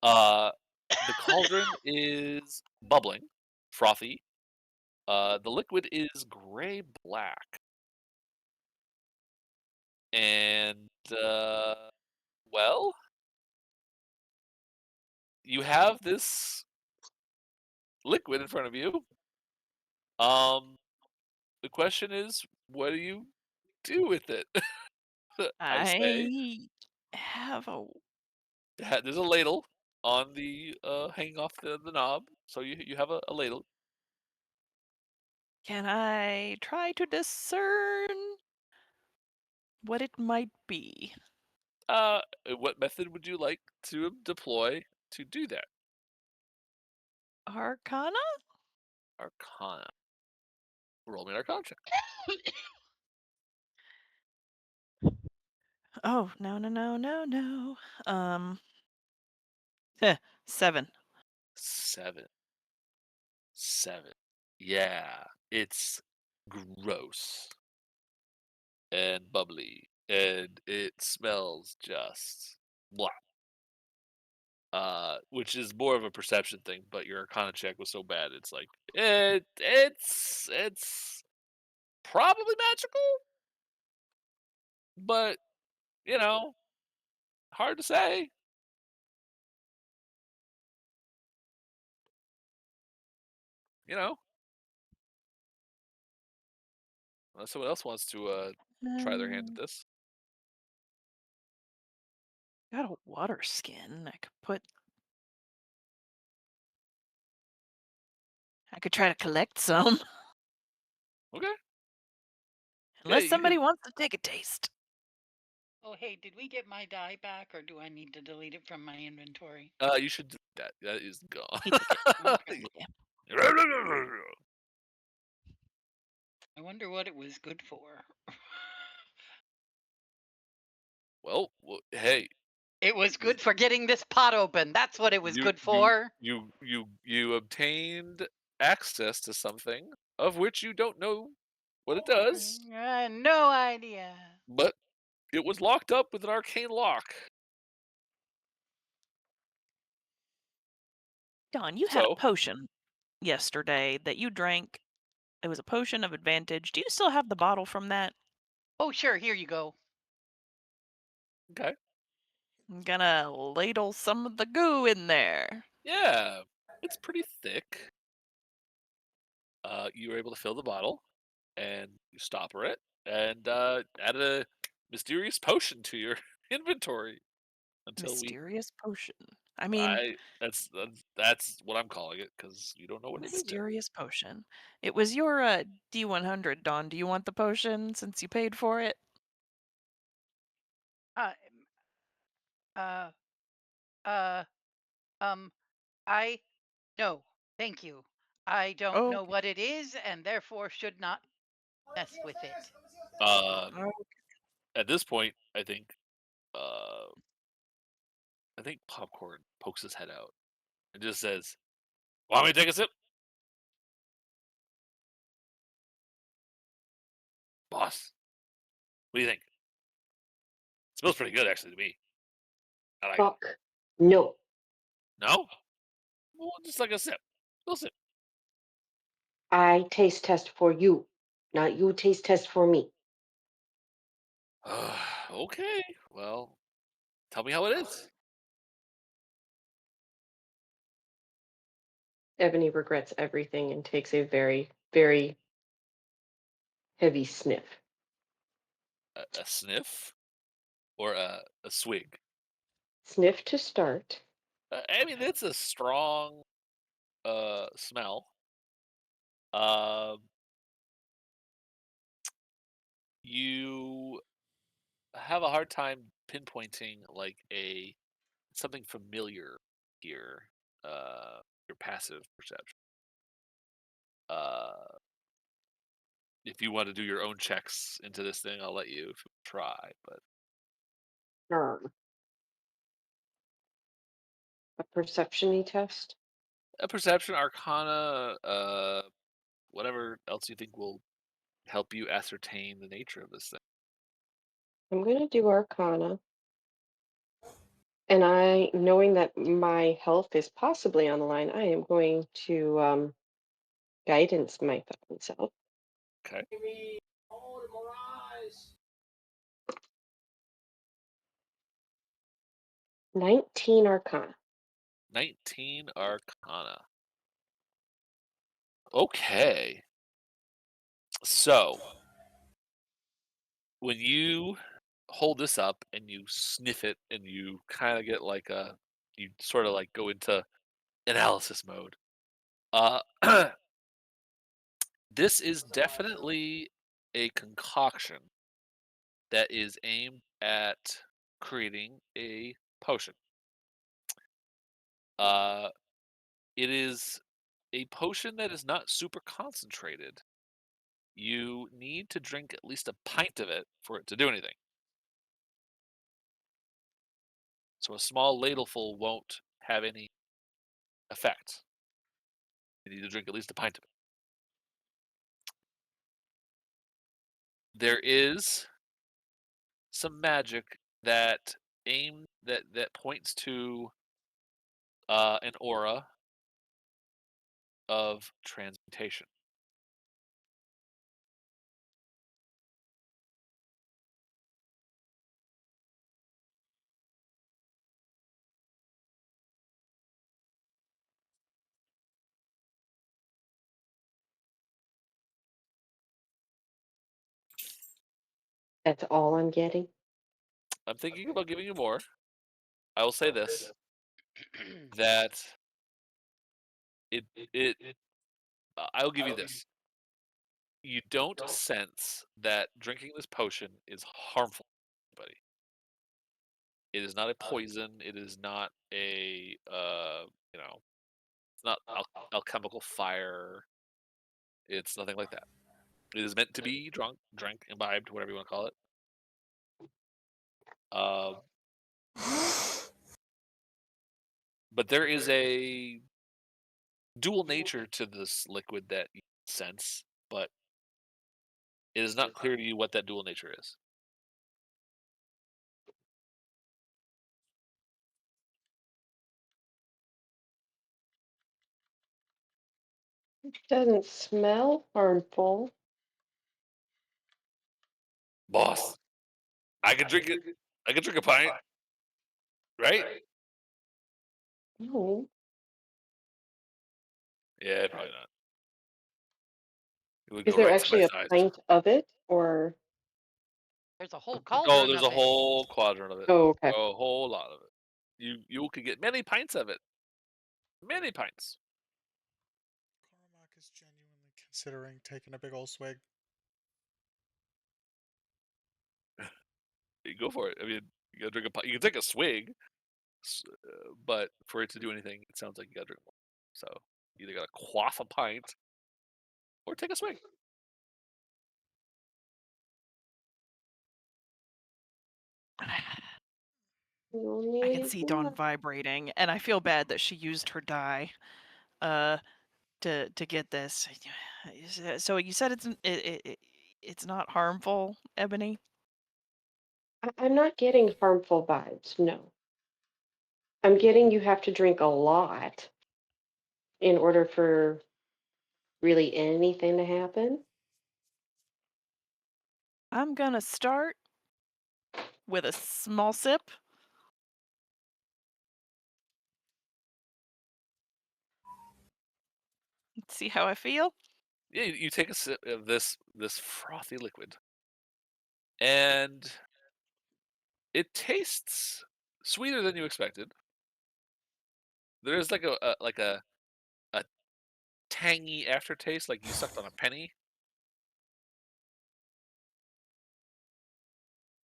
Uh, the cauldron is bubbling, frothy. The liquid is gray black, and well, you have this liquid in front of you. Um, the question is, what do you do with it? I say, I have a. there's a ladle on the hanging off the knob, so you have a ladle. Can I try to discern what it might be? What method would you like to deploy to do that? Arcana? Arcana. Roll me an Arcana check. Oh, no, no, no, no, no. Um, 7. 7. 7. Yeah, it's gross and bubbly, and it smells just blah. Which is more of a perception thing, but your Arcana check was so bad, it's like it's probably magical, but you know, hard to say. You know, unless someone else wants to try their hand at Um, this. got a water skin. I could put. I could try to collect some. Okay, yeah, Unless you somebody can. wants to take a taste. Oh, hey, did we get my die back, or do I need to delete it from my inventory? You should do that. That is gone. He took it. Okay. I wonder what it was good for. Hey, It was good for getting this pot open. That's what it was you good you for. you obtained access to something of which you don't know what it does, I had no idea. but it was locked up with an arcane lock. Don, you had a So, potion yesterday that you drank. It was a potion of advantage. Do you still have the bottle from that? Oh, sure, here you go. okay, I'm gonna ladle some of the goo in there. yeah, it's pretty thick. You were able to fill the bottle, and you stopper it, and add a mysterious potion to your inventory until we. Mysterious potion. I mean, That's what I'm calling it because you don't know what it is yet. mysterious potion. It was your D100, Dawn. Do you want the potion since you paid for it? Uh, uh, uh, I no, thank you. I don't know Okay. what it is and therefore should not mess with it. Uh, Oh, at this point, uh, I think Popcorn pokes his head out and just says, "Want me to take a sip, boss? What do you think? It smells pretty good, actually, to me. I like it. Fuck. No. No? Well, just like a sip. Little sip. I taste test for you, not you taste test for me. Okay. Well, tell me how it is. Ebony regrets everything and takes a very, very heavy sniff. A sniff or a swig? Sniff to start. I mean, it's a strong smell. Um, you have a hard time pinpointing like a something familiar here. Your passive perception. Uh, if you want to do your own checks into this thing, I'll let you if you try. But A perception-y test. a perception, arcana, whatever else you think will help you ascertain the nature of this thing. I'm going to do Arcana. And I, knowing that my health is possibly on the line, I am going to guidance my fucking self. Okay. 19 Arcana. 19 arcana. Okay. So when you hold this up and you sniff it and you kind of get like you sort of like go into analysis mode. Uh, this is definitely a concoction that is aimed at creating a potion. Uh, it is a potion that is not super concentrated. You need to drink at least a pint of it for it to do anything. So a small ladleful won't have any effect. You need to drink at least a pint of it. There is some magic that that points to an aura of transmutation. That's all I'm getting. I'm thinking about giving you more. I will say this: that it it I'll give you this. You don't sense that drinking this potion is harmful to anybody. It is not a poison. It is not a it's not alchemical fire. It's nothing like that. It is meant to be drank, imbibed, whatever you want to call it. Uh, but there is a dual nature to this liquid that you sense, but it is not clear to you what that dual nature is. Doesn't smell harmful. Boss, I can drink it. I can drink a pint, right? No. Yeah, probably not. It would Is go there right to my actually a thighs. pint of it, or There's a whole Oh, cauldron there's of a it. whole quadrant of it. Oh, okay. A whole lot of it. You could get many pints of it. Many pints. Cormac is genuinely considering taking a big old swig. You go for it. I mean, you gotta drink a pint. You can take a swig, but for it to do anything, it sounds like you gotta drink more. So you either gotta quaff a pint or take a swig. I can see Dawn vibrating, and I feel bad that she used her die to get this. So you said it's not harmful, Ebony? I'm not getting harmful vibes, no. I'm getting you have to drink a lot in order for really anything to happen. I'm gonna start with a small sip. See how I feel. Yeah, you take a sip of this frothy liquid, and it tastes sweeter than you expected. There is like a tangy aftertaste, like you sucked on a penny.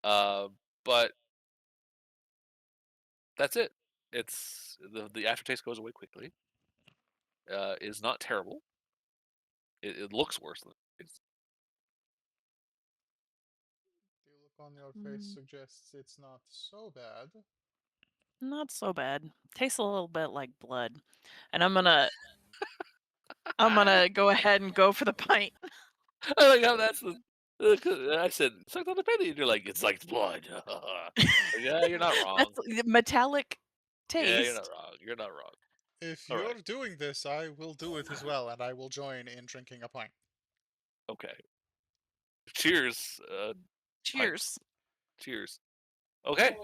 But that's it. It's the aftertaste goes away quickly. Is not terrible. It looks worse than it's. The look on your face Mm. suggests it's not so bad. Not so bad. Tastes a little bit like blood. And I'm gonna go ahead and go for the pint. I like how that's the. I said sucked on a penny, and you're like it's like blood. Yeah, you're not wrong. That's the metallic Yeah, you're not taste. wrong. You're not wrong. If All you're right. doing this, I will do it as well, and I will join in drinking a pint. Okay. Cheers. Pints. Cheers. Cheers. Okay.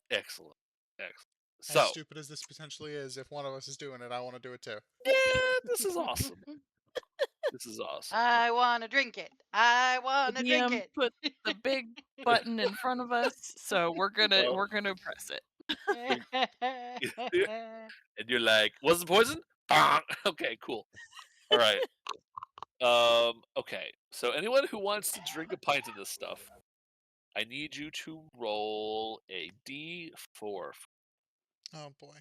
Excellent. Excellent. As So, stupid as this potentially is, if one of us is doing it, I want to do it too. yeah, this is awesome. This is awesome. I want to drink it. I want The to drink DM it. put the big button in front of us, so we're gonna Well, press it. and you're like, "Was it poison?" Bong! Okay, cool. All right. Okay. So anyone who wants to drink a pint of this stuff, I need you to roll a D4. Oh boy.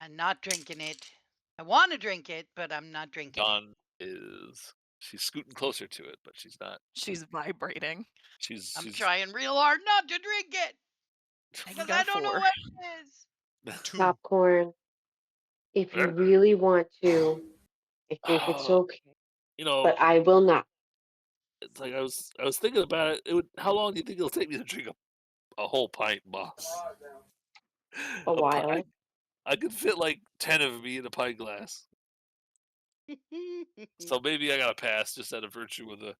I'm not drinking it. I want to drink it, but I'm not drinking it. Dawn she's scooting closer to it, but she's not. She's vibrating. I'm She's trying real hard not to drink it I because got I a don't know 4. what it is. Two. Popcorn. If you really want to, I think it's okay. you know, But I will not. it's like I was thinking about it. How long do you think it'll take me to drink a whole pint, boss? A while. I could fit like 10 of me in a pint glass. So maybe I gotta pass just out of virtue of the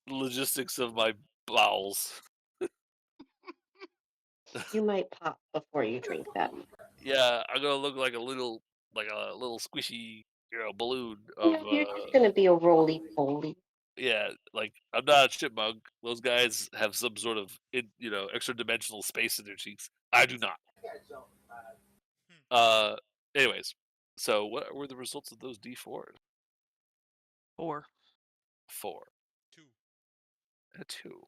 logistics of my bowels. You might pop before you drink that. Yeah, I'm gonna look like a little squishy, balloon of No, you're just gonna be a roly poly. yeah, like I'm not a chipmunk. Those guys have some sort of extra dimensional space in their cheeks. I do not. Uh, anyways, so what were the results of those D4s? 4. 4, Two. a 2.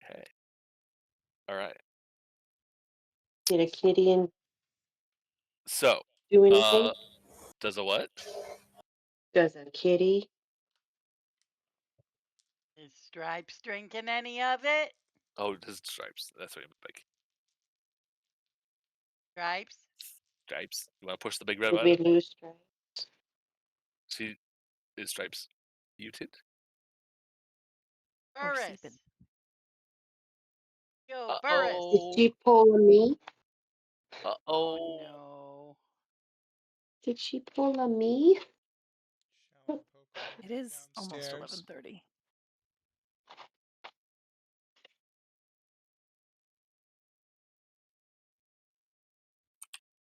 Okay, all right. Did a kitty and So, do anything? does a what? Does a kitty? Is Stripes drinking any of it? Oh, does stripes? That's what you meant by Stripes? stripes. You want to push the big red Did we button? lose stripes? See, is stripes muted? Or Burris. sleeping. Yo, Did Burris. she pull a me? Uh Oh, oh. no. Did she pull a me? Shall I poke her It is almost downstairs? 11:30.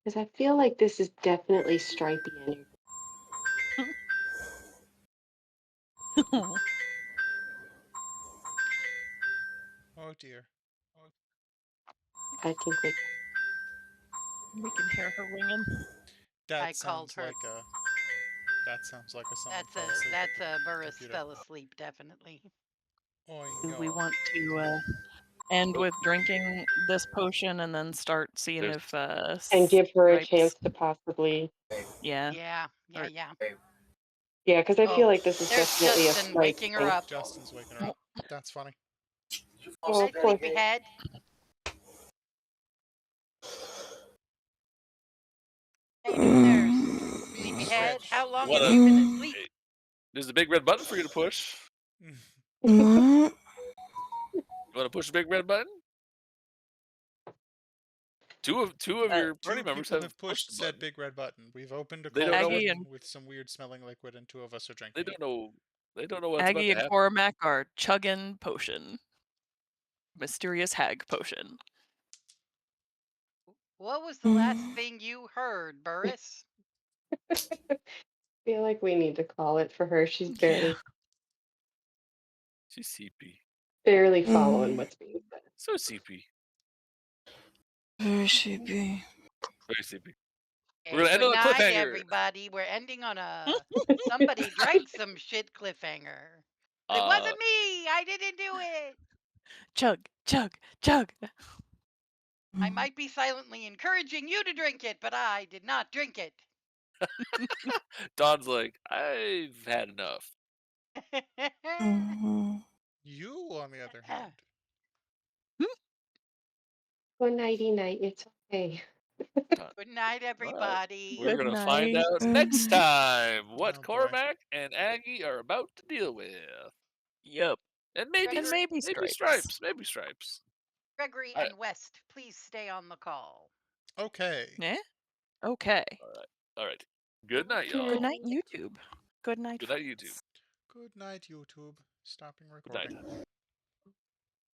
Because I feel like this is definitely stripy energy. dear. I think We can hear her ringing. That I called sounds her. like a. That sounds like a someone That's fell a asleep at that's the a Burris computer. fell asleep, definitely. Do we Oingo. want to end Oh. with drinking this potion and then start seeing There's- if and give her a Stripes- chance to possibly. Yeah. Yeah, yeah, Or- yeah. Yeah, because I feel Oh, like this is there's definitely a Justin Stripe waking her thing. up. Justin's waking her up. That's funny. Oh, Hi, poor sleepyhead. How you doing there, sleepyhead? Switch. How long What have a- you been asleep? Hey, there's a big red button for you to push. What? You want to push the big red button? Two of your party Two members people have have pushed pushed the said button. big red button. We've opened a They don't know Aggie cauldron and- with some weird smelling liquid, and two of us are drinking They it. don't know. They don't know what's about Aggie to and happen. Cormac are chugging potion. Mysterious hag potion. What was the last thing you heard, Burris? I feel like we need to call it for her. She's barely She's CP. following what's being said. So CP. Very sleepy. Very CP. Hey, We're gonna end good on a night, cliffhanger. everybody. We're ending on a somebody drank some shit cliffhanger. But it wasn't me. I didn't do it. Chug, chug, chug. I might be silently encouraging you to drink it, but I did not drink it. Don's like, I've had enough. You, on the other hand, Good nighty night. It's okay. Good night, everybody. We're Good gonna find night. out next time what Oh, boy. Cormac and Aggie are about to deal with, Yep. and maybe And maybe Stripes. stripes. Maybe stripes. Gregory I- and West, please stay on the call. okay. Yeah? Okay. All right. Good night, y'all. Good night, YouTube. Good night, Good night, YouTube. friends. Good night, YouTube. Stopping Good night. recording.